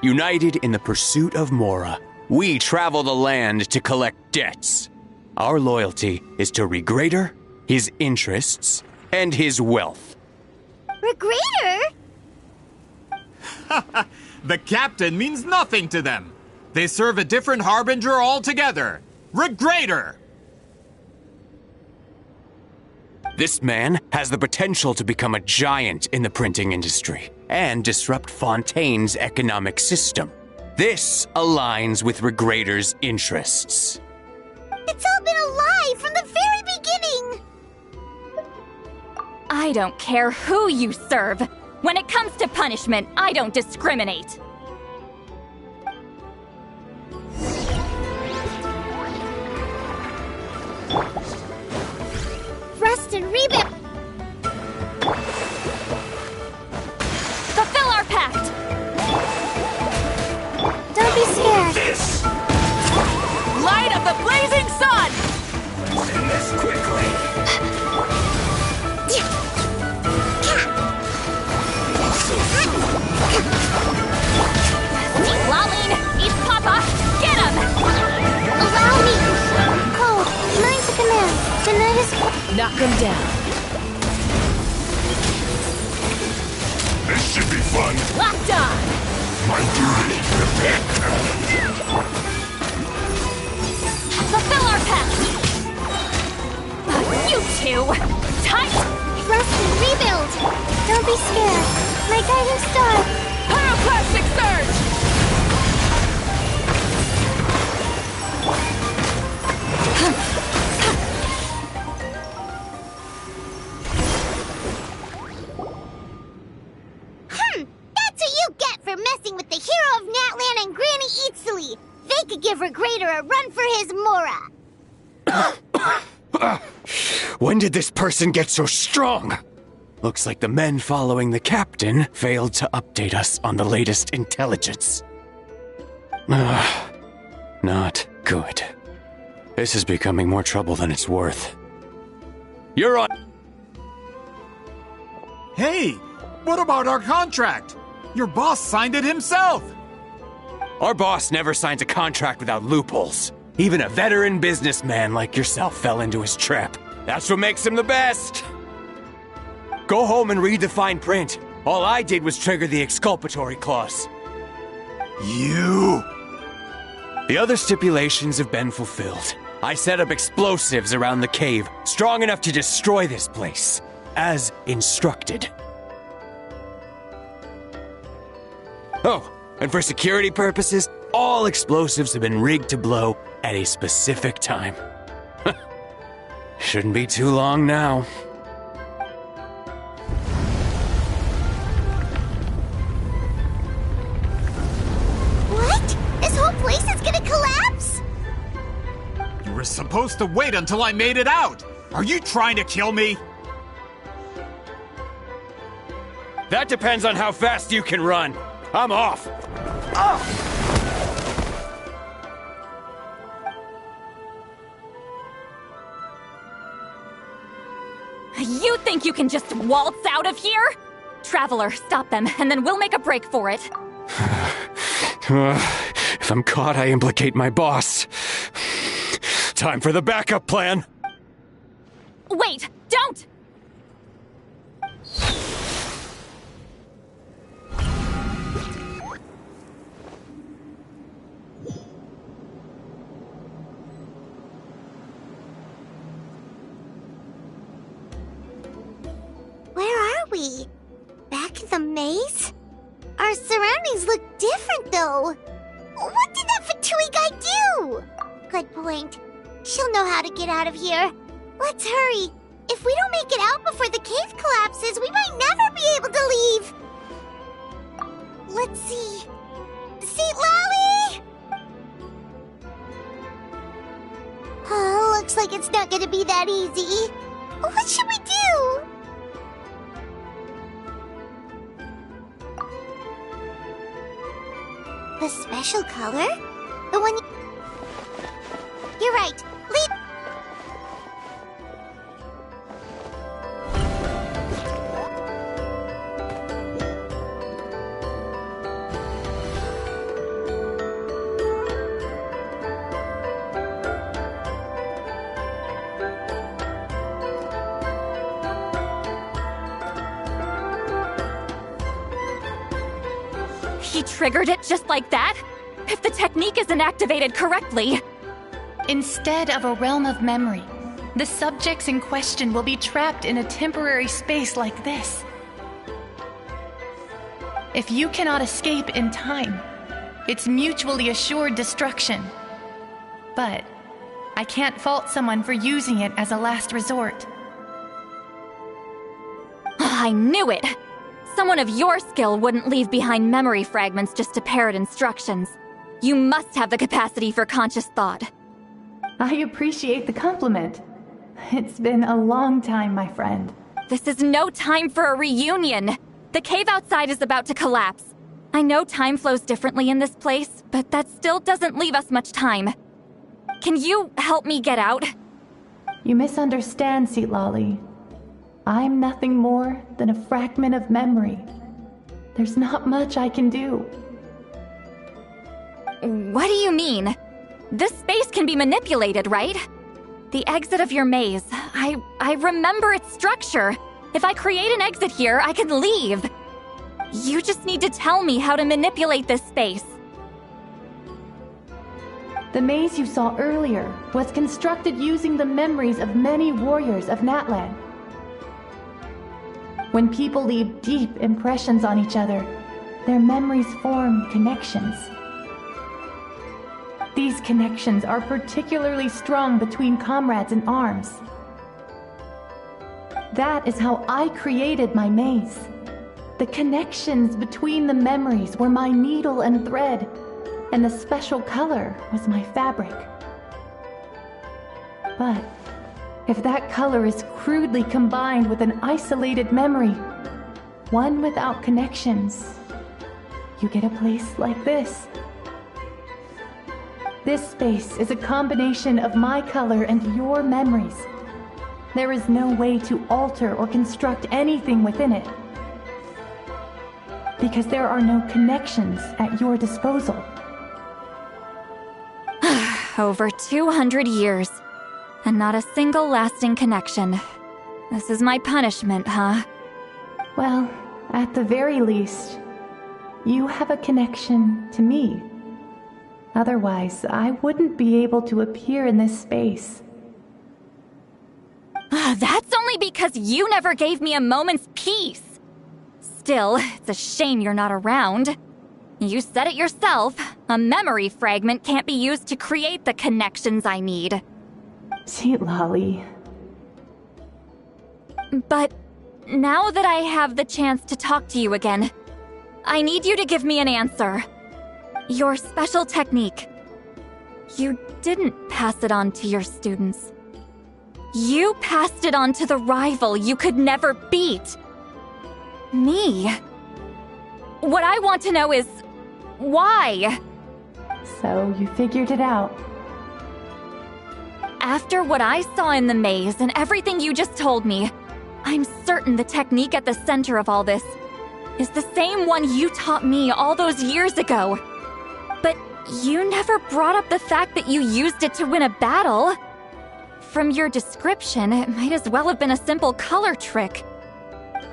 [SPEAKER 7] United in the pursuit of Mora, we travel the land to collect debts. Our loyalty is to Regrader, his interests, and his wealth.
[SPEAKER 6] Regrader?
[SPEAKER 8] The captain means nothing to them. They serve a different harbinger altogether. Regrader!
[SPEAKER 7] This man has the potential to become a giant in the printing industry and disrupt Fontaine's economic system. This aligns with Regrader's interests.
[SPEAKER 6] It's all been a lie from the very beginning!
[SPEAKER 11] I don't care who you serve. When it comes to punishment, I don't discriminate.
[SPEAKER 6] Rust and rebuild!
[SPEAKER 11] Fulfill our pact!
[SPEAKER 19] Don't be scared.
[SPEAKER 21] This!
[SPEAKER 2] Light of the blazing sun!
[SPEAKER 21] Let's end this quickly.
[SPEAKER 11] Laline, eat Papa! Get him!
[SPEAKER 6] Allow me! Cold, mine's a command. The night is...
[SPEAKER 2] Knock him down.
[SPEAKER 21] This should be fun.
[SPEAKER 2] Locked on!
[SPEAKER 21] My duty, protect.
[SPEAKER 11] Fulfill our pact! You two! Tight!
[SPEAKER 6] Rust and rebuild! Don't be scared. My guiding star!
[SPEAKER 2] Pyroclastic surge!
[SPEAKER 6] That's what you get for messing with the hero of Natlan and Granny Eatsley! They could give Regrader a run for his Mora!
[SPEAKER 7] When did this person get so strong? Looks like the men following the captain failed to update us on the latest intelligence. Not good. This is becoming more trouble than it's worth. You're on...
[SPEAKER 8] Hey, what about our contract? Your boss signed it himself.
[SPEAKER 7] Our boss never signs a contract without loopholes. Even a veteran businessman like yourself fell into his trap. That's what makes him the best. Go home and read the fine print. All I did was trigger the exculpatory clause.
[SPEAKER 8] You...
[SPEAKER 7] The other stipulations have been fulfilled. I set up explosives around the cave, strong enough to destroy this place, as instructed. Oh, and for security purposes, all explosives have been rigged to blow at a specific time. Shouldn't be too long now.
[SPEAKER 6] What? This whole place is gonna collapse?
[SPEAKER 8] You were supposed to wait until I made it out.
[SPEAKER 10] Are you trying to kill me?
[SPEAKER 7] That depends on how fast you can run. I'm off. Oh!
[SPEAKER 11] You think you can just waltz out of here? Traveler, stop them, and then we'll make a break for it.
[SPEAKER 7] If I'm caught, I implicate my boss. Time for the backup plan.
[SPEAKER 11] Wait, don't!
[SPEAKER 6] Where are we? Back in the maze? Our surroundings look different, though. What did that Fatui guy do? Good point. She'll know how to get out of here. Let's hurry. If we don't make it out before the cave collapses, we might never be able to leave. Let's see. See, Lolly? Oh, looks like it's not gonna be that easy. What should we do? The special color? The one you... You're right. Leave...
[SPEAKER 11] He triggered it just like that? If the technique isn't activated correctly...
[SPEAKER 20] Instead of a realm of memory, the subjects in question will be trapped in a temporary space like this. If you cannot escape in time, it's mutually assured destruction. But I can't fault someone for using it as a last resort.
[SPEAKER 11] I knew it! Someone of your skill wouldn't leave behind memory fragments just to parrot instructions. You must have the capacity for conscious thought.
[SPEAKER 20] I appreciate the compliment. It's been a long time, my friend.
[SPEAKER 11] This is no time for a reunion. The cave outside is about to collapse. I know time flows differently in this place, but that still doesn't leave us much time. Can you help me get out?
[SPEAKER 20] You misunderstand, Seatlali. I'm nothing more than a fragment of memory. There's not much I can do.
[SPEAKER 11] What do you mean? This space can be manipulated, right? The exit of your maze. I remember its structure. If I create an exit here, I can leave. You just need to tell me how to manipulate this space.
[SPEAKER 20] The maze you saw earlier was constructed using the memories of many warriors of Natlan. When people leave deep impressions on each other, their memories form connections. These connections are particularly strong between comrades in arms. That is how I created my maze. The connections between the memories were my needle and thread, and the special color was my fabric. But if that color is crudely combined with an isolated memory, one without connections, you get a place like this. This space is a combination of my color and your memories. There is no way to alter or construct anything within it, because there are no connections at your disposal.
[SPEAKER 11] Over 200 years, and not a single lasting connection. This is my punishment, huh?
[SPEAKER 20] Well, at the very least, you have a connection to me. Otherwise, I wouldn't be able to appear in this space.
[SPEAKER 11] That's only because you never gave me a moment's peace. Still, it's a shame you're not around. You said it yourself. A memory fragment can't be used to create the connections I need.
[SPEAKER 20] Seatlali.
[SPEAKER 11] But now that I have the chance to talk to you again, I need you to give me an answer. Your special technique. You didn't pass it on to your students. You passed it on to the rival you could never beat. Me. What I want to know is, why?
[SPEAKER 10] So you figured it out.
[SPEAKER 11] After what I saw in the maze and everything you just told me, I'm certain the technique at the center of all this is the same one you taught me all those years ago. But you never brought up the fact that you used it to win a battle. From your description, it might as well have been a simple color trick.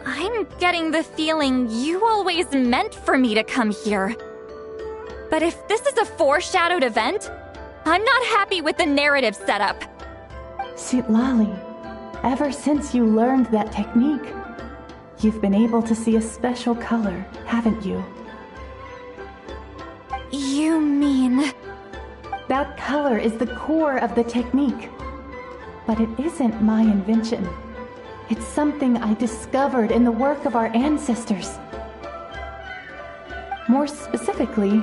[SPEAKER 11] I'm getting the feeling you always meant for me to come here. But if this is a foreshadowed event, I'm not happy with the narrative setup.
[SPEAKER 10] Citlali, ever since you learned that technique, you've been able to see a special color, haven't you?
[SPEAKER 11] You mean...
[SPEAKER 10] That color is the core of the technique. But it isn't my invention. It's something I discovered in the work of our ancestors. More specifically,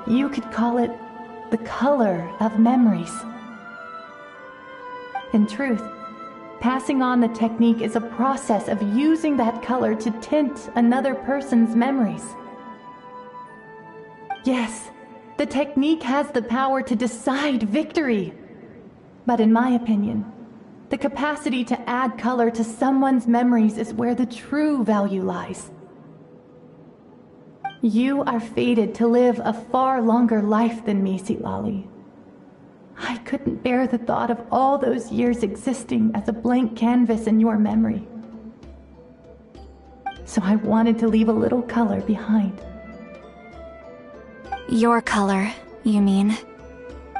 [SPEAKER 10] you could call it the color of memories. In truth, passing on the technique is a process of using that color to tint another person's memories. Yes, the technique has the power to decide victory. But in my opinion, the capacity to add color to someone's memories is where the true value lies. You are fated to live a far longer life than me, Citlali. I couldn't bear the thought of all those years existing as a blank canvas in your memory. So I wanted to leave a little color behind.
[SPEAKER 11] Your color, you mean?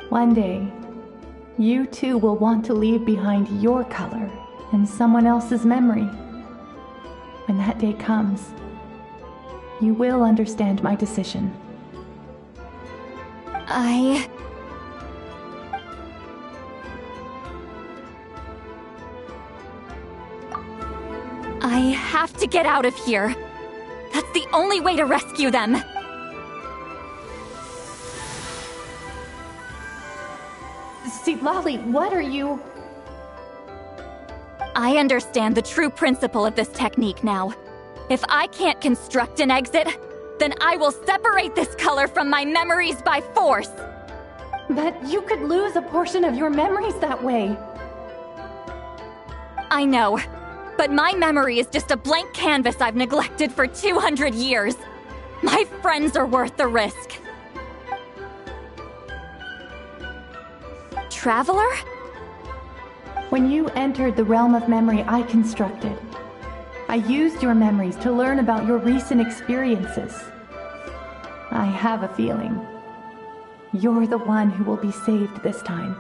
[SPEAKER 10] One day, you too will want to leave behind your color in someone else's memory. When that day comes, you will understand my decision.
[SPEAKER 11] I have to get out of here. That's the only way to rescue them.
[SPEAKER 10] Citlali, what are you...
[SPEAKER 11] I understand the true principle of this technique now. If I can't construct an exit, then I will separate this color from my memories by force.
[SPEAKER 10] But you could lose a portion of your memories that way.
[SPEAKER 11] I know, but my memory is just a blank canvas I've neglected for 200 years. My friends are worth the risk. Traveler?
[SPEAKER 10] When you entered the realm of memory I constructed, I used your memories to learn about your recent experiences. I have a feeling you're the one who will be saved this time.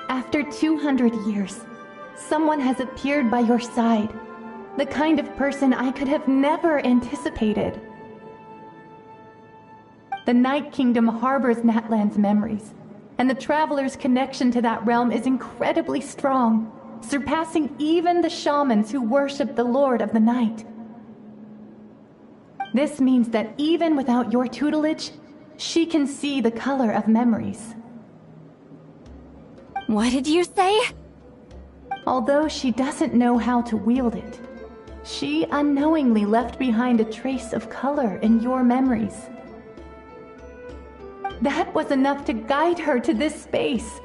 [SPEAKER 10] After 200 years, someone has appeared by your side, the kind of person I could have never anticipated. The Night Kingdom harbors Natlan's memories, and the Traveler's connection to that realm is incredibly strong, surpassing even the shamans who worship the Lord of the Night. This means that even without your tutelage, she can see the color of memories.
[SPEAKER 11] What did you say?
[SPEAKER 10] Although she doesn't know how to wield it, she unknowingly left behind a trace of color in your memories. That was enough to guide her to this space.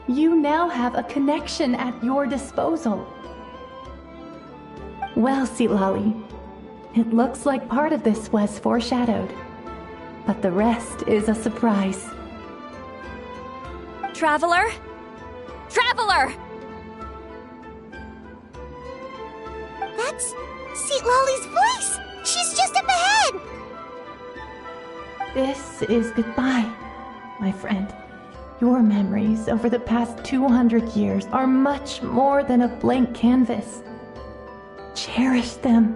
[SPEAKER 10] You now have a connection at your disposal. Well, Citlali, it looks like part of this was foreshadowed, but the rest is a surprise.
[SPEAKER 11] Traveler? Traveler!
[SPEAKER 6] That's Citlali's voice! She's just up ahead!
[SPEAKER 10] This is goodbye, my friend. Your memories over the past 200 years are much more than a blank canvas. Cherish them.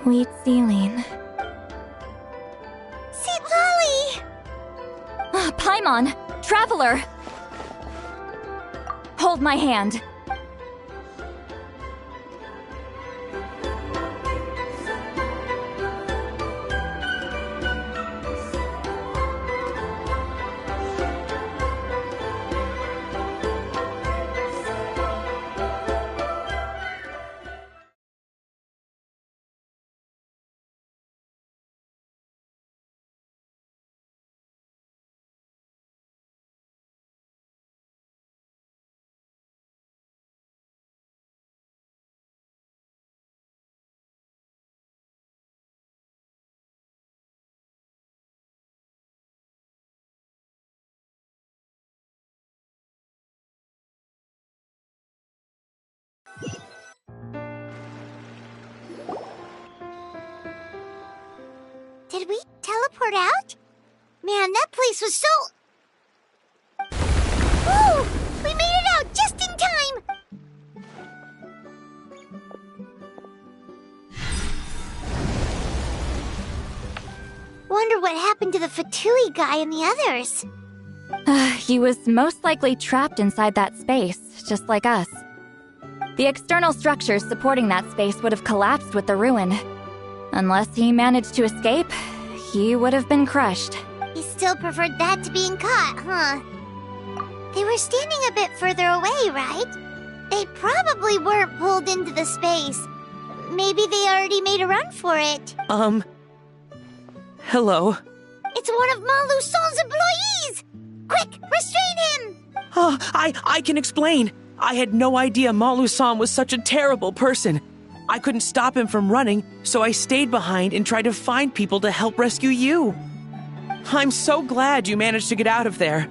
[SPEAKER 11] Wheat Celine.
[SPEAKER 6] Citlali!
[SPEAKER 11] Paimon! Traveler! Hold my hand.
[SPEAKER 6] powered out? Man, that place was so... Woo! We made it out just in time! Wonder what happened to the Fatui guy and the others.
[SPEAKER 11] He was most likely trapped inside that space, just like us. The external structures supporting that space would have collapsed with the ruin. Unless he managed to escape, he would have been crushed.
[SPEAKER 6] He still preferred that to being caught, huh? They were standing a bit further away, right? They probably weren't pulled into the space. Maybe they already made a run for it.
[SPEAKER 9] Hello?
[SPEAKER 6] It's one of Malu Son's employees! Quick, restrain him!
[SPEAKER 9] Oh, I can explain. I had no idea Malu-san was such a terrible person. I couldn't stop him from running, so I stayed behind and tried to find people to help rescue you. I'm so glad you managed to get out of there.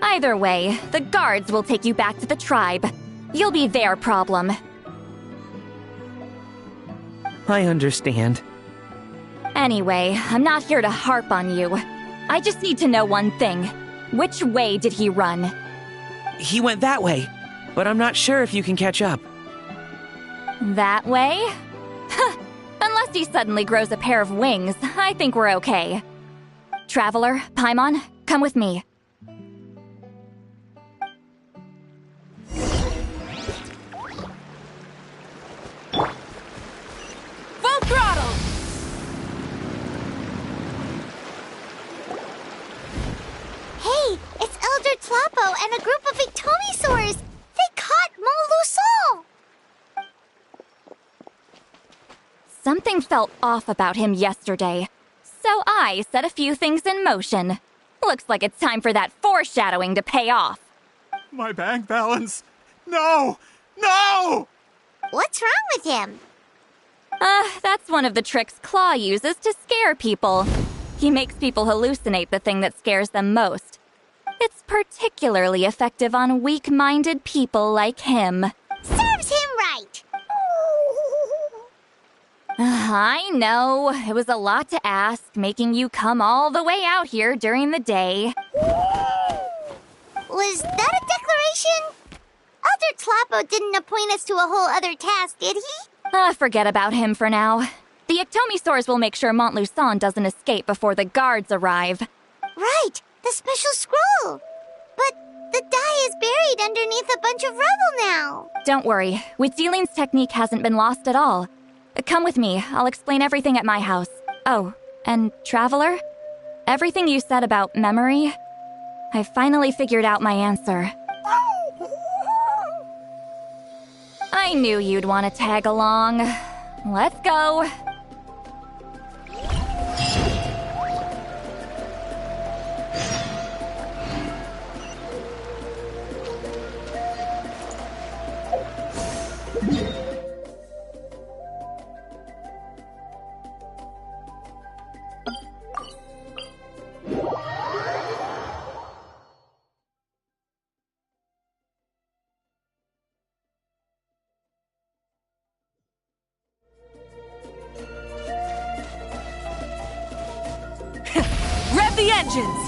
[SPEAKER 11] Either way, the guards will take you back to the tribe. You'll be their problem.
[SPEAKER 9] I understand.
[SPEAKER 11] Anyway, I'm not here to harp on you. I just need to know one thing. Which way did he run?
[SPEAKER 9] He went that way, but I'm not sure if you can catch up.
[SPEAKER 11] That way? Unless he suddenly grows a pair of wings, I think we're okay. Traveler, Paimon, come with me.
[SPEAKER 2] Full throttle!
[SPEAKER 6] Hey, it's Elder Tlapo and a group of Ictomisaurs! They caught Malu Son!
[SPEAKER 11] Something felt off about him yesterday, so I set a few things in motion. Looks like it's time for that foreshadowing to pay off.
[SPEAKER 8] My bank balance! No! No!
[SPEAKER 6] What's wrong with him?
[SPEAKER 11] That's one of the tricks Claw uses to scare people. He makes people hallucinate the thing that scares them most. It's particularly effective on weak-minded people like him.
[SPEAKER 6] Serves him right!
[SPEAKER 11] I know. It was a lot to ask, making you come all the way out here during the day.
[SPEAKER 6] Was that a declaration? Elder Tlapo didn't appoint us to a whole other task, did he?
[SPEAKER 11] Forget about him for now. The Ictomisaurs will make sure Montluçon doesn't escape before the guards arrive.
[SPEAKER 6] Right, the special scroll. But the die is buried underneath a bunch of rubble now.
[SPEAKER 11] Don't worry, Witzeline's technique hasn't been lost at all. Come with me, I'll explain everything at my house. Oh, and Traveler? Everything you said about memory, I finally figured out my answer. I knew you'd want to tag along. Let's go.
[SPEAKER 2] Rev the engines!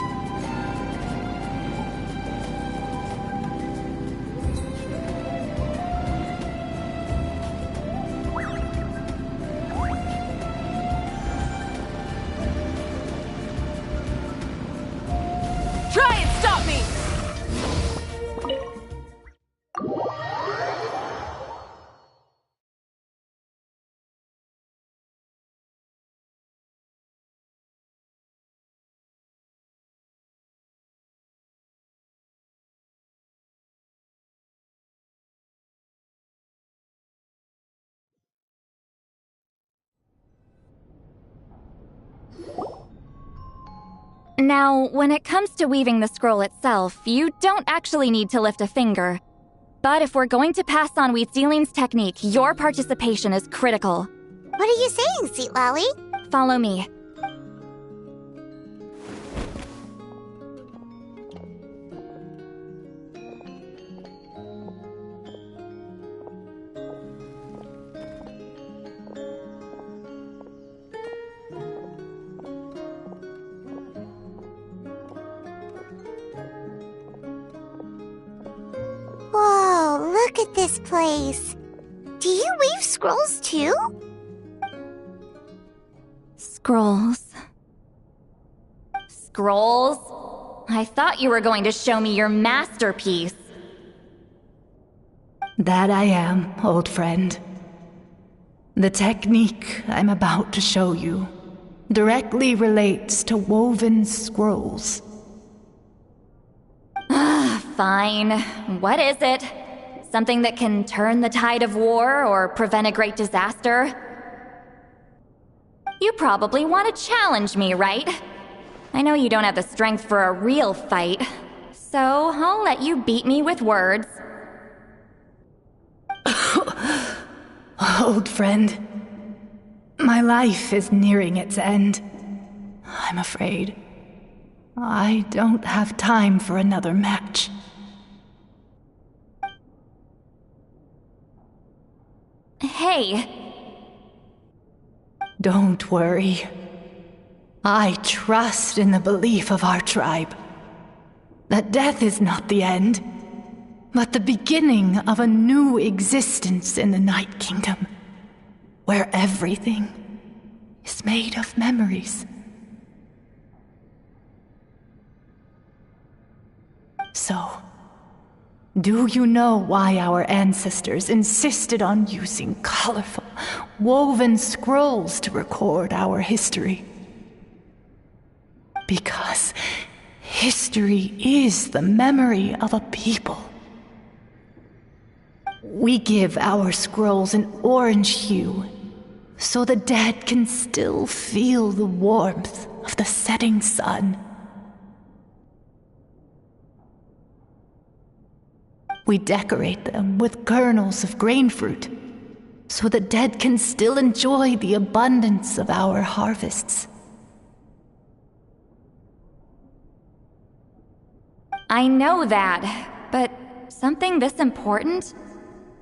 [SPEAKER 2] Try and stop me!
[SPEAKER 11] Now, when it comes to weaving the scroll itself, you don't actually need to lift a finger. But if we're going to pass on Witzeline's technique, your participation is critical.
[SPEAKER 6] What are you saying, Sweet Lolly?
[SPEAKER 11] Follow me.
[SPEAKER 6] this place. Do you weave scrolls too?
[SPEAKER 11] Scrolls. Scrolls? I thought you were going to show me your masterpiece.
[SPEAKER 10] That I am, old friend. The technique I'm about to show you directly relates to woven scrolls.
[SPEAKER 11] Fine. What is it? Something that can turn the tide of war or prevent a great disaster? You probably want to challenge me, right? I know you don't have the strength for a real fight, so I'll let you beat me with words.
[SPEAKER 10] Old friend, my life is nearing its end. I'm afraid I don't have time for another match.
[SPEAKER 11] Hey.
[SPEAKER 10] Don't worry. I trust in the belief of our tribe that death is not the end, but the beginning of a new existence in the Night Kingdom, where everything is made of memories. So, do you know why our ancestors insisted on using colorful, woven scrolls to record our history? Because history is the memory of a people. We give our scrolls an orange hue, so the dead can still feel the warmth of the setting sun. We decorate them with kernels of grain fruit, so the dead can still enjoy the abundance of our harvests.
[SPEAKER 11] I know that, but something this important?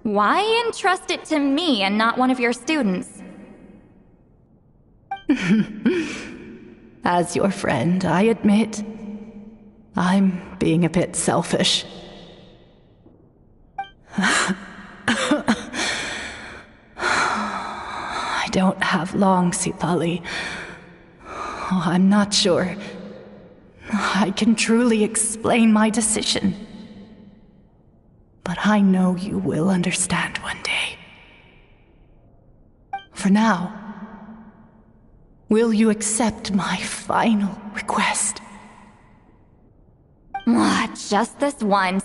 [SPEAKER 11] Why entrust it to me and not one of your students?
[SPEAKER 10] As your friend, I admit, I'm being a bit selfish. I don't have long, Sitali. I'm not sure I can truly explain my decision. But I know you will understand one day. For now, will you accept my final request?
[SPEAKER 11] Just this once.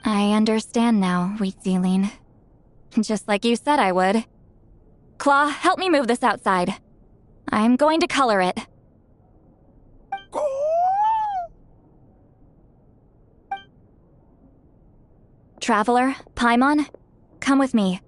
[SPEAKER 11] I understand now, Wheat Sealing. Just like you said I would. Claw, help me move this outside. I'm going to color it. Traveler, Paimon, come with me.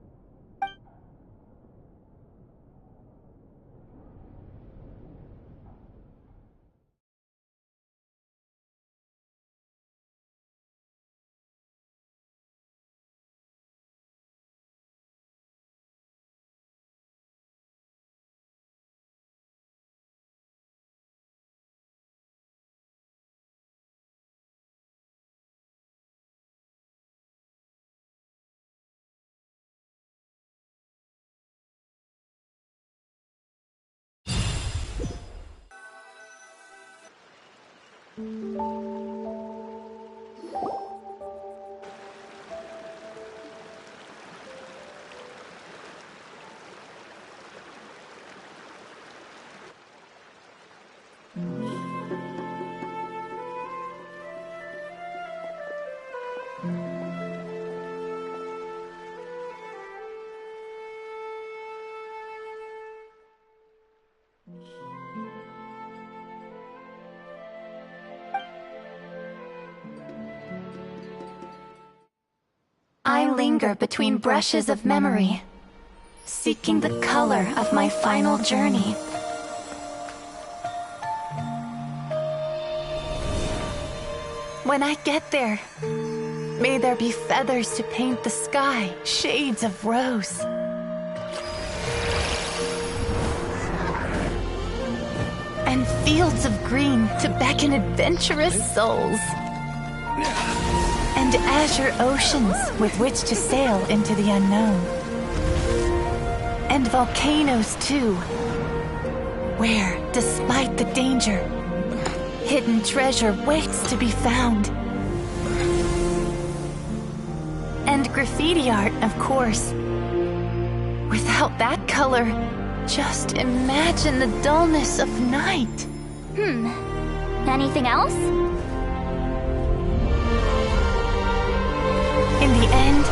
[SPEAKER 10] I linger between brushes of memory, seeking the color of my final journey. When I get there, may there be feathers to paint the sky, shades of rose. And fields of green to beckon adventurous souls.
[SPEAKER 20] and azure oceans with which to sail into the unknown. And volcanoes, too, where, despite the danger, hidden treasure waits to be found. And graffiti art, of course. Without that color, just imagine the dullness of night.
[SPEAKER 11] Anything else?
[SPEAKER 20] In the end,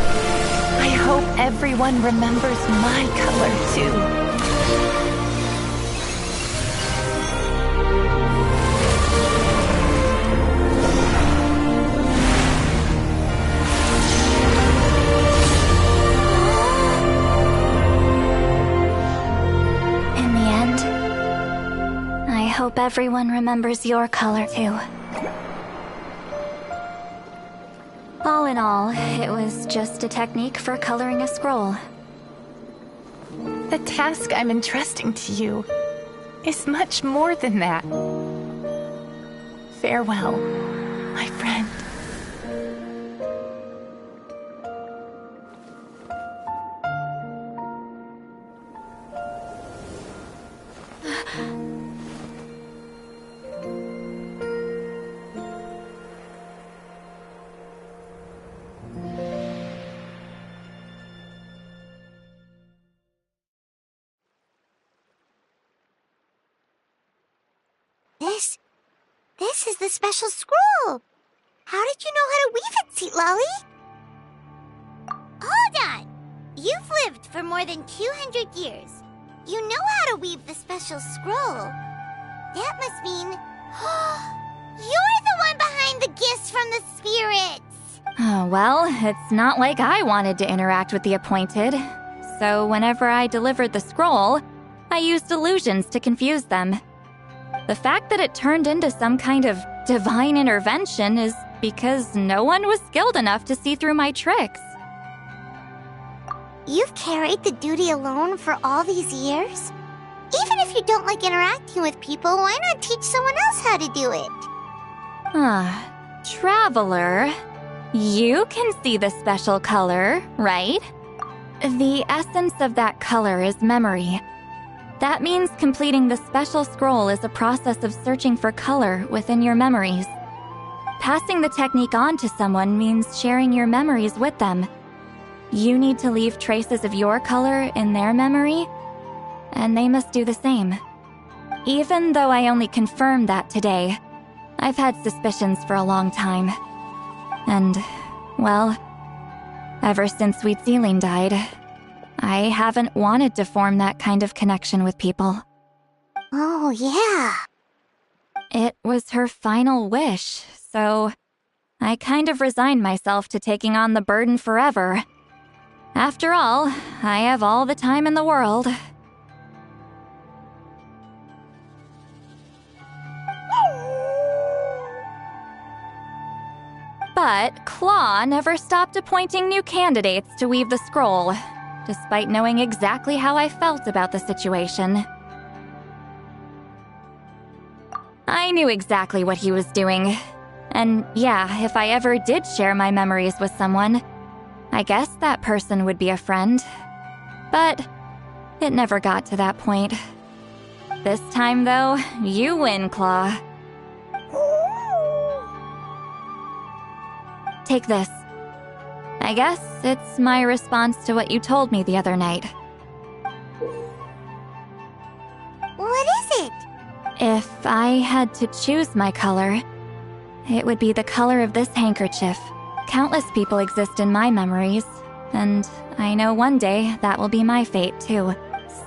[SPEAKER 20] I hope everyone remembers my color, too.
[SPEAKER 11] I hope everyone remembers your color, too. All in all, it was just a technique for coloring a scroll.
[SPEAKER 20] The task I'm entrusting to you is much more than that. Farewell, my friend.
[SPEAKER 6] This is the special scroll! How did you know how to weave it, Seat Lolly? Hold on! You've lived for more than 200 years. You know how to weave the special scroll. That must mean... you're the one behind the gifts from the spirits!
[SPEAKER 11] Oh, well, it's not like I wanted to interact with the appointed. So whenever I delivered the scroll, I used illusions to confuse them. The fact that it turned into some kind of divine intervention is because no one was skilled enough to see through my tricks.
[SPEAKER 6] You've carried the duty alone for all these years? Even if you don't like interacting with people, why not teach someone else how to do it?
[SPEAKER 11] Traveler, you can see the special color, right? The essence of that color is memory. That means completing the special scroll is a process of searching for color within your memories. Passing the technique on to someone means sharing your memories with them. You need to leave traces of your color in their memory, and they must do the same. Even though I only confirmed that today, I've had suspicions for a long time. And, well, ever since Sweet Celine died, I haven't wanted to form that kind of connection with people.
[SPEAKER 6] Oh, yeah.
[SPEAKER 11] It was her final wish, so I kind of resigned myself to taking on the burden forever. After all, I have all the time in the world. But Claw never stopped appointing new candidates to weave the scroll, despite knowing exactly how I felt about the situation. I knew exactly what he was doing. And yeah, if I ever did share my memories with someone, I guess that person would be a friend. But it never got to that point. This time, though, you win, Claw. Take this. I guess it's my response to what you told me the other night.
[SPEAKER 6] What is it?
[SPEAKER 11] If I had to choose my color, it would be the color of this handkerchief. Countless people exist in my memories, and I know one day that will be my fate too.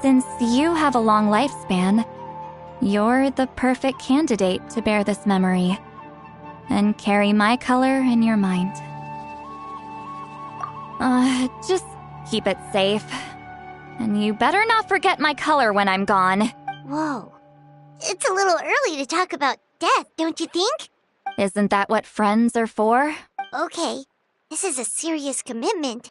[SPEAKER 11] Since you have a long lifespan, you're the perfect candidate to bear this memory and carry my color in your mind. Just keep it safe. And you better not forget my color when I'm gone.
[SPEAKER 6] Whoa. It's a little early to talk about death, don't you think?
[SPEAKER 11] Isn't that what friends are for?
[SPEAKER 6] Okay, this is a serious commitment.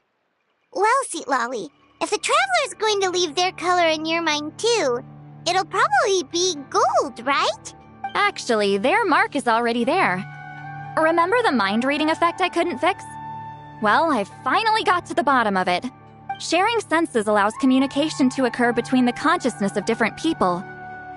[SPEAKER 6] Well, Seat Lolly, if the Traveler's going to leave their color in your mind too, it'll probably be gold, right?
[SPEAKER 11] Actually, their mark is already there. Remember the mind reading effect I couldn't fix? Well, I finally got to the bottom of it. Sharing senses allows communication to occur between the consciousness of different people.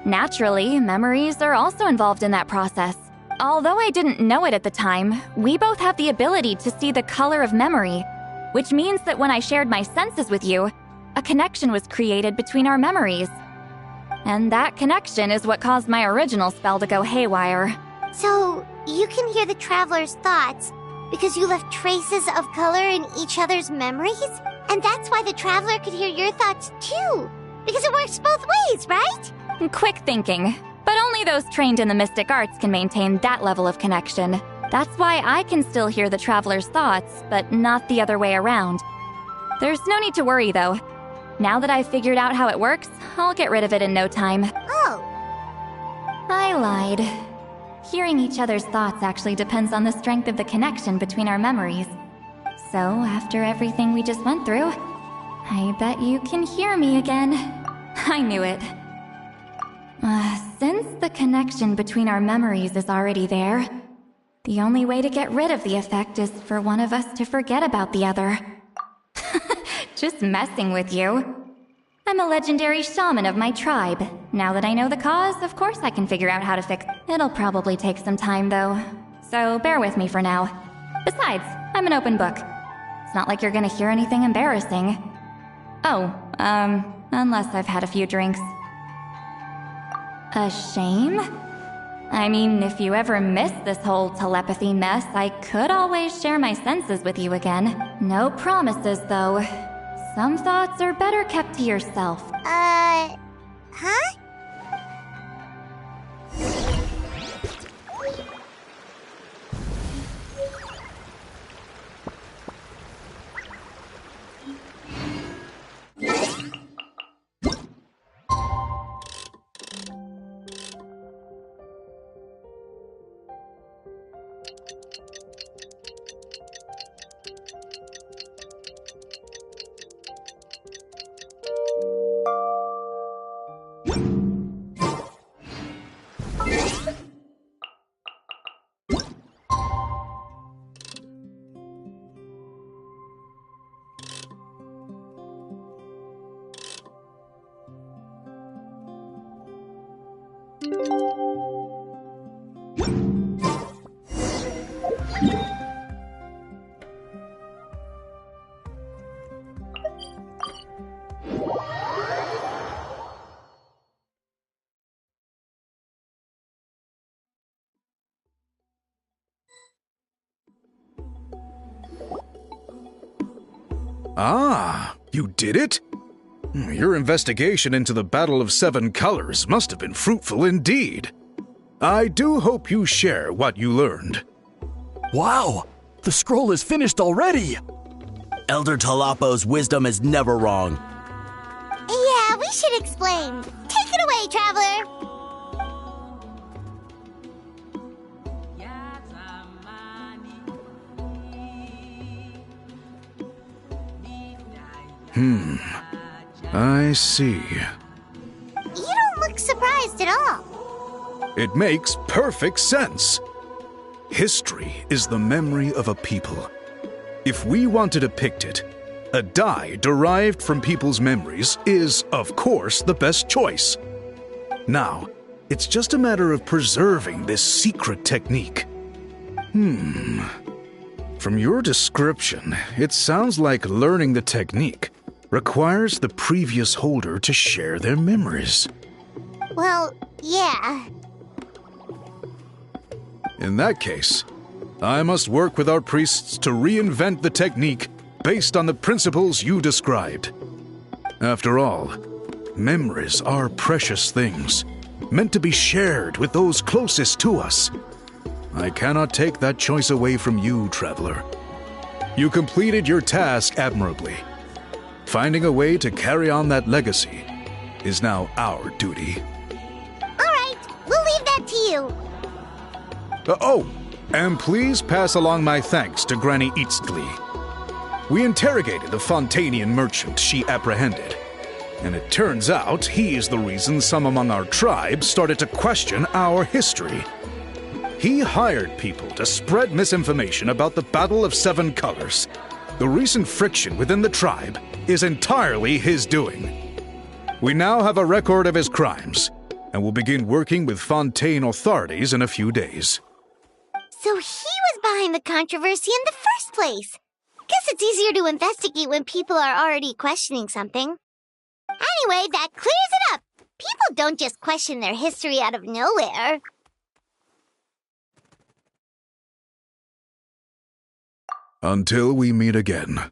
[SPEAKER 11] Naturally, memories are also involved in that process. Although I didn't know it at the time, we both have the ability to see the color of memory, which means that when I shared my senses with you, a connection was created between our memories. And that connection is what caused my original spell to go haywire.
[SPEAKER 6] So, you can hear the traveler's thoughts because you left traces of color in each other's memories? And that's why the traveler could hear your thoughts too, because it works both ways, right?
[SPEAKER 11] Quick thinking, but only those trained in the mystic arts can maintain that level of connection. That's why I can still hear the traveler's thoughts, but not the other way around. There's no need to worry, though. Now that I've figured out how it works, I'll get rid of it in no time.
[SPEAKER 6] Oh.
[SPEAKER 11] I lied. Hearing each other's thoughts actually depends on the strength of the connection between our memories. So, after everything we just went through, I bet you can hear me again. I knew it. Since the connection between our memories is already there, the only way to get rid of the effect is for one of us to forget about the other. Just messing with you. I'm a legendary shaman of my tribe. Now that I know the cause, of course I can figure out how to fix it. It'll probably take some time, though. So bear with me for now. Besides, I'm an open book. It's not like you're gonna hear anything embarrassing. Oh, unless I've had a few drinks. A shame? I mean, if you ever miss this whole telepathy mess, I could always share my senses with you again. No promises, though. Some thoughts are better kept to yourself.
[SPEAKER 6] Huh?
[SPEAKER 14] Ah, you did it? Your investigation into the Battle of Seven Colors must have been fruitful indeed. I do hope you share what you learned.
[SPEAKER 4] Wow! The scroll is finished already!
[SPEAKER 16] Elder Talapo's wisdom is never wrong.
[SPEAKER 6] Yeah, we should explain. Take it away, traveler!
[SPEAKER 14] I see.
[SPEAKER 6] You don't look surprised at all.
[SPEAKER 14] It makes perfect sense. History is the memory of a people. If we want to depict it, a dye derived from people's memories is, of course, the best choice. Now, it's just a matter of preserving this secret technique. From your description, it sounds like learning the technique requires the previous holder to share their memories.
[SPEAKER 6] Well, yeah.
[SPEAKER 14] In that case, I must work with our priests to reinvent the technique based on the principles you described. After all, memories are precious things, meant to be shared with those closest to us. I cannot take that choice away from you, traveler. You completed your task admirably. Finding a way to carry on that legacy is now our duty.
[SPEAKER 6] All right, we'll leave that to you.
[SPEAKER 14] And please pass along my thanks to Granny Eastly. We interrogated the Fontanian merchant she apprehended, and it turns out he is the reason some among our tribe started to question our history. He hired people to spread misinformation about the Battle of Seven Colors. The recent friction within the tribe is entirely his doing. We now have a record of his crimes, and will begin working with Fontaine authorities in a few days.
[SPEAKER 6] So he was behind the controversy in the first place. Guess it's easier to investigate when people are already questioning something. Anyway, that clears it up. People don't just question their history out of nowhere.
[SPEAKER 14] Until we meet again.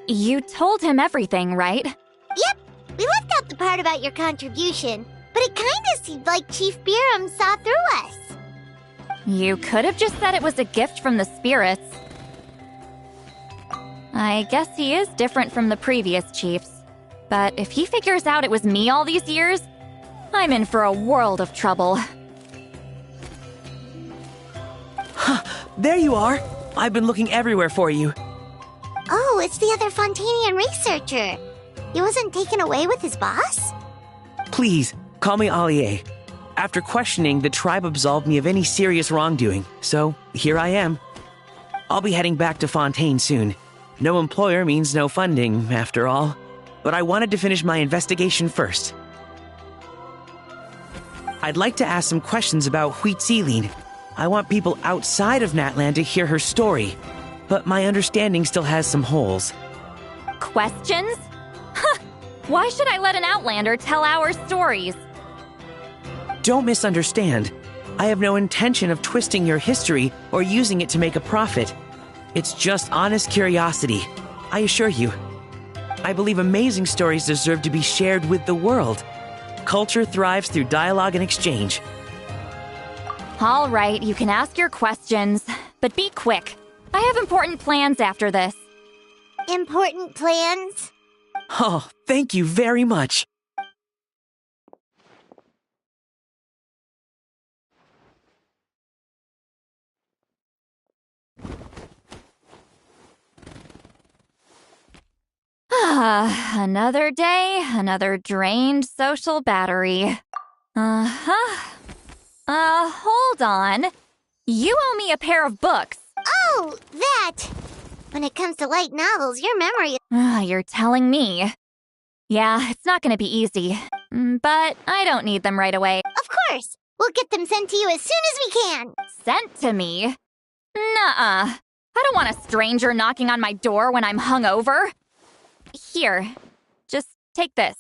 [SPEAKER 11] You told him everything, right?
[SPEAKER 6] Yep, we left out the part about your contribution, but it kinda seemed like Chief Biram saw through us.
[SPEAKER 11] You could have just said it was a gift from the spirits. I guess he is different from the previous chiefs. But if he figures out it was me all these years, I'm in for a world of trouble.
[SPEAKER 9] There you are! I've been looking everywhere for you.
[SPEAKER 6] Oh, it's the other Fontanian researcher. He wasn't taken away with his boss?
[SPEAKER 9] Please, call me Allier. After questioning, the tribe absolved me of any serious wrongdoing, so here I am. I'll be heading back to Fontaine soon. No employer means no funding, after all. But I wanted to finish my investigation first. I'd like to ask some questions about Huitziline. I want people outside of Natlan to hear her story, but my understanding still has some holes.
[SPEAKER 11] Questions? Huh! Why should I let an Outlander tell our stories?
[SPEAKER 9] Don't misunderstand. I have no intention of twisting your history or using it to make a profit. It's just honest curiosity, I assure you. I believe amazing stories deserve to be shared with the world. Culture thrives through dialogue and exchange.
[SPEAKER 11] All right, you can ask your questions, but be quick. I have important plans after this.
[SPEAKER 6] Important plans?
[SPEAKER 9] Oh, thank you very much.
[SPEAKER 11] Another day, another drained social battery. Hold on. You owe me a pair of books.
[SPEAKER 6] Oh, that! When it comes to light novels, your memory...
[SPEAKER 11] You're telling me. Yeah, it's not gonna be easy. But I don't need them right away.
[SPEAKER 6] Of course! We'll get them sent to you as soon as we can!
[SPEAKER 11] Sent to me? Nuh-uh. I don't want a stranger knocking on my door when I'm hungover. Here, just take this.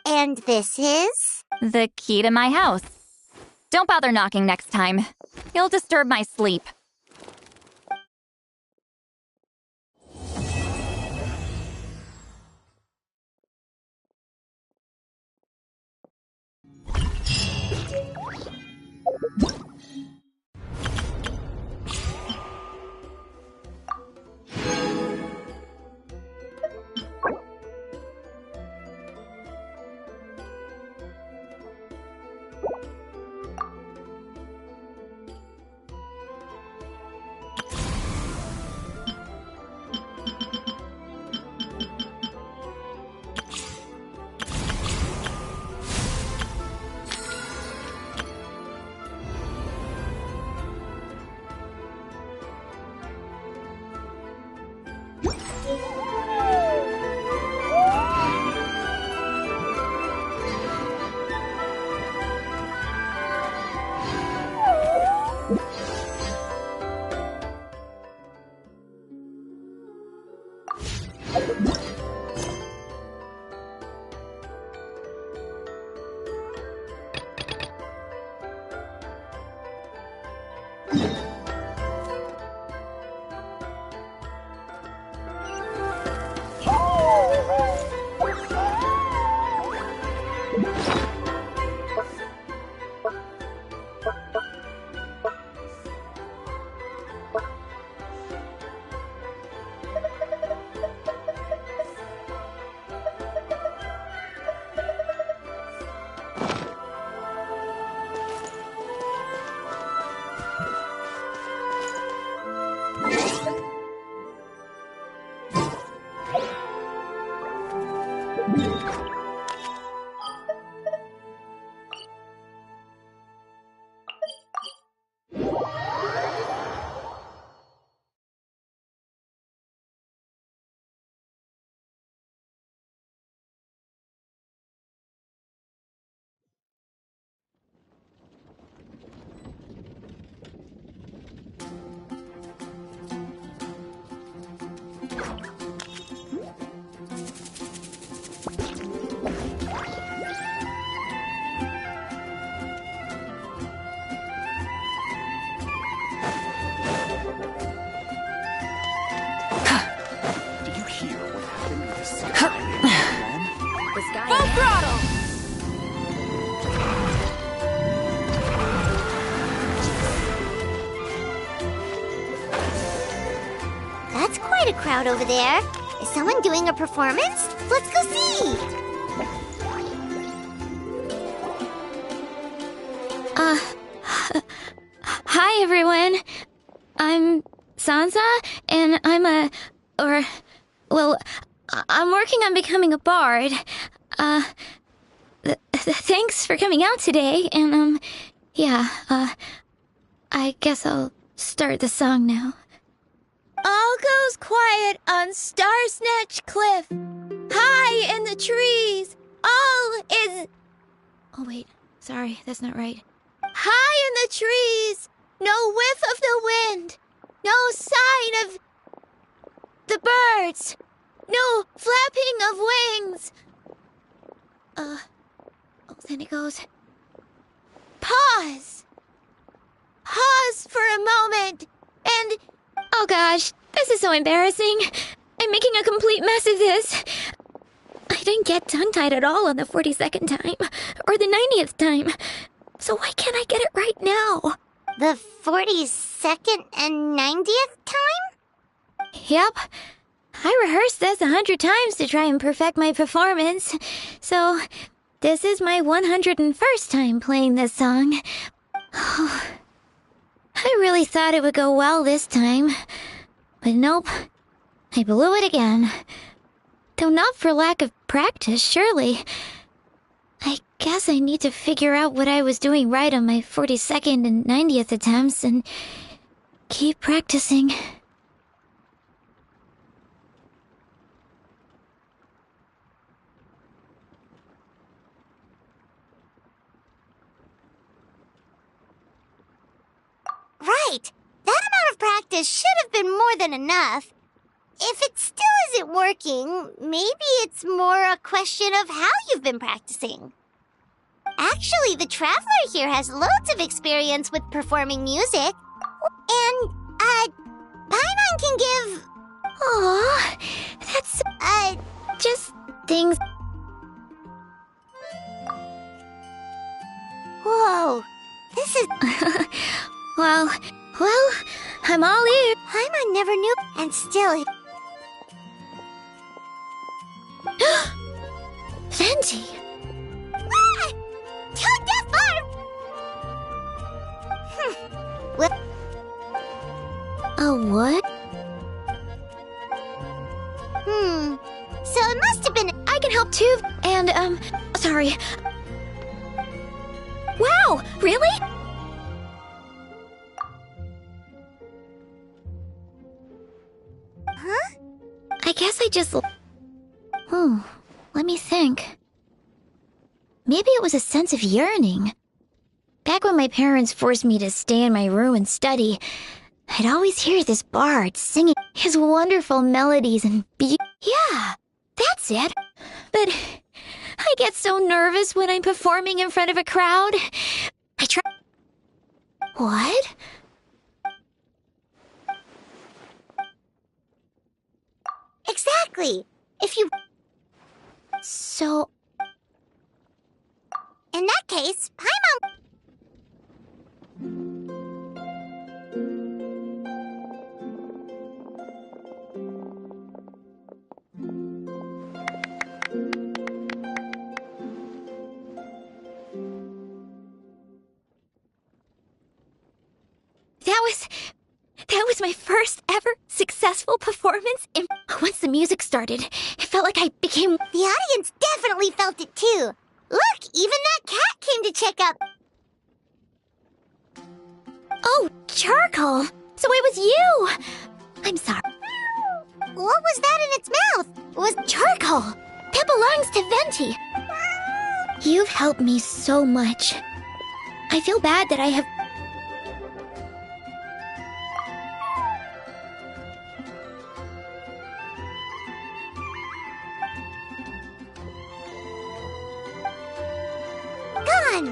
[SPEAKER 6] And this is?
[SPEAKER 11] The key to my house. Don't bother knocking next time. You'll disturb my sleep.
[SPEAKER 6] crowd over there. Is someone doing a performance? Let's go see!
[SPEAKER 19] Hi everyone. I'm Sansa, and I'm working on becoming a bard. Thanks for coming out today, and I guess I'll start the song now.
[SPEAKER 5] All goes quiet on Star Snatch Cliff. High in the trees, all is...
[SPEAKER 19] Oh wait, sorry, that's not right.
[SPEAKER 5] High in the trees, no whiff of the wind, no sign of the birds, no flapping of wings.
[SPEAKER 19] Then it goes...
[SPEAKER 5] Pause! Pause for a moment, and...
[SPEAKER 19] Oh gosh, this is so embarrassing. I'm making a complete mess of this. I didn't get tongue-tied at all on the 42nd time, or the 90th time. So why can't I get it right now?
[SPEAKER 6] The 42nd and 90th time?
[SPEAKER 19] Yep. I rehearsed this 100 times to try and perfect my performance. So, this is my 101st time playing this song. I really thought it would go well this time. But nope. I blew it again. Though not for lack of practice, surely. I guess I need to figure out what I was doing right on my 42nd and 90th attempts and keep practicing.
[SPEAKER 6] Right! That amount of practice should have been more than enough. If it still isn't working, maybe it's more a question of how you've been practicing. Actually, the Traveler here has loads of experience with performing music. And, Paimon can give...
[SPEAKER 19] Aww, that's... just things...
[SPEAKER 6] Whoa, this is...
[SPEAKER 19] Well, I'm all ears.
[SPEAKER 6] Paimon never knew, and still...
[SPEAKER 19] Venti!
[SPEAKER 6] Ah! Two death barb! What?
[SPEAKER 19] A what?
[SPEAKER 6] So it must have been...
[SPEAKER 19] I can help too, and, sorry. Wow, really?
[SPEAKER 6] Huh?
[SPEAKER 19] I guess I just... let me think. Maybe it was a sense of yearning. Back when my parents forced me to stay in my room and study, I'd always hear this bard singing his wonderful melodies and Yeah, that's it. But I get so nervous when I'm performing in front of a crowd. I try... What?
[SPEAKER 6] Exactly. If you...
[SPEAKER 19] So...
[SPEAKER 6] In that case, Paimon...
[SPEAKER 19] That was my first ever successful performance, and once the music started, it felt like I became...
[SPEAKER 6] The audience definitely felt it too. Look, even that cat came to check up.
[SPEAKER 19] Oh, Charcoal! So it was you! I'm sorry.
[SPEAKER 6] What was that in its mouth?
[SPEAKER 19] Was Charcoal! That belongs to Venti! You've helped me so much. I feel bad that I have...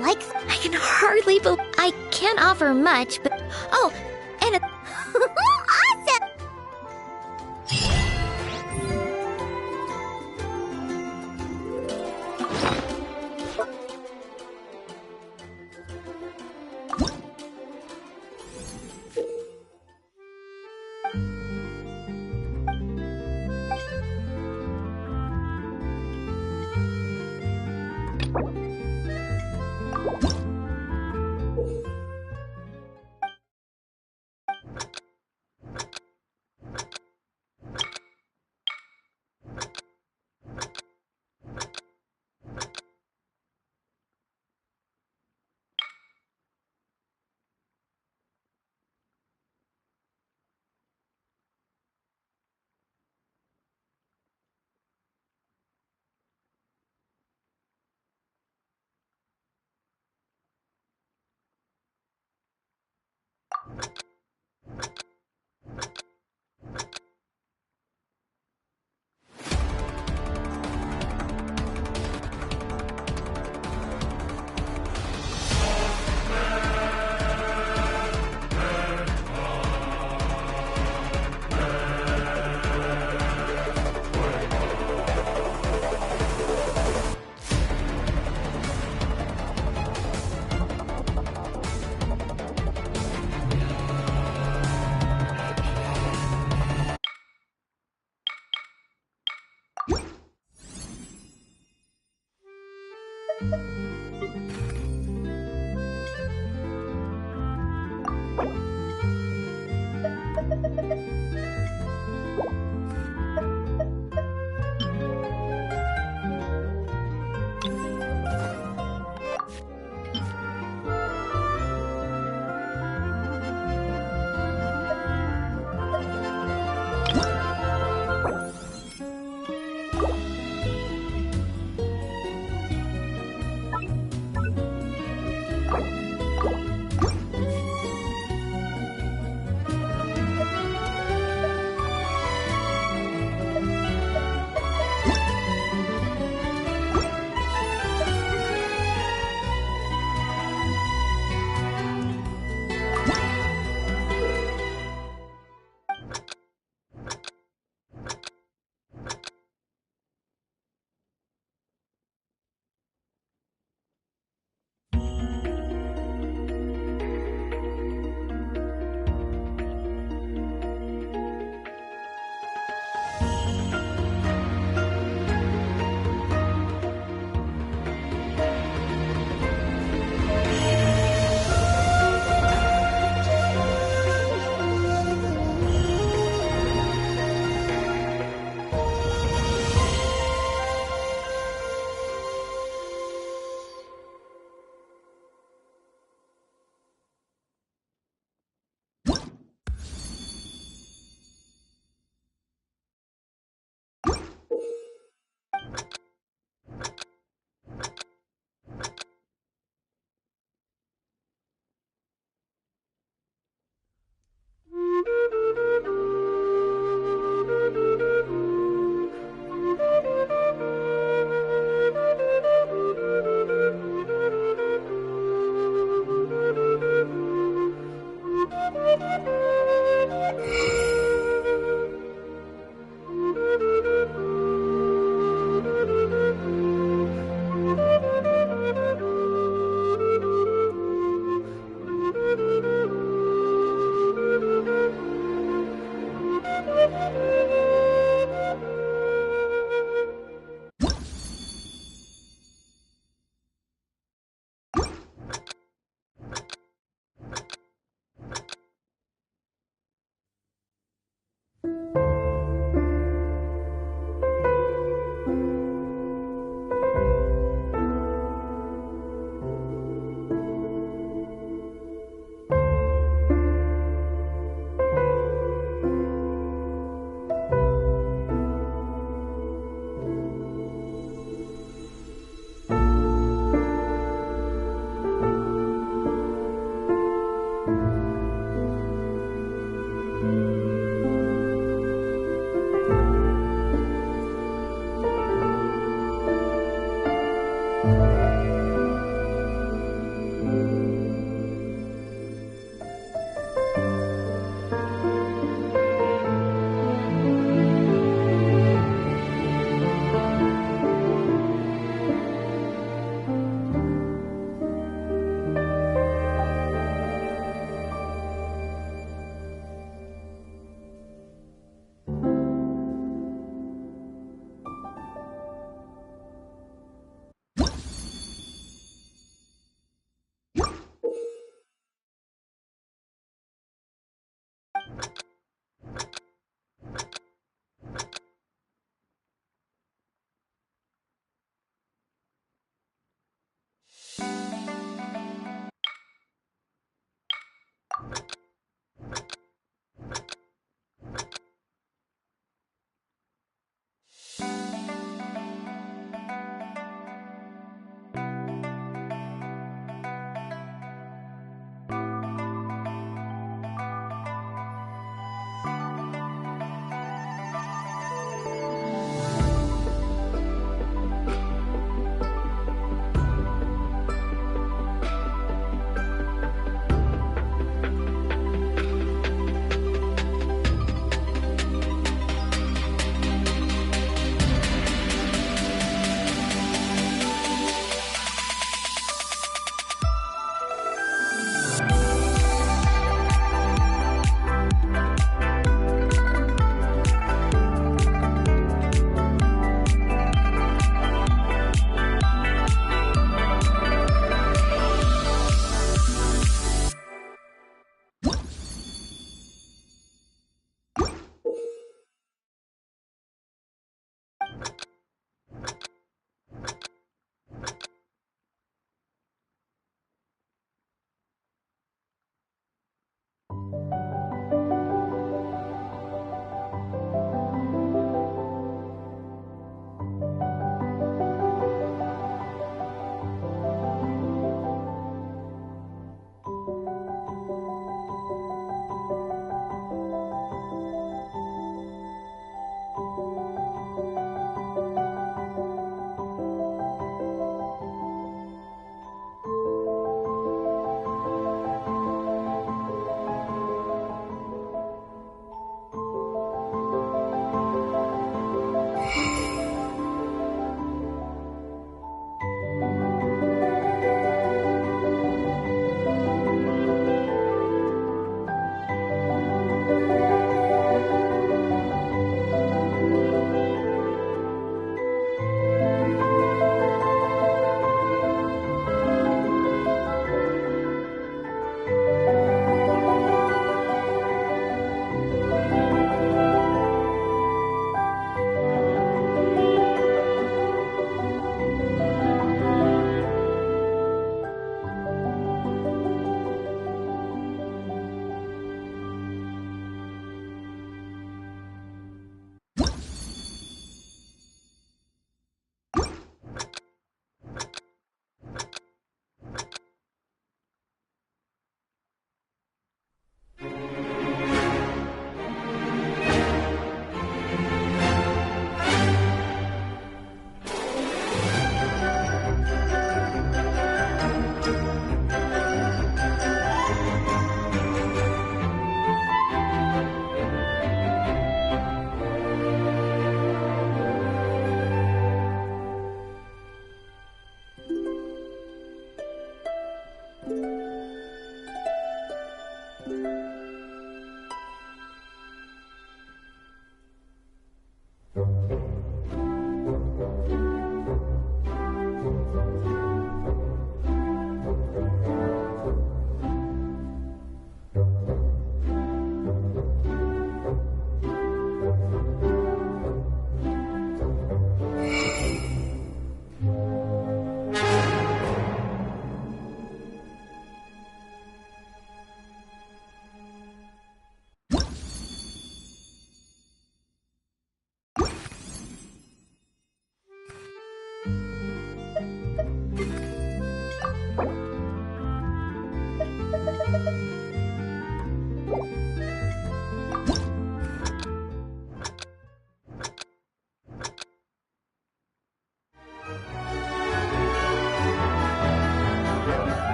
[SPEAKER 6] Like...
[SPEAKER 19] I can hardly believe... I can't offer much, but... Oh, and a...
[SPEAKER 6] Awesome!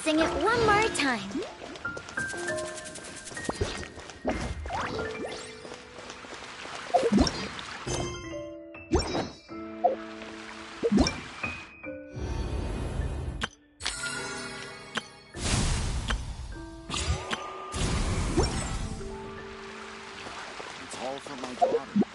[SPEAKER 3] sing it one more time.
[SPEAKER 12] It's all for my daughter.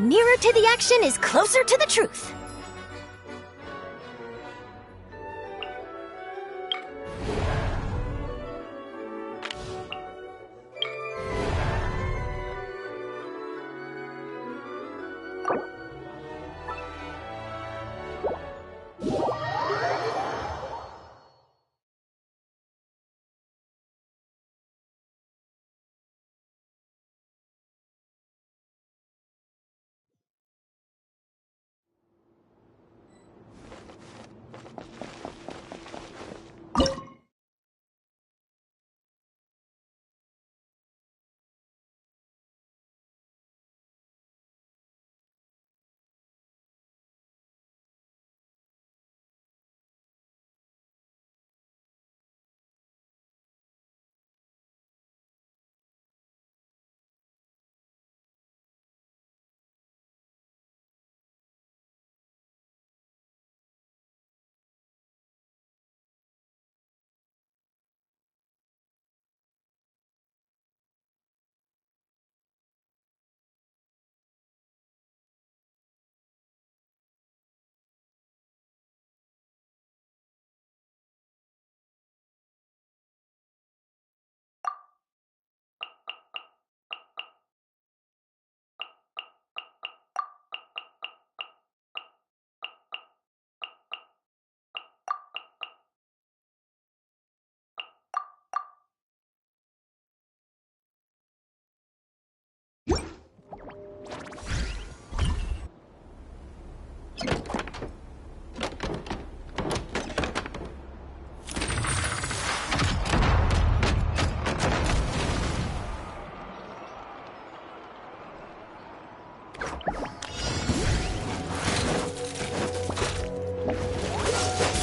[SPEAKER 3] Nearer to the action is closer to the truth.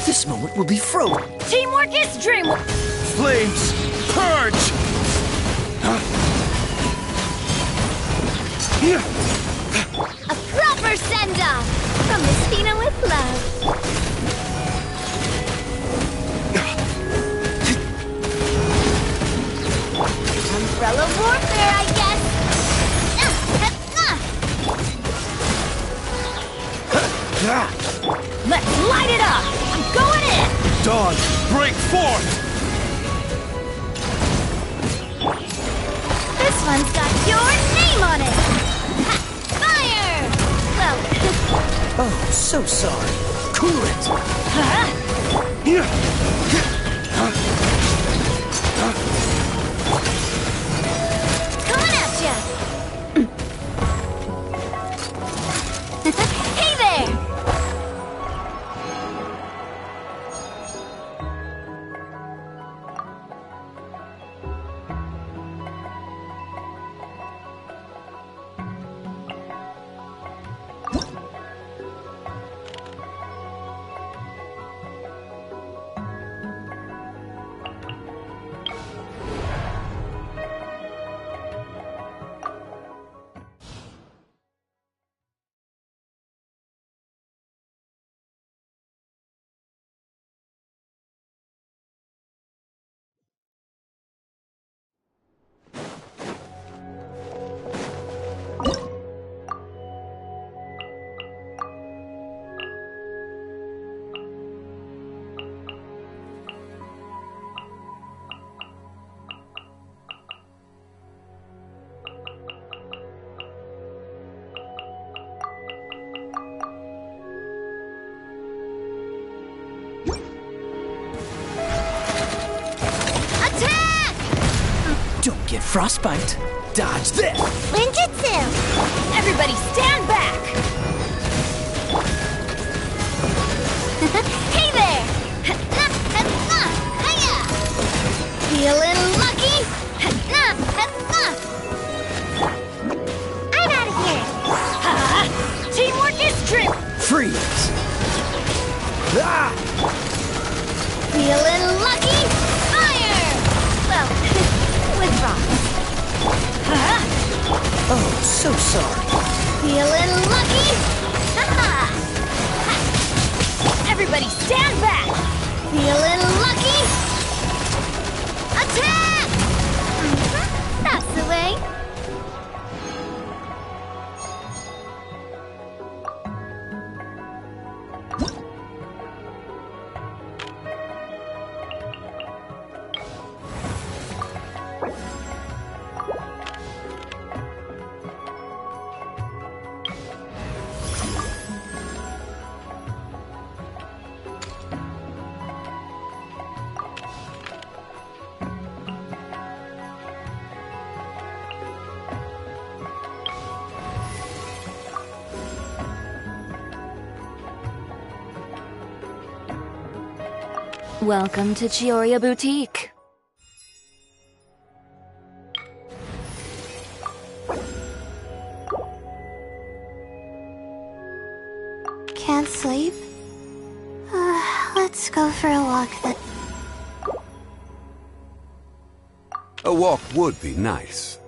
[SPEAKER 13] This moment will be frozen.
[SPEAKER 3] Teamwork is dreamwork.
[SPEAKER 13] Flames, purge!
[SPEAKER 3] A proper send-off from Mispina with love. Umbrella warfare, I guess. Let's light it up. I'm going in.
[SPEAKER 13] Dawn, break forth!
[SPEAKER 3] This one's got your name on it. Ha, fire! Well,
[SPEAKER 13] Oh, so sorry. Cool it!
[SPEAKER 3] coming at ya. Hey there!
[SPEAKER 13] Don't get frostbite. Dodge this!
[SPEAKER 3] Ninjutsu! Everybody stand back! Hey there! Hiya! Feeling lucky? I'm out of here! Teamwork is true!
[SPEAKER 13] Freeze! Ah!
[SPEAKER 3] Feeling lucky? Fire! Well, with rocks.
[SPEAKER 13] Oh, so sorry.
[SPEAKER 3] Feeling
[SPEAKER 11] Welcome to Chioria Boutique.
[SPEAKER 6] Can't sleep? Let's go for a walk then.
[SPEAKER 17] A walk would be nice.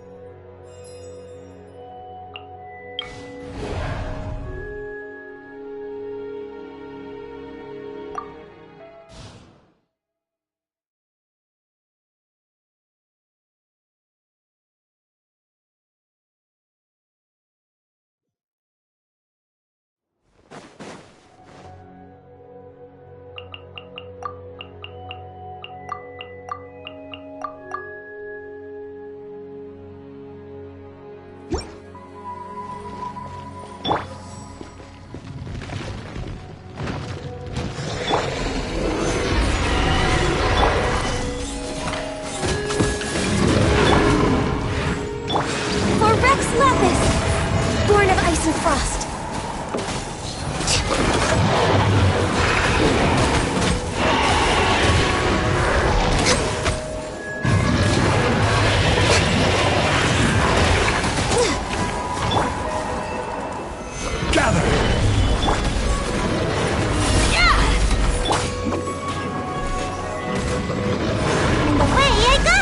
[SPEAKER 6] Born of ice and frost.
[SPEAKER 13] Gather!
[SPEAKER 6] And away I go!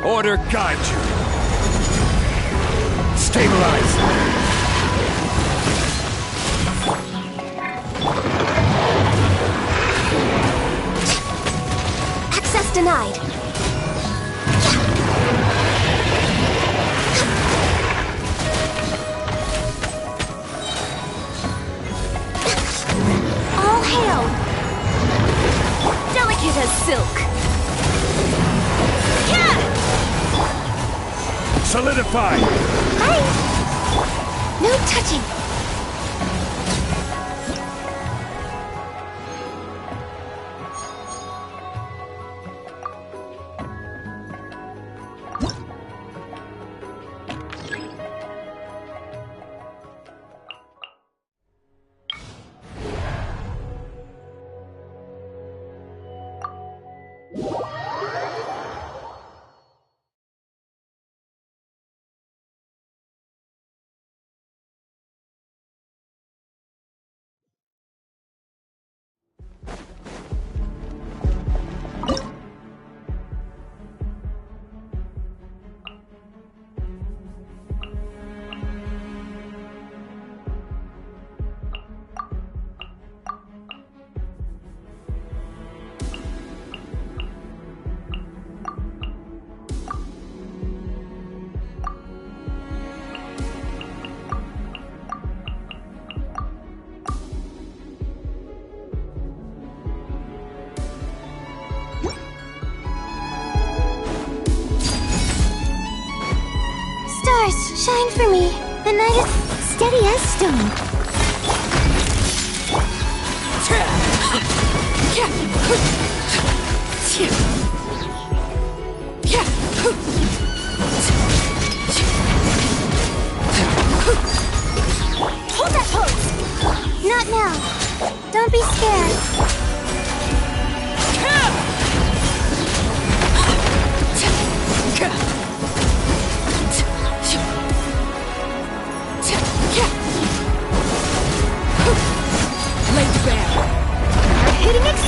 [SPEAKER 13] Order guide you. Stabilize.
[SPEAKER 6] Access denied. All hail. Delicate as silk.
[SPEAKER 13] Solidify!
[SPEAKER 6] Hi! No touching! Stars, shine for me. The night is steady as stone. Hold that pose! Not now. Don't be scared.
[SPEAKER 3] Laid bare.
[SPEAKER 6] Hitting it!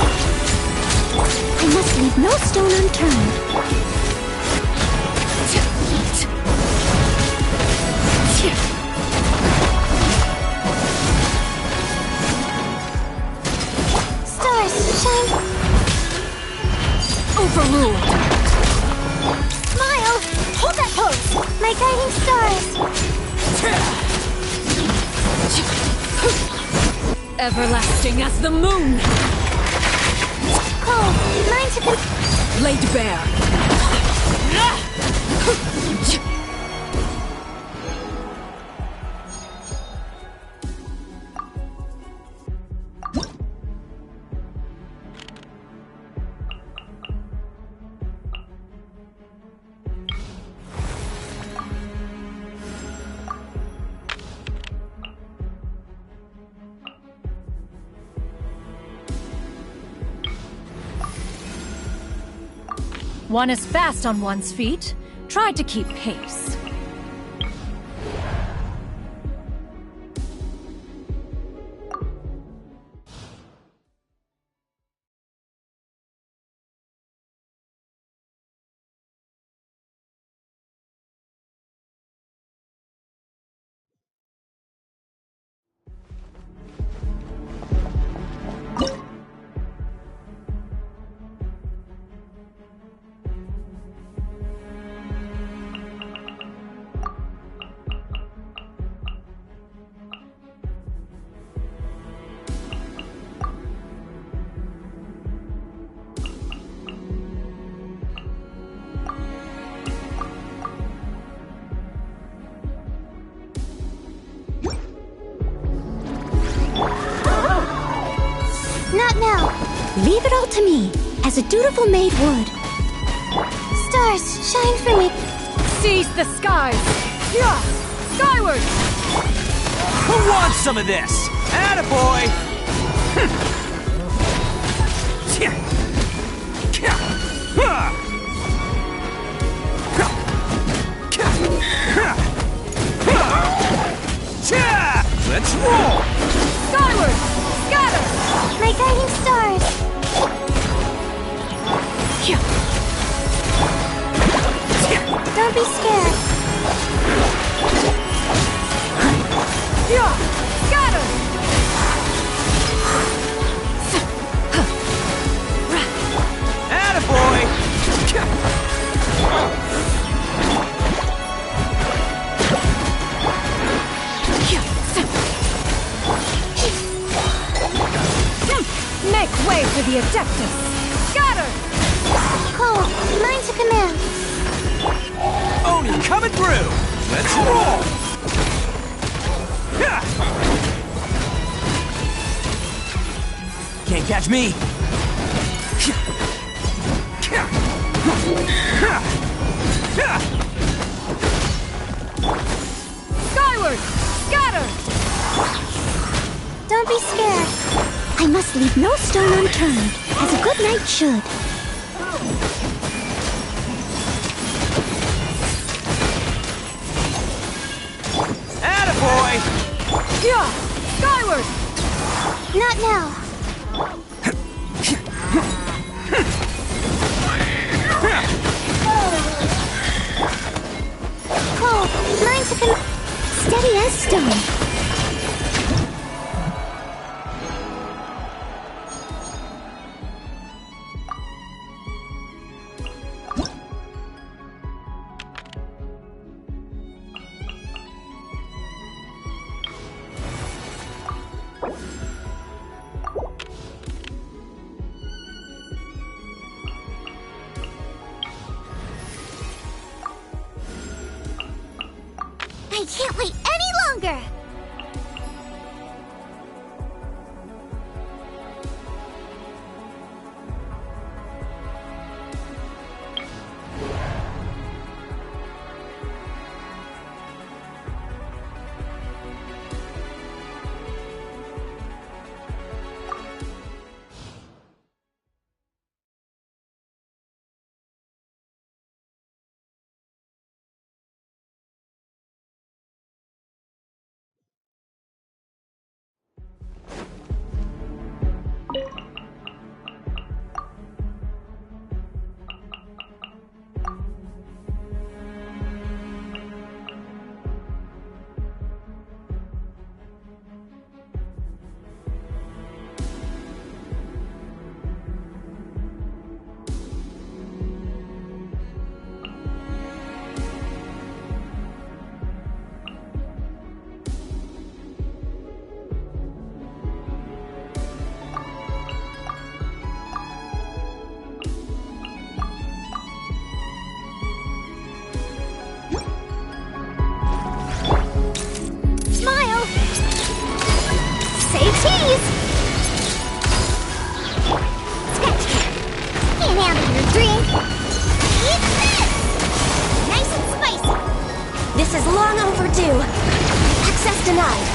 [SPEAKER 6] I must leave no stone unturned. Stars, shine.
[SPEAKER 3] Overruled.
[SPEAKER 6] Smile! Hold that pose! My guiding stars!
[SPEAKER 3] Everlasting as the moon.
[SPEAKER 6] Cold, mine to be
[SPEAKER 3] laid bare.
[SPEAKER 18] One is fast on one's feet. Try to keep pace.
[SPEAKER 19] Not now. Leave it all to me, as a dutiful maid would. Stars, shine for me.
[SPEAKER 18] Seize the skies! Yeah! Skyward!
[SPEAKER 9] Who wants some of this? Attaboy! Let's roll!
[SPEAKER 18] Skyward! Scatter!
[SPEAKER 19] My guiding stars. Don't be scared.
[SPEAKER 18] Yeah! Scatter!
[SPEAKER 9] Attaboy!
[SPEAKER 18] Make way for the Adeptus! Scatter!
[SPEAKER 19] Cole, mine to command.
[SPEAKER 9] Oni coming through! Let's roll! Can't catch me!
[SPEAKER 18] Skyward! Scatter!
[SPEAKER 19] Don't be scared. I must leave no stone unturned, as a good knight should.
[SPEAKER 9] Attaboy!
[SPEAKER 18] Yeah! Skyward!
[SPEAKER 19] Not now. Cole, mine to command. Steady as stone. I can't wait any longer! This is long overdue. Access denied.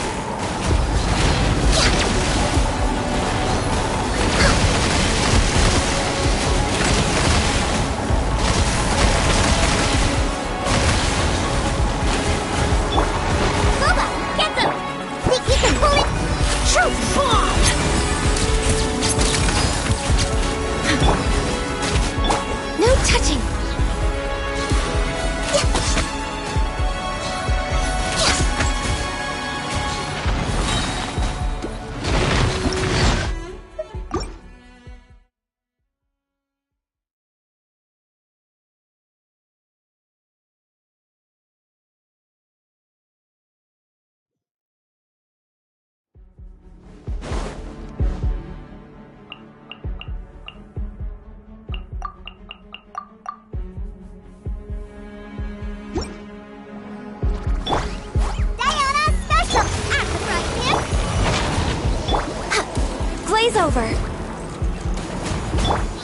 [SPEAKER 3] is over.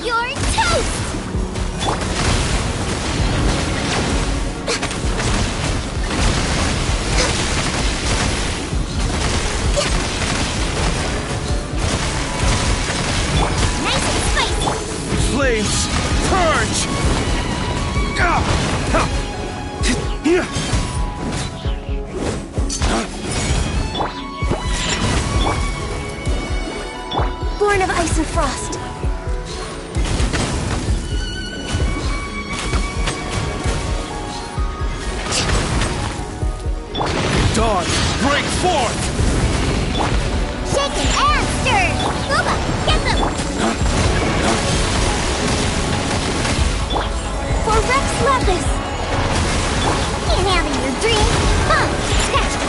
[SPEAKER 5] You're toast!
[SPEAKER 3] Nice and spicy.
[SPEAKER 13] Flames, purge!
[SPEAKER 3] Born of ice and frost.
[SPEAKER 13] Dawn, break forth!
[SPEAKER 5] Shaken and stirred! Luba, get them!
[SPEAKER 3] For Rex Lepus.
[SPEAKER 5] Can't have in your dreams! Huh! Catch them!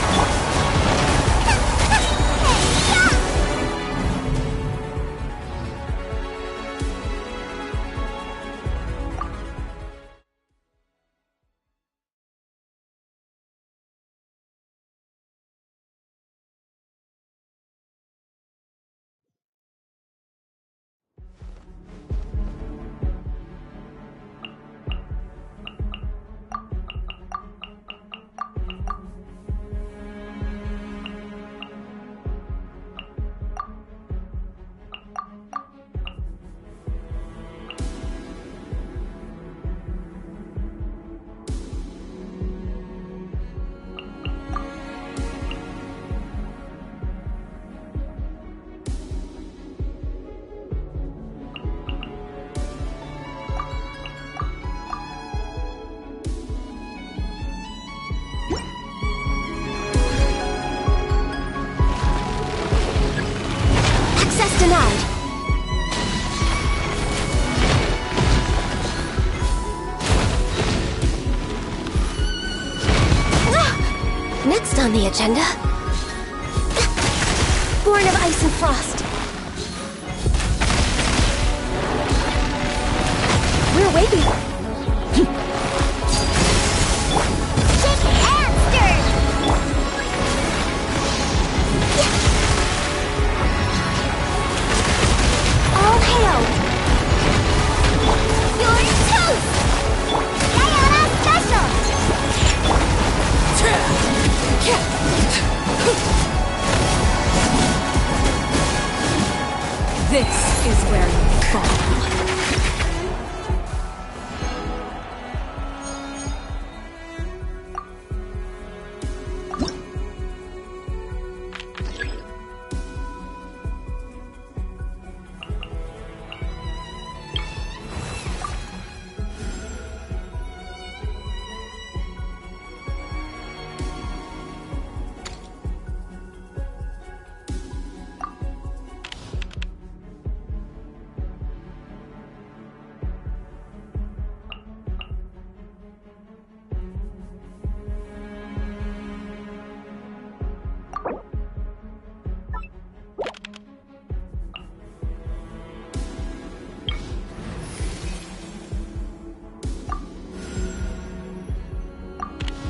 [SPEAKER 3] Access denied. Next on the agenda. Born of ice and frost. We're waiting.
[SPEAKER 5] Shaken and stirred!
[SPEAKER 3] All hail!
[SPEAKER 5] You're toast! Diana Special!
[SPEAKER 18] This is where you fall.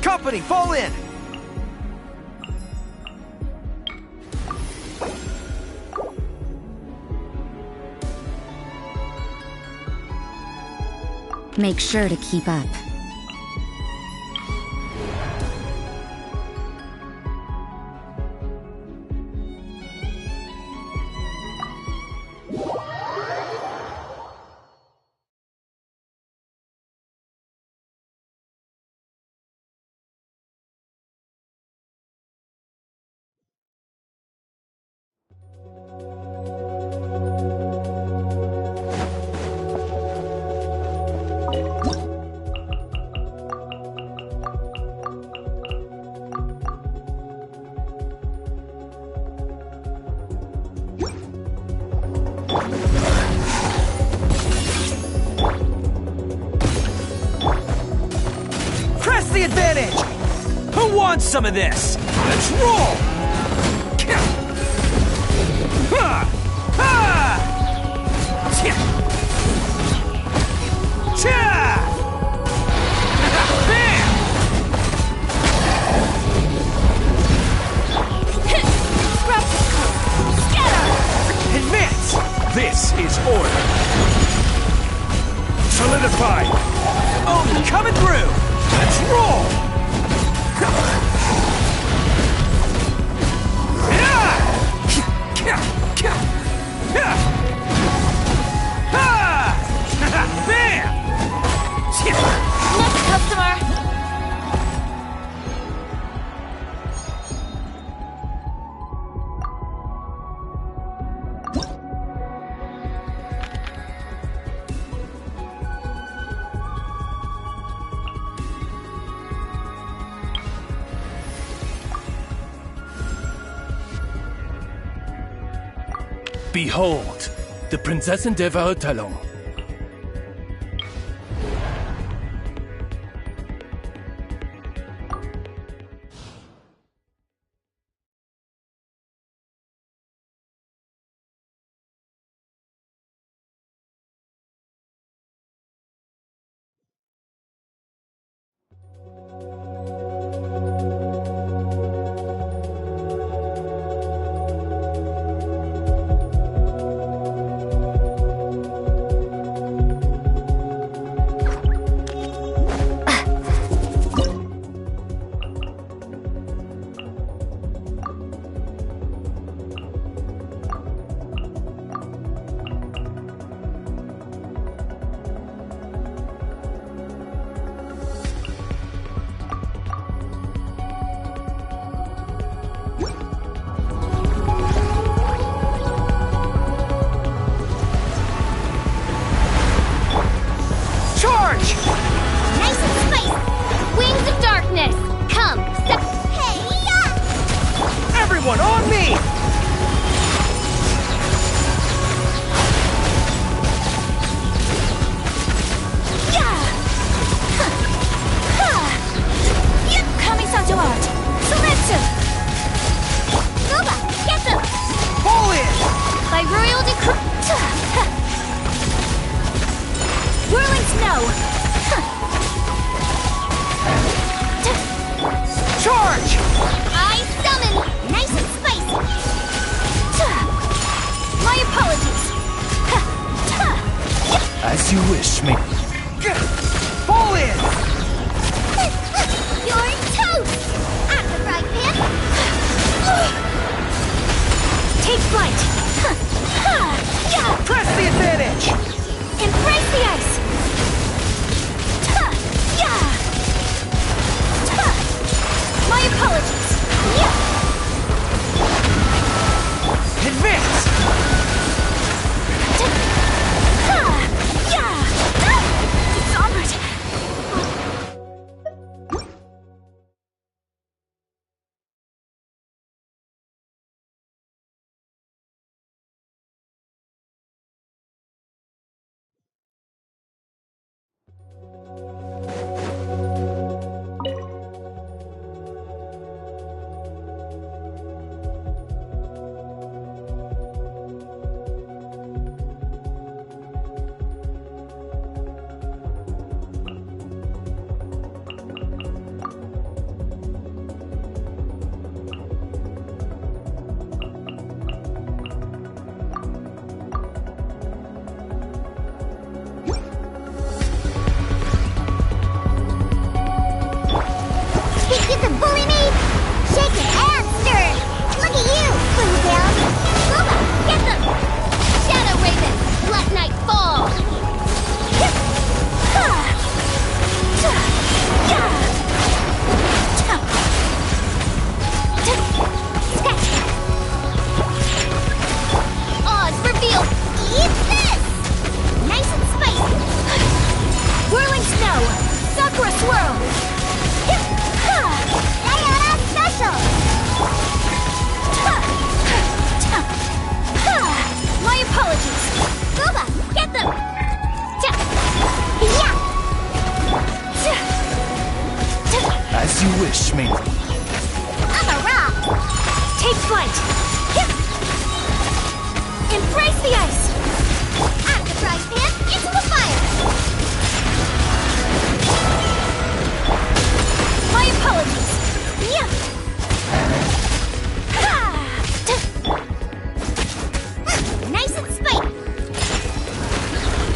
[SPEAKER 1] Company, fall in!
[SPEAKER 22] Make sure to keep up.
[SPEAKER 1] Press the advantage! Who wants some of this? Let's roll! Ha! Ha! Tja! Tja! Bam! Scatter! Advance! coming through! Let's roll! Bam!
[SPEAKER 3] Next customer!
[SPEAKER 13] Behold, the Prinzessin der Verurteilung.
[SPEAKER 1] Everyone on me!
[SPEAKER 3] Kami-san's art! Seletsu! Boba, get them!
[SPEAKER 1] Pull in!
[SPEAKER 3] By royal decree... Whirling snow!
[SPEAKER 1] Charge!
[SPEAKER 3] I summon! Nice and spicy! My apologies!
[SPEAKER 13] As you wish, me.
[SPEAKER 1] Pull in!
[SPEAKER 3] You're toast! At the frying pan! Take flight!
[SPEAKER 1] Press the advantage!
[SPEAKER 3] Embrace the ice! My apologies!
[SPEAKER 1] Advance!
[SPEAKER 3] It's honored!
[SPEAKER 6] You can bully me? Shake it and stir it. Look at you, Foodhound.
[SPEAKER 3] Boba, get them! Shadow Raven, let night fall! Oz reveal!
[SPEAKER 6] Eat this!
[SPEAKER 3] Nice and spicy! Whirling snow! Sakura swirl!
[SPEAKER 6] Sayonara special!
[SPEAKER 3] My apologies!
[SPEAKER 6] Boba,
[SPEAKER 3] Get them!
[SPEAKER 6] yeah!
[SPEAKER 13] As you wish, me.
[SPEAKER 6] I'm a rock!
[SPEAKER 3] Take flight! Embrace the ice!
[SPEAKER 6] Out of the frying pan, into the fire!
[SPEAKER 3] My apologies!
[SPEAKER 6] Yeah! Nice and spicy!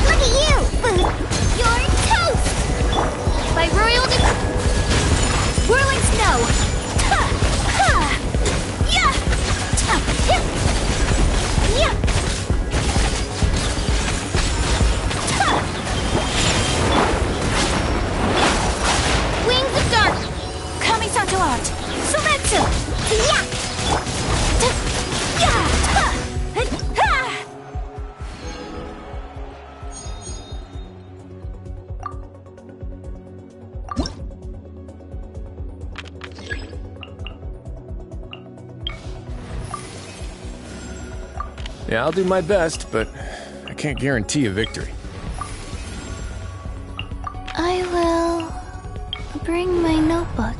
[SPEAKER 6] Look at you, Food! You're toast!
[SPEAKER 15] Yeah, I'll do my best, but I can't guarantee a victory.
[SPEAKER 19] I will bring my notebook.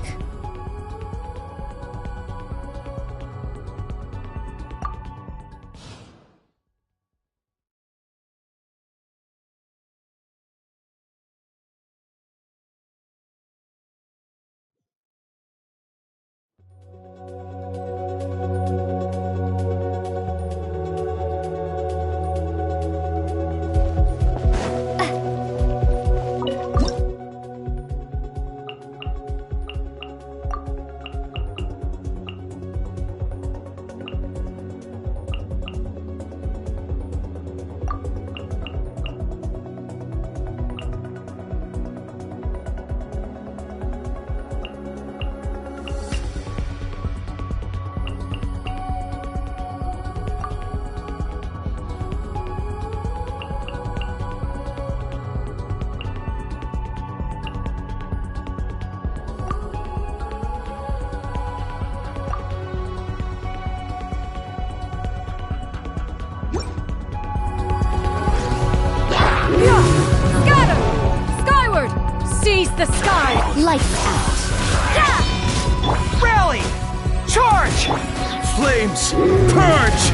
[SPEAKER 18] The sky! Lights out!
[SPEAKER 1] Rally! Charge! Flames! Purge!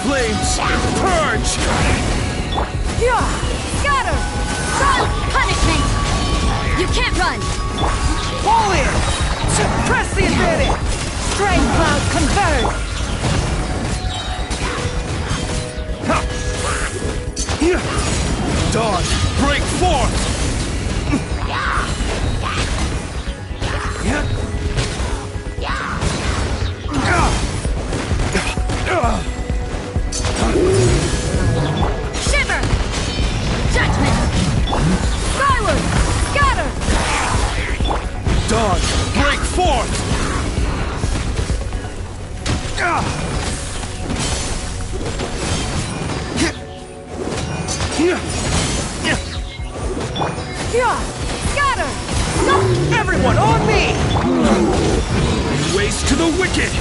[SPEAKER 1] Flames! Purge!
[SPEAKER 18] Scatter! Punishment! You can't run!
[SPEAKER 1] All in! Suppress the advantage!
[SPEAKER 18] Strain cloud converge!
[SPEAKER 1] Dawn, break forth!
[SPEAKER 18] Shiver! Judgment! Skyward! Scatter!
[SPEAKER 1] Dawn, break forth!
[SPEAKER 18] Scatter!
[SPEAKER 1] Everyone on me! Waste to the wicked!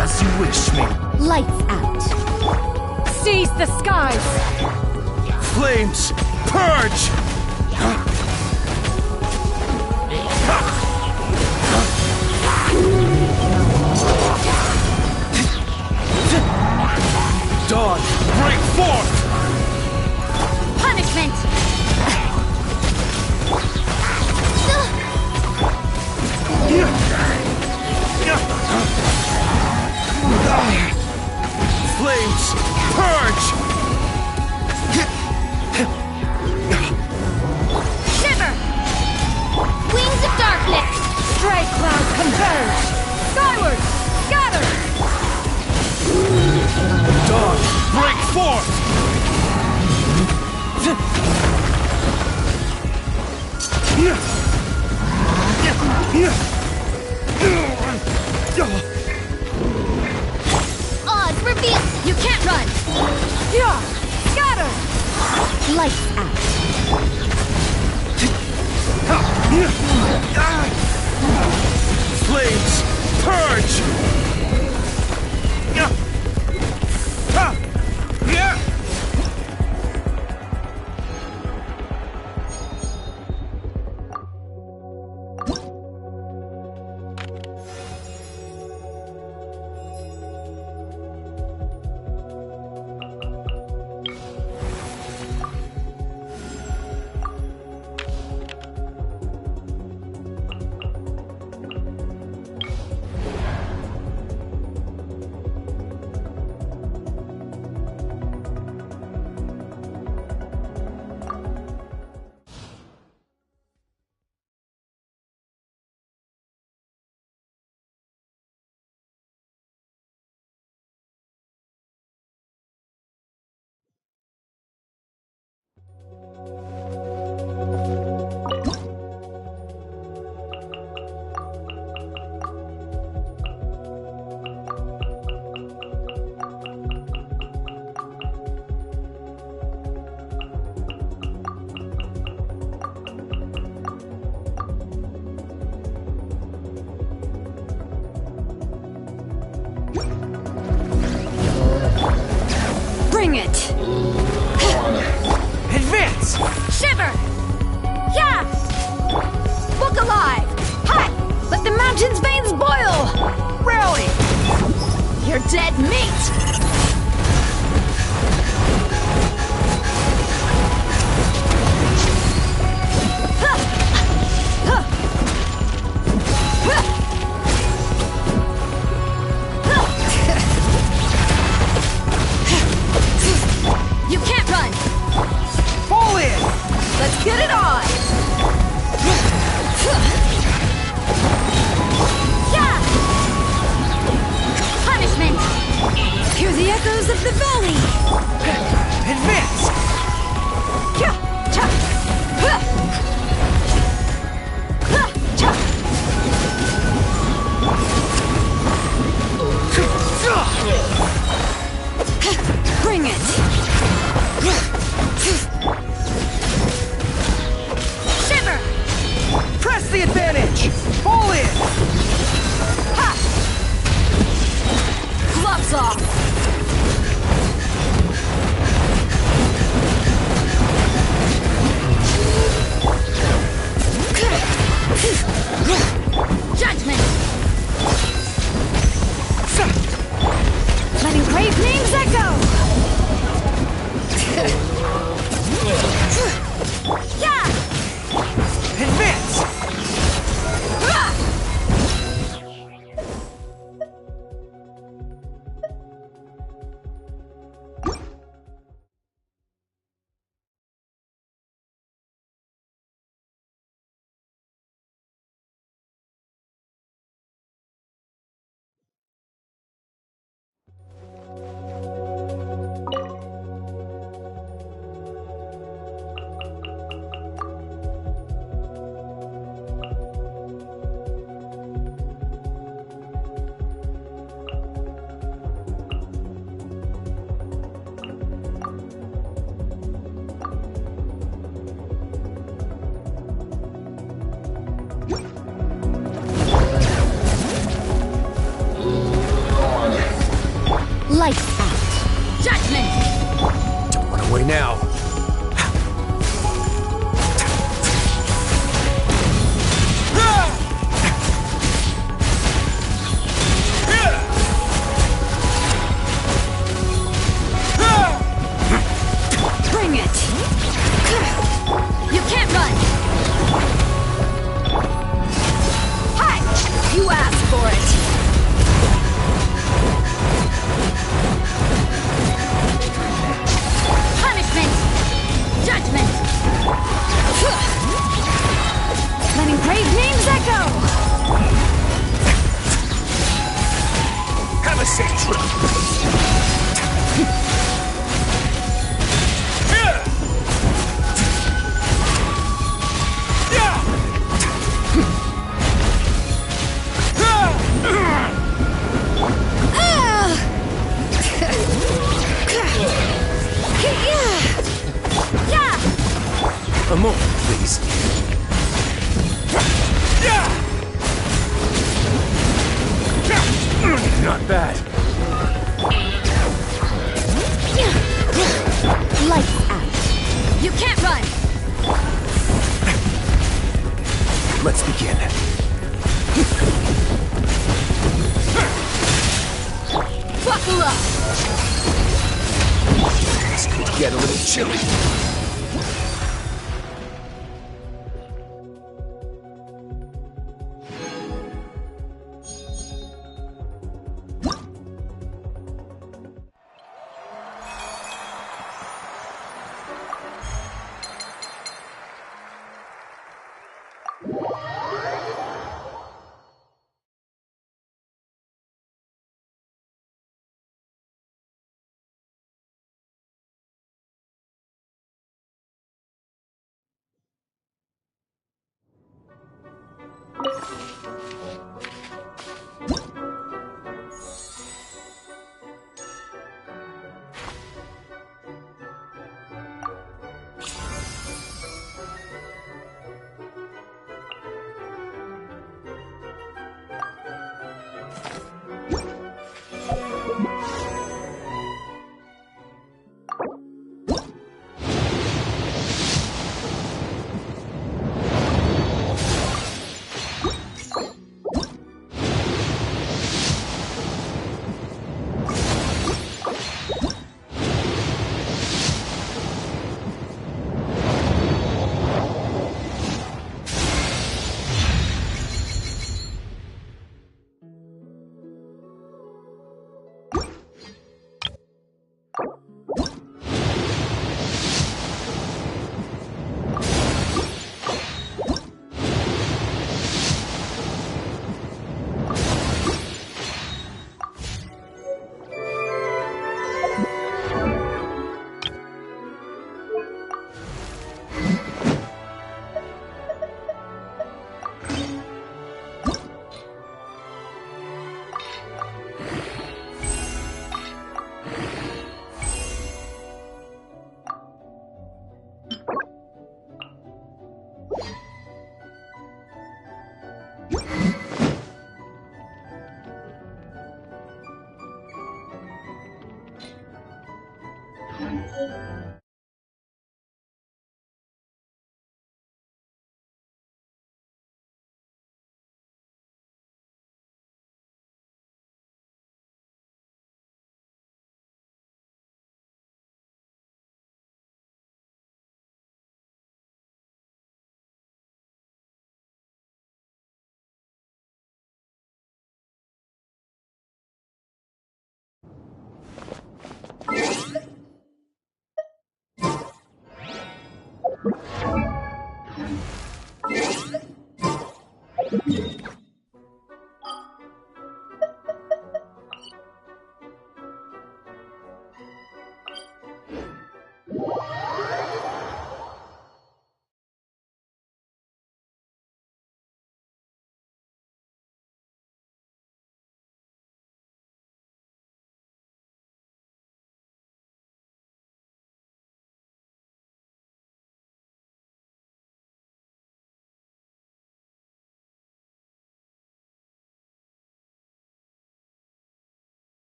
[SPEAKER 13] As you wish, me.
[SPEAKER 18] Lights out! Seize the skies!
[SPEAKER 1] Flames! Purge! Dawn, break forth!
[SPEAKER 18] Punishment!
[SPEAKER 1] Flames! Purge!
[SPEAKER 18] Shiver! Wings of darkness! Stray cloud converge! Skyward! Scatter!
[SPEAKER 1] Dawn, break forth!
[SPEAKER 18] Odds reveal! You can't run! Scatter! Lights out!
[SPEAKER 1] Flames! Purge!
[SPEAKER 18] dead meat! You can't run!
[SPEAKER 1] Fall in!
[SPEAKER 18] Let's get it on! Yeah! Punishment! Hear the echoes of the valley!
[SPEAKER 1] Advance!
[SPEAKER 18] Bring it! Shiver!
[SPEAKER 1] Press the advantage! Fall in!
[SPEAKER 18] Ha! Gloves off! Judgment! Letting brave names echo! Yeah!
[SPEAKER 1] Advance!
[SPEAKER 18] Lights out! Judgment!
[SPEAKER 15] Don't run away now.
[SPEAKER 18] Bring it! You can't run! Hi! You asked for it! Punishment! Judgment! Letting brave names echo!
[SPEAKER 1] Have a safe trip!
[SPEAKER 15] A moment, please. Not bad.
[SPEAKER 18] Lights out! You can't run!
[SPEAKER 15] Let's begin.
[SPEAKER 18] Buckle up!
[SPEAKER 15] This could get a little chilly.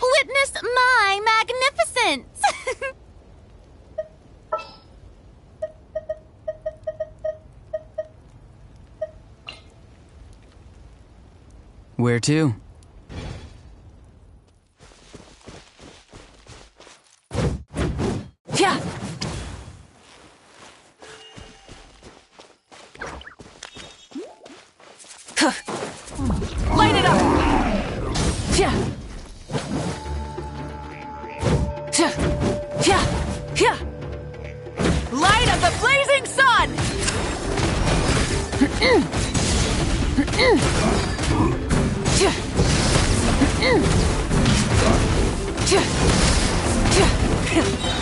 [SPEAKER 3] Witness my magnificence!
[SPEAKER 7] Where to?
[SPEAKER 2] Yeah. Light it up! Yeah. Yeah. Light of the blazing sun!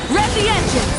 [SPEAKER 2] Rev the engines!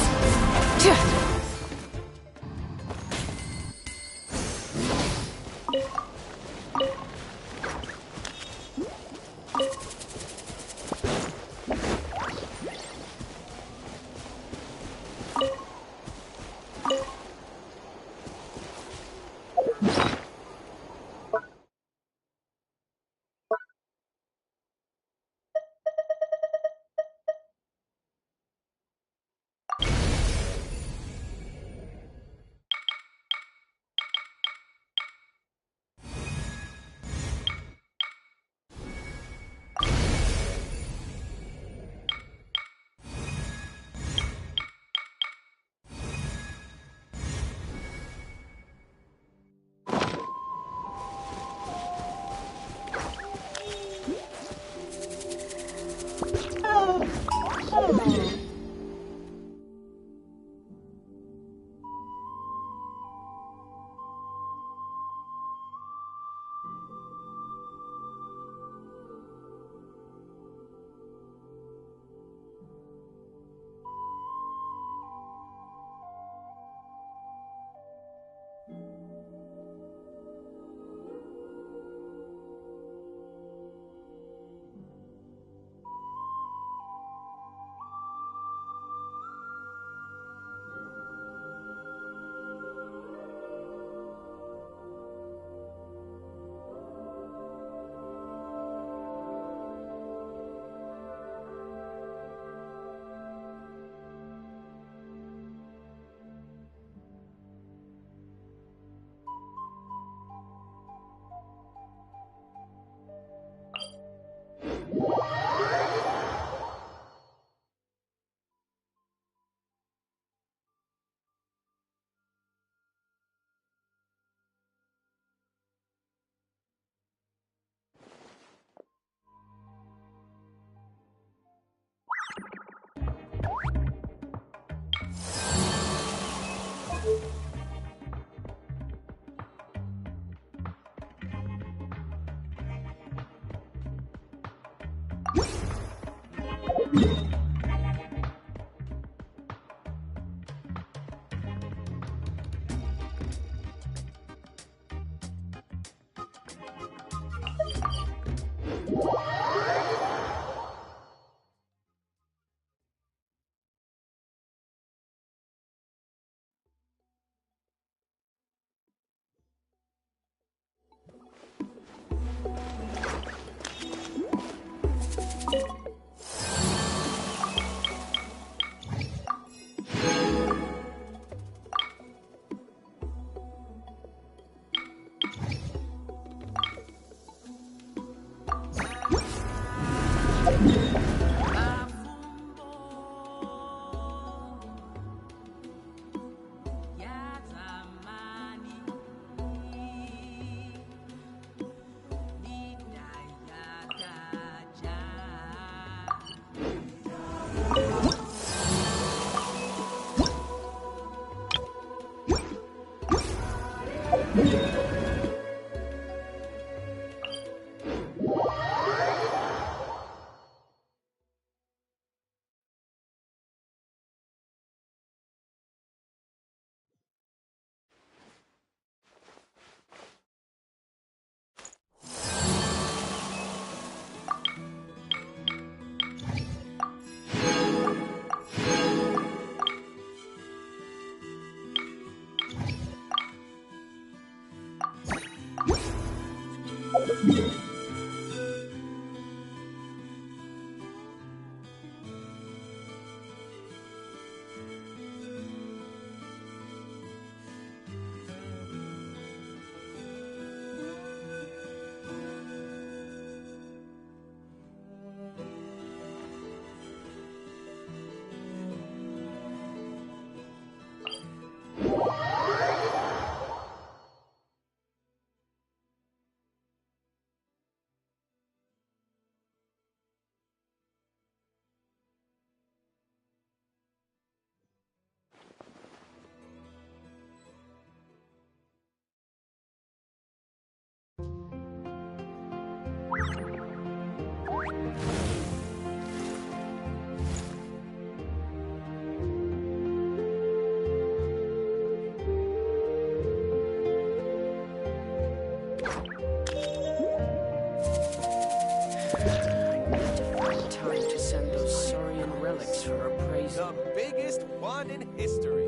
[SPEAKER 1] The biggest one in history.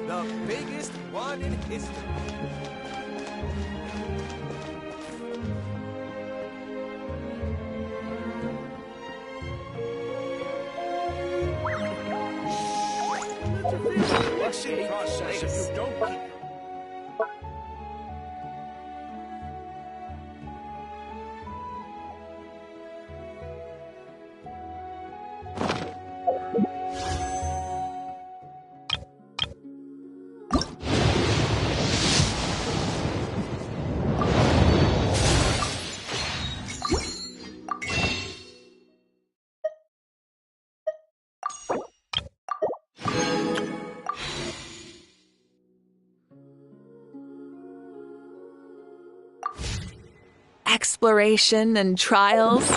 [SPEAKER 1] The biggest one in history. Process if you don't keep
[SPEAKER 2] Exploration and trials.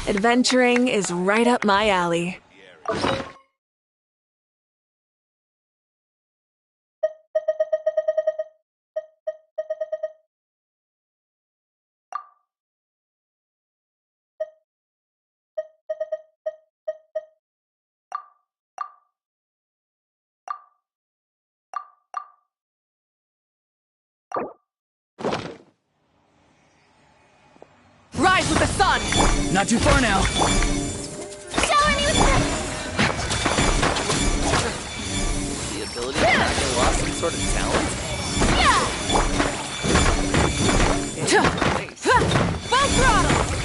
[SPEAKER 2] Adventuring is right up my alley. Rise with the sun!
[SPEAKER 4] Not too far now.
[SPEAKER 3] Shower me with
[SPEAKER 8] The ability to not get lost some sort of talent?
[SPEAKER 3] Full throttle!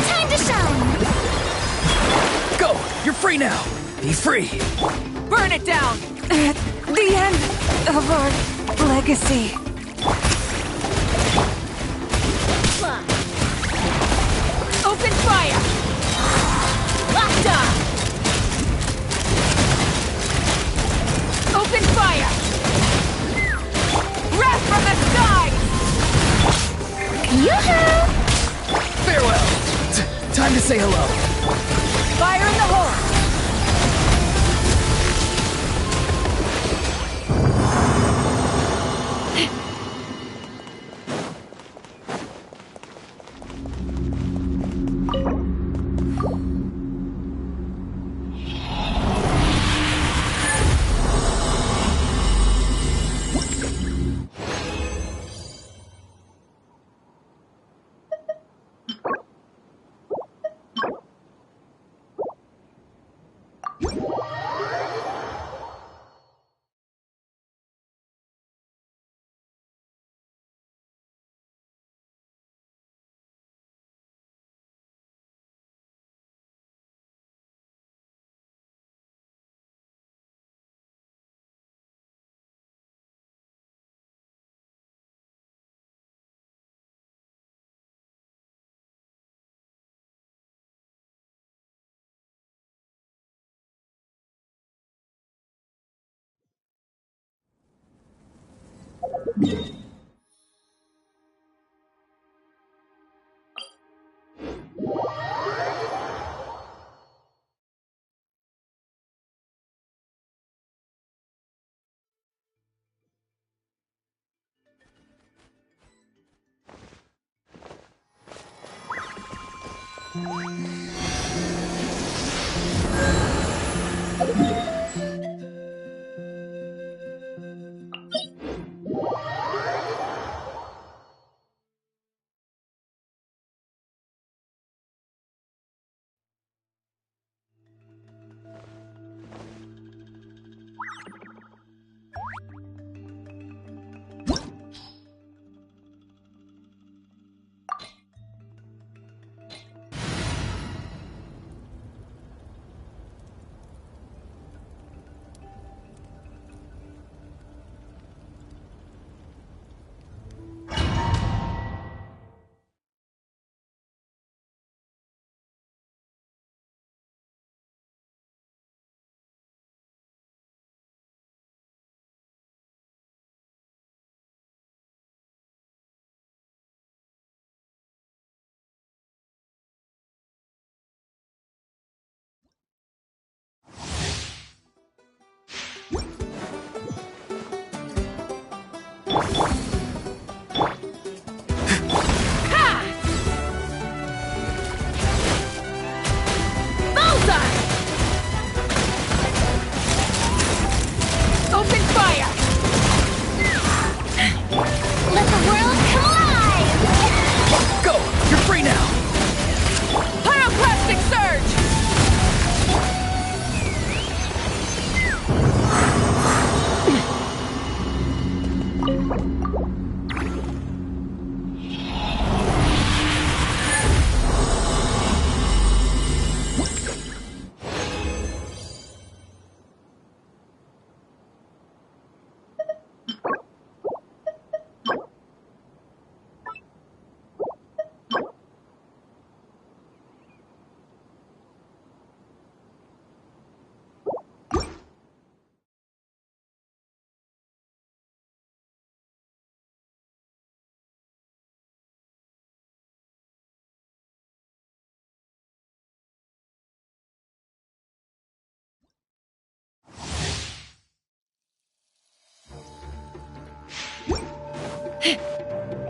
[SPEAKER 3] Time to shine!
[SPEAKER 1] Go! You're free now! Be free!
[SPEAKER 2] Burn it down! At the end of our legacy.
[SPEAKER 3] Fly.
[SPEAKER 2] Open fire! Locked up! Open fire! Wrath from the skies!
[SPEAKER 3] Yoo-hoo!
[SPEAKER 1] Farewell! Time to say hello.
[SPEAKER 2] Fire in the hole!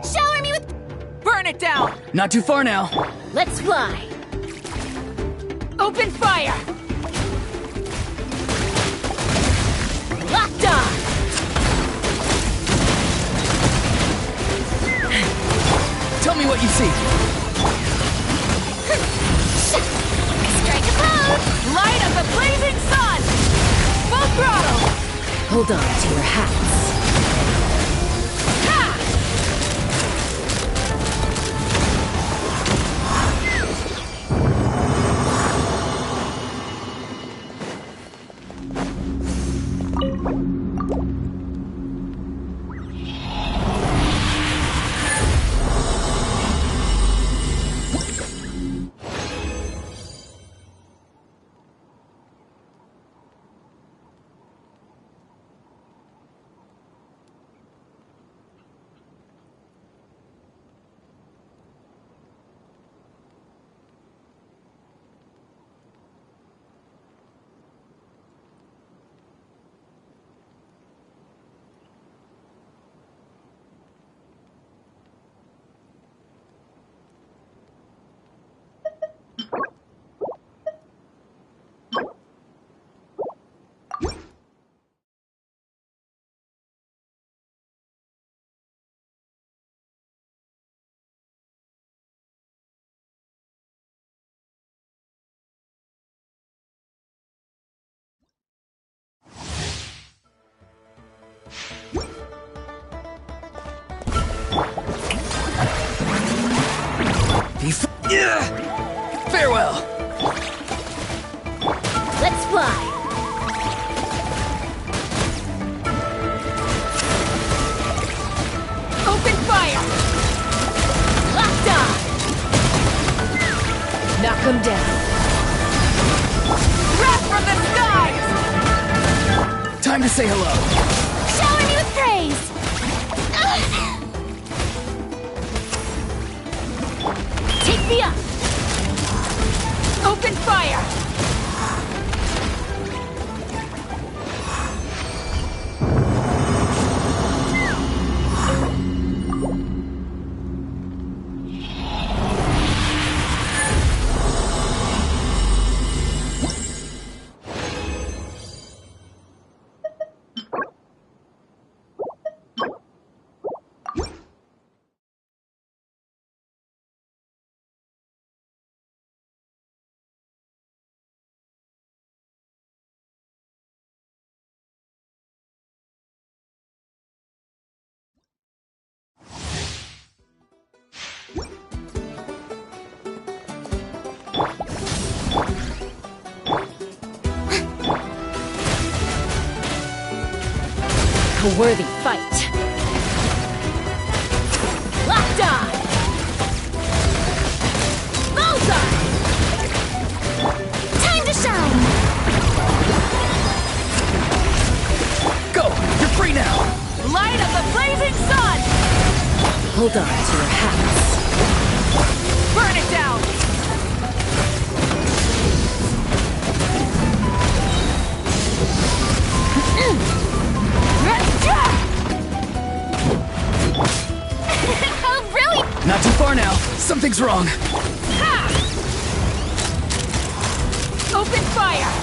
[SPEAKER 3] Shower me with... Burn it down!
[SPEAKER 7] Not too far now.
[SPEAKER 3] Let's fly! Open fire! Locked on!
[SPEAKER 7] Tell me what you see.
[SPEAKER 3] Strike a pose! Light of the blazing sun! Full throttle!
[SPEAKER 18] Hold on to your hats.
[SPEAKER 7] Farewell!
[SPEAKER 3] Let's fly! Open fire! Locked on! Knock him down! Wrath from the skies!
[SPEAKER 7] Time to say hello.
[SPEAKER 3] Shower me with praise! Take me up! Open fire!
[SPEAKER 18] a worthy fight. Locked on! Bullseye!
[SPEAKER 19] Time to shine!
[SPEAKER 7] Go! You're free now!
[SPEAKER 3] Light of the blazing sun!
[SPEAKER 18] Hold on to your hats.
[SPEAKER 3] Burn it down!
[SPEAKER 11] Oh, really?
[SPEAKER 7] Not too far now. Something's wrong.
[SPEAKER 3] Ha! Open fire!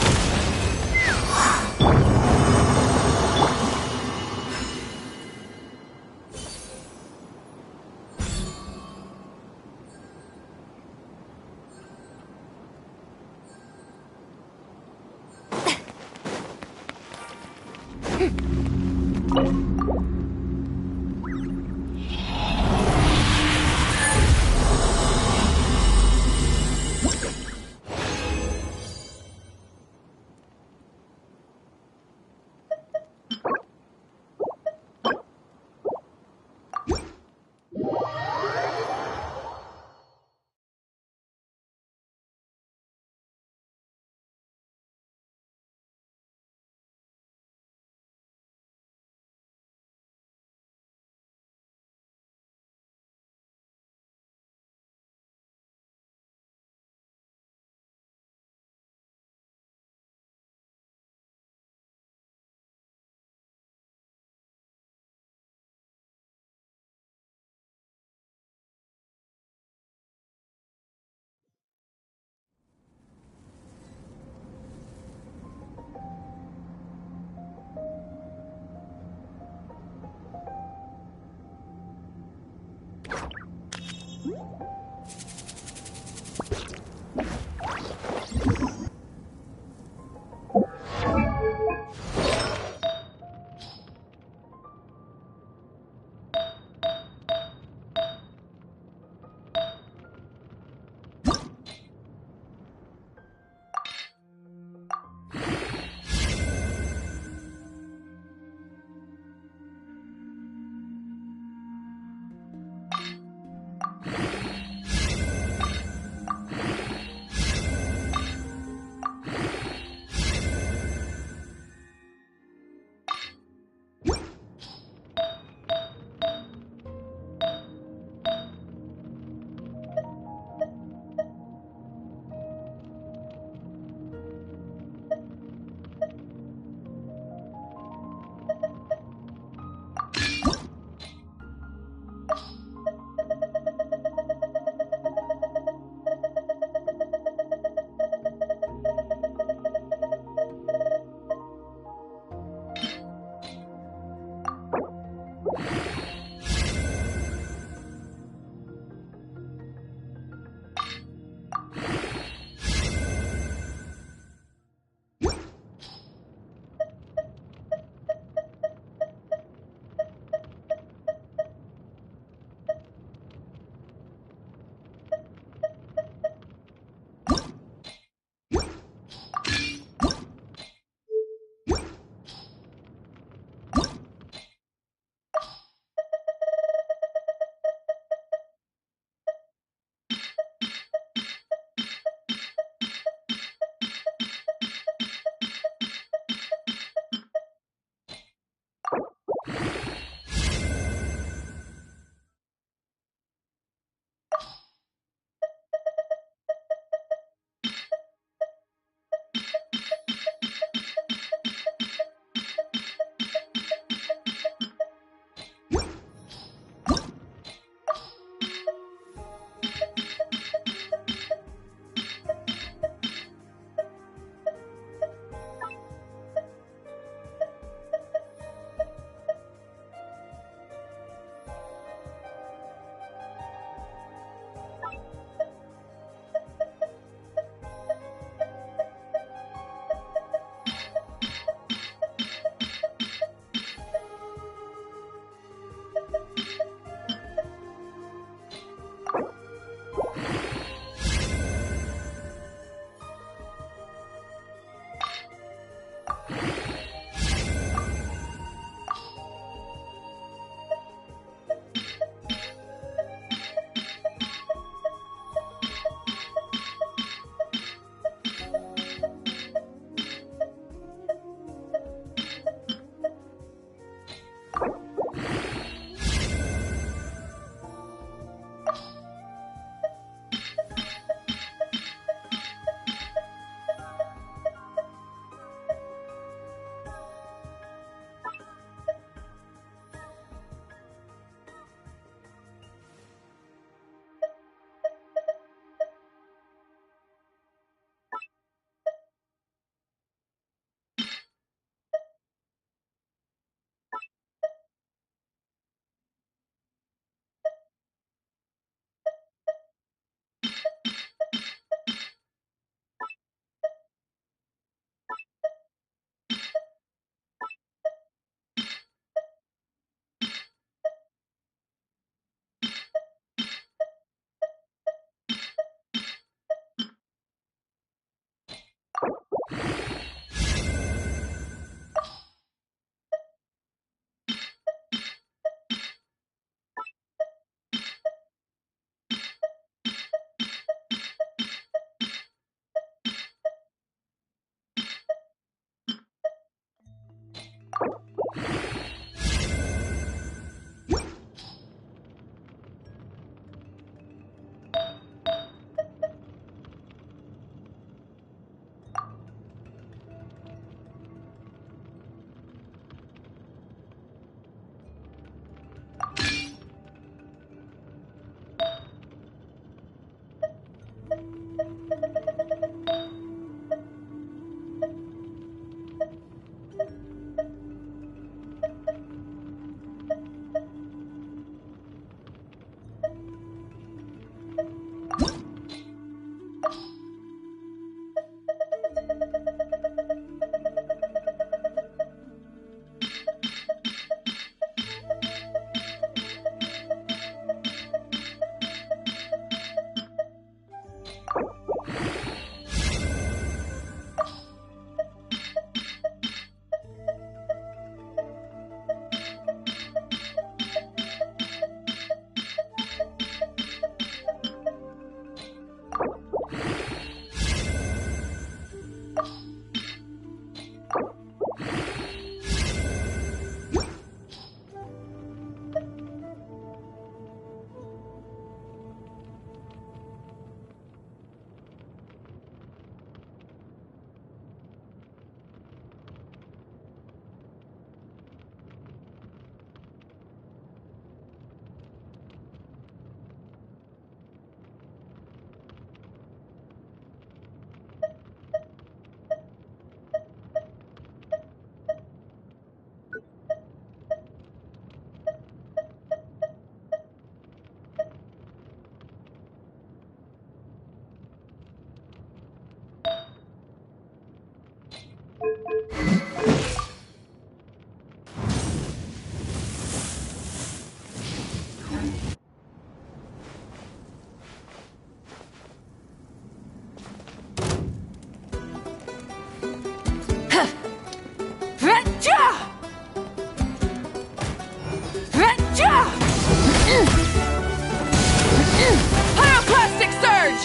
[SPEAKER 3] Pyroclastic surge!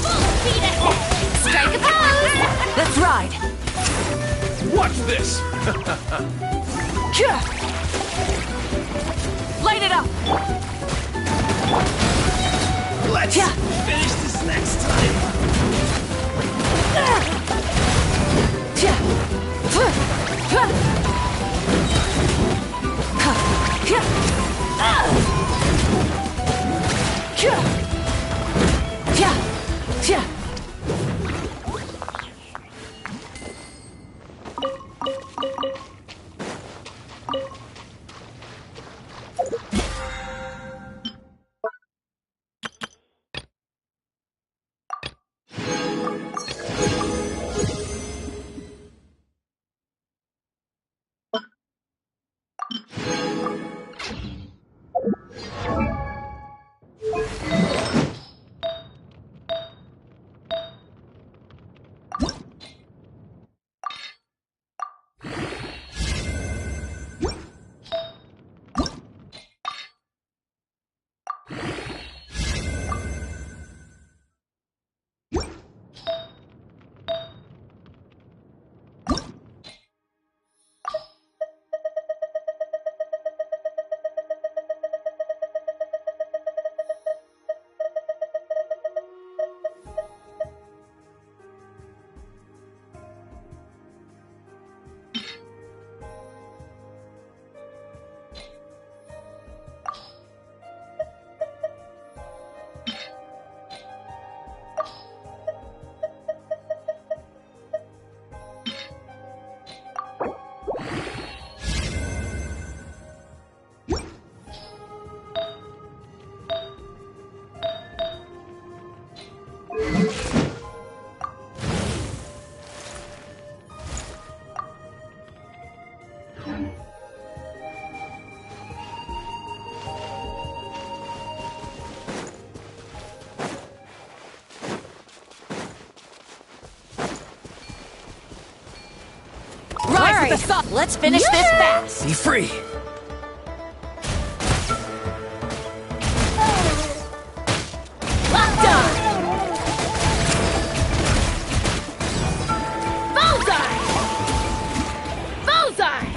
[SPEAKER 5] Full speed ahead! Strike a pose!
[SPEAKER 3] Let's ride!
[SPEAKER 1] Watch this!
[SPEAKER 3] Light it up!
[SPEAKER 1] Let's finish this next time!
[SPEAKER 3] Rise to the sun! Let's finish this fast!
[SPEAKER 7] Be free!
[SPEAKER 3] Locked on! Bullseye! Bullseye!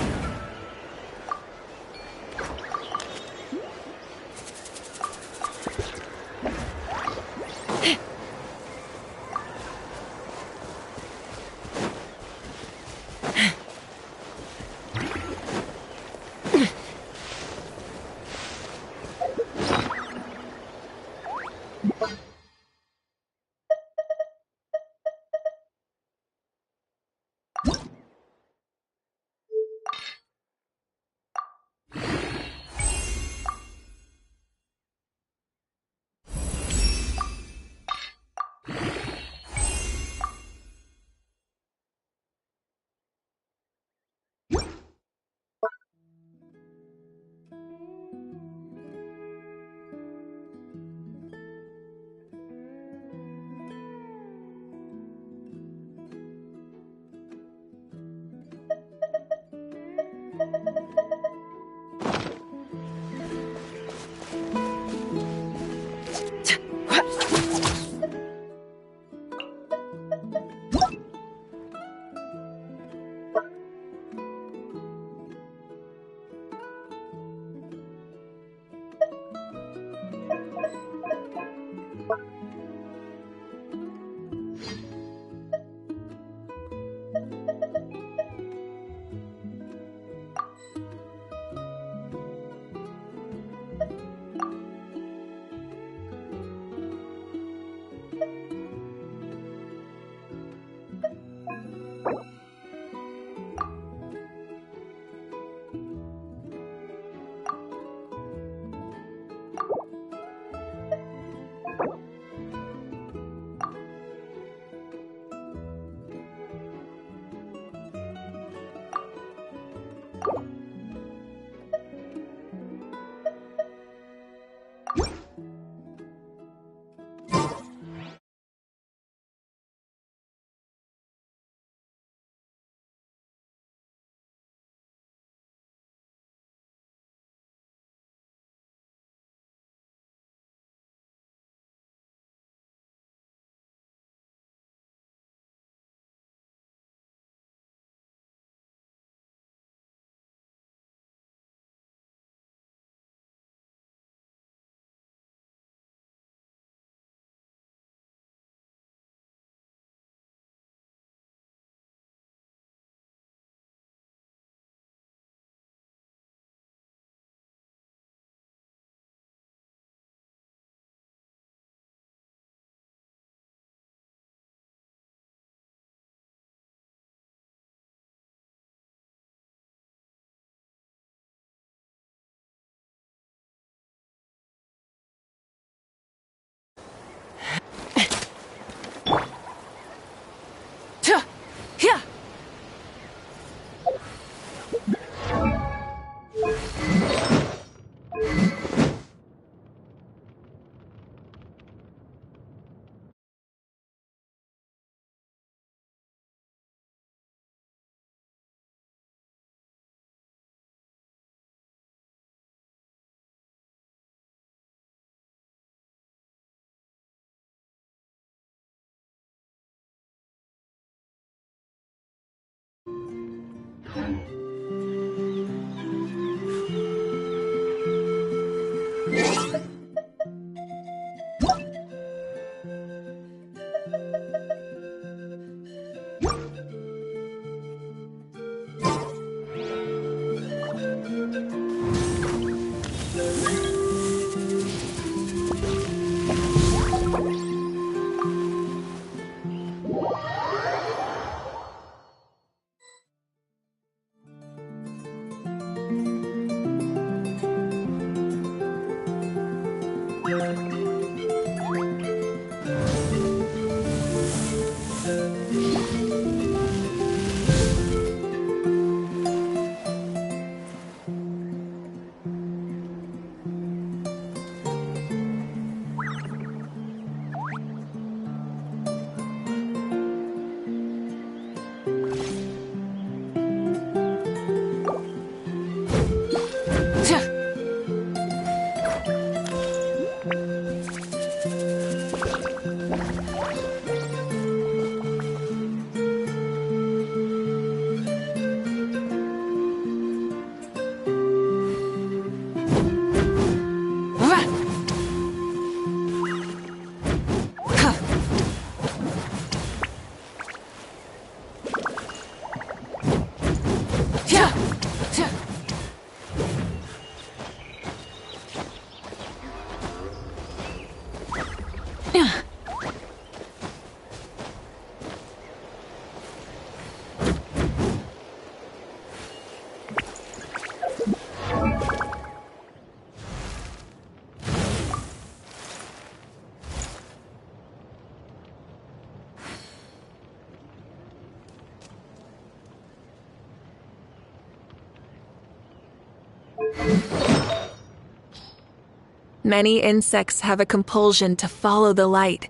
[SPEAKER 2] Many insects have a compulsion to follow the light,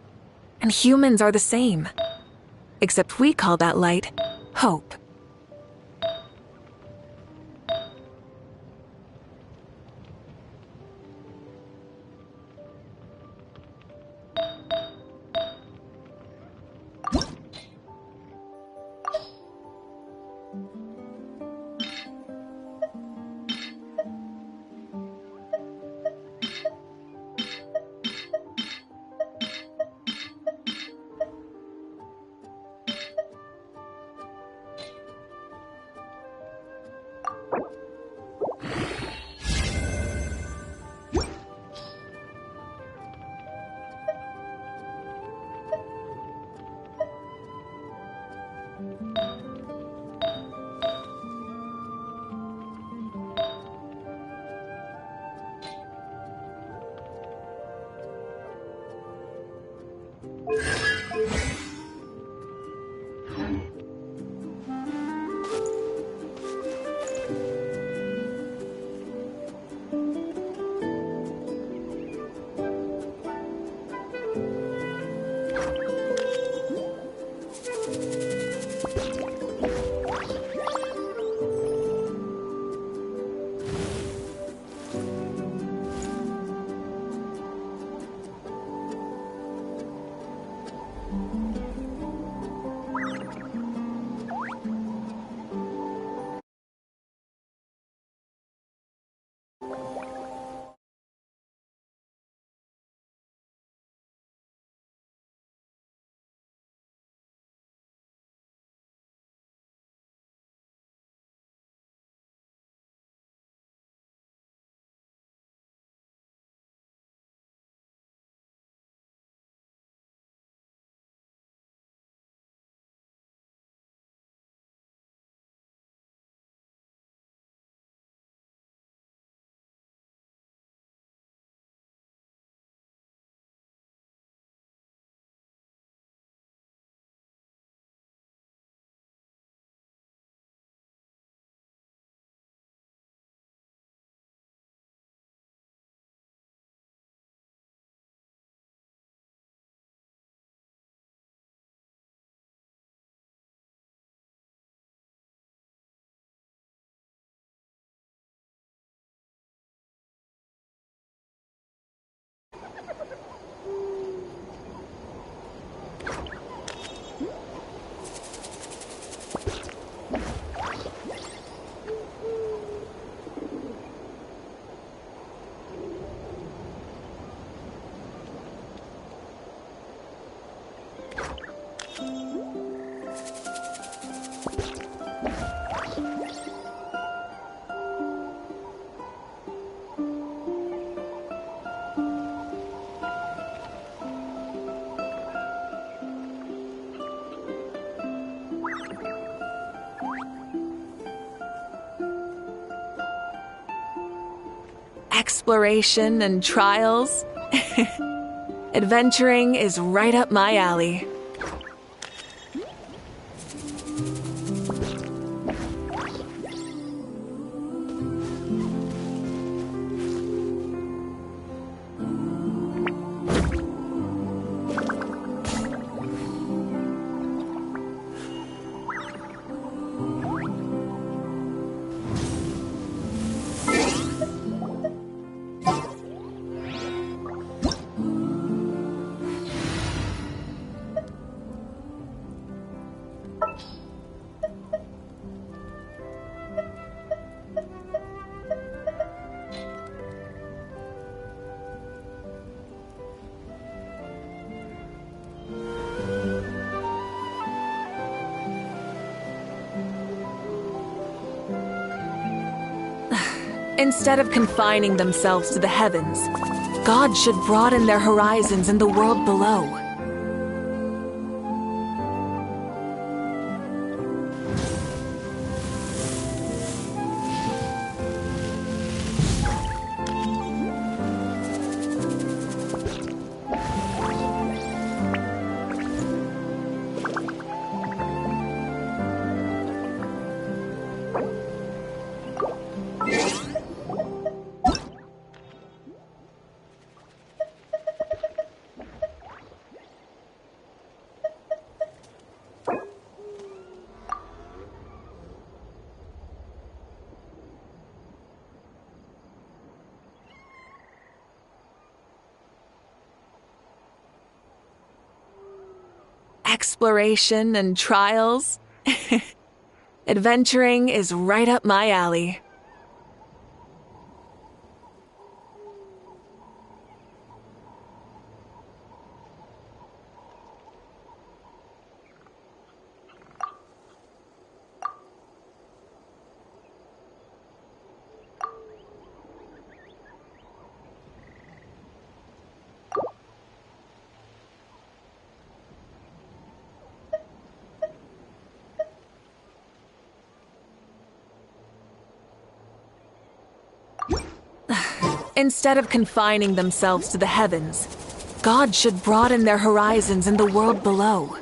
[SPEAKER 2] and humans are the same. Except we call that light hope. Exploration and trials? Adventuring is right up my alley. Instead of confining themselves to the heavens, God should broaden their horizons in the world below. Exploration and trials? Adventuring is right up my alley. Instead of confining themselves to the heavens, God should broaden their horizons in the world below.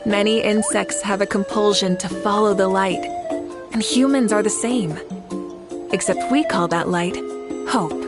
[SPEAKER 2] Many insects have a compulsion to follow the light, and humans are the same. Except we call that light hope.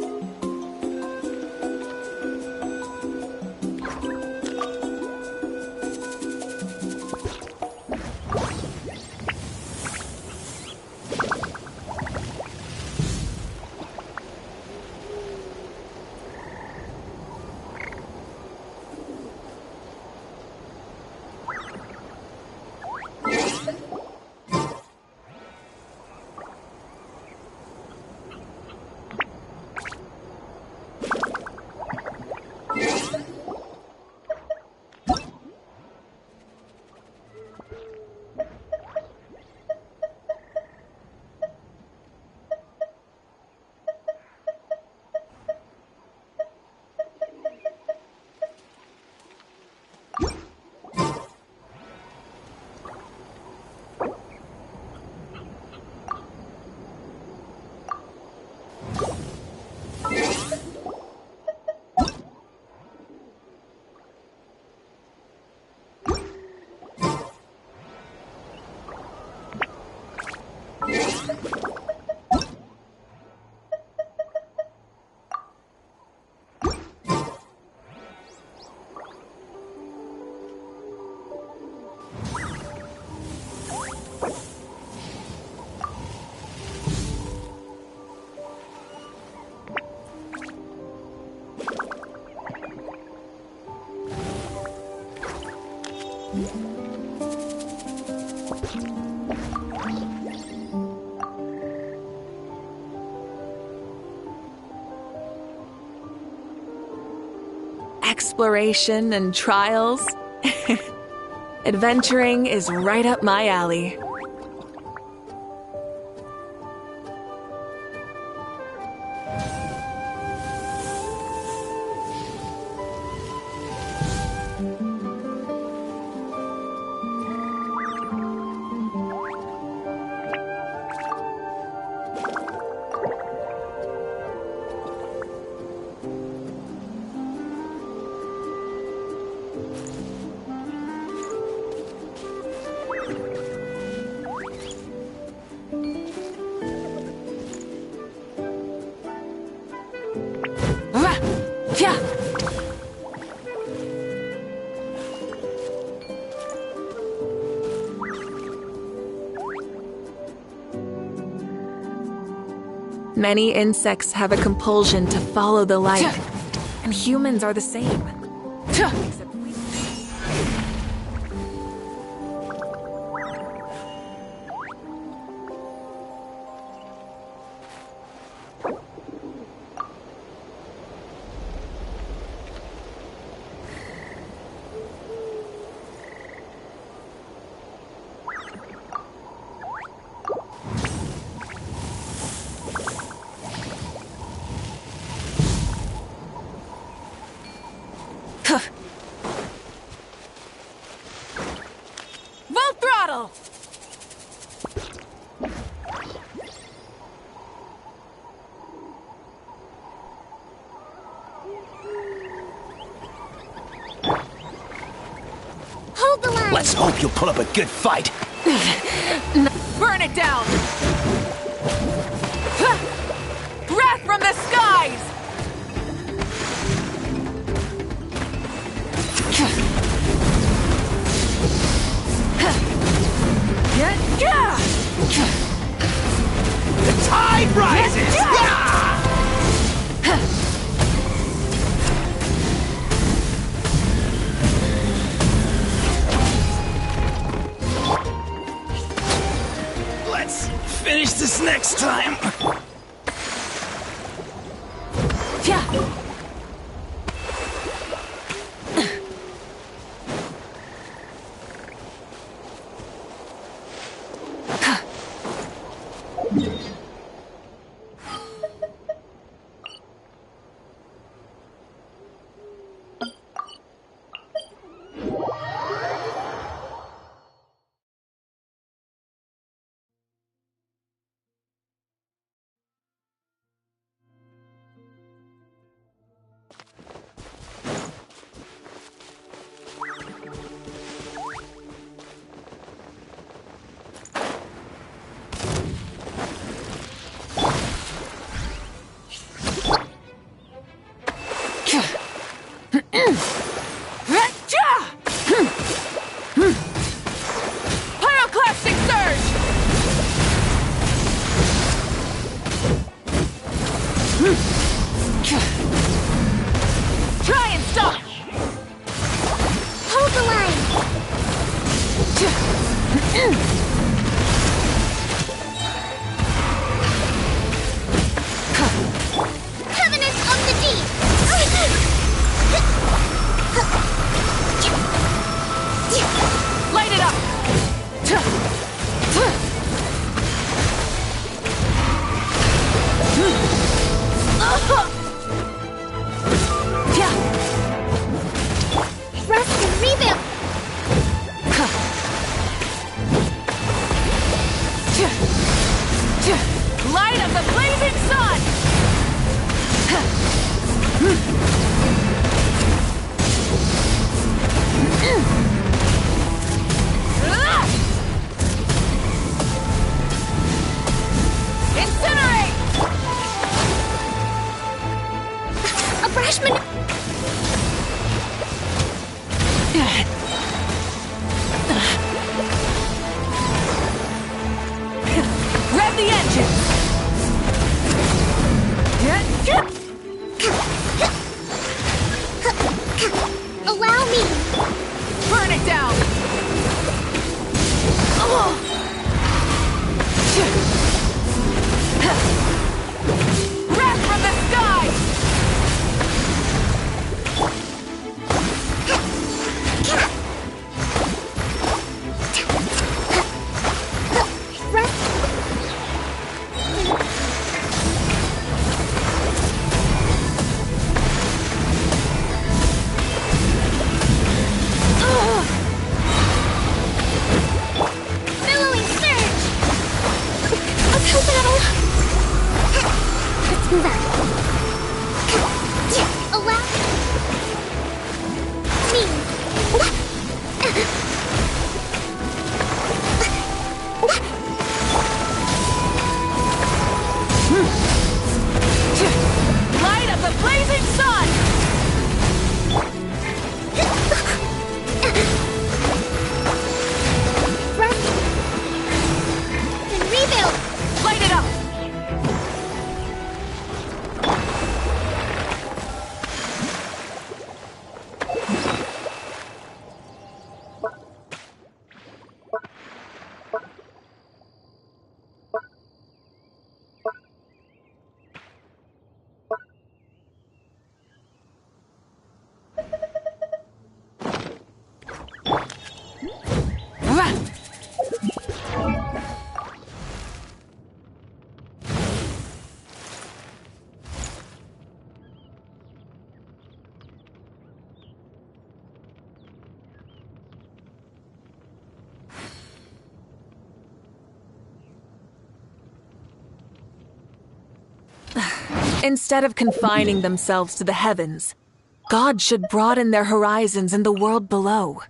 [SPEAKER 2] Exploration and trials. Adventuring is right up my alley. Many insects have a compulsion to follow the light, and humans are the same. Except we...
[SPEAKER 3] Full throttle!
[SPEAKER 6] Hold the line!
[SPEAKER 1] Let's hope you'll put up a good fight.
[SPEAKER 3] Burn it down! Breath from the skies!
[SPEAKER 1] The tide rises! Let's finish this next time.
[SPEAKER 3] Pyroclastic surge! Try and stop!
[SPEAKER 6] Hold the line! Covenant of the Deep!
[SPEAKER 3] Light it up!
[SPEAKER 6] Rest and revamp! Allow me!
[SPEAKER 3] Burn it down! Wrath from the sky!
[SPEAKER 6] Billowing surge! Uphill battle! Let's move out. Allow
[SPEAKER 3] Light of the blazing sun!
[SPEAKER 6] Run! And rebuild!
[SPEAKER 3] Light it up!
[SPEAKER 2] Instead of confining themselves to the heavens, God should broaden their horizons in the world below.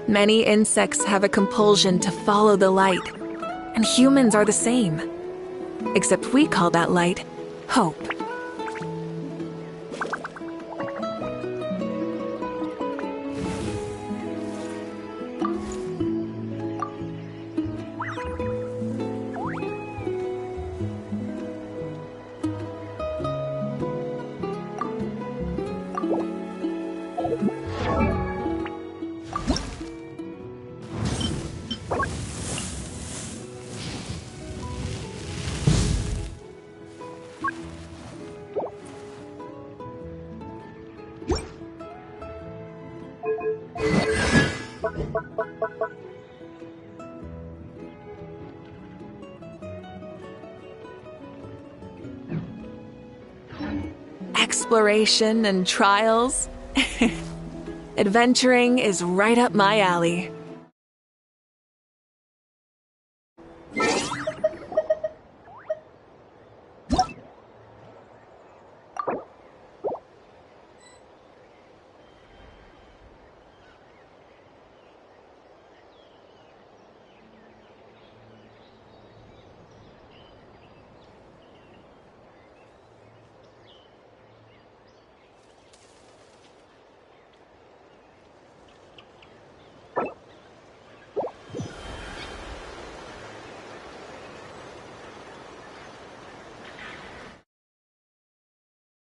[SPEAKER 2] Many insects have a compulsion to follow the light, and humans are the same. Except we call that light hope. Exploration and trials. Adventuring is right up my alley.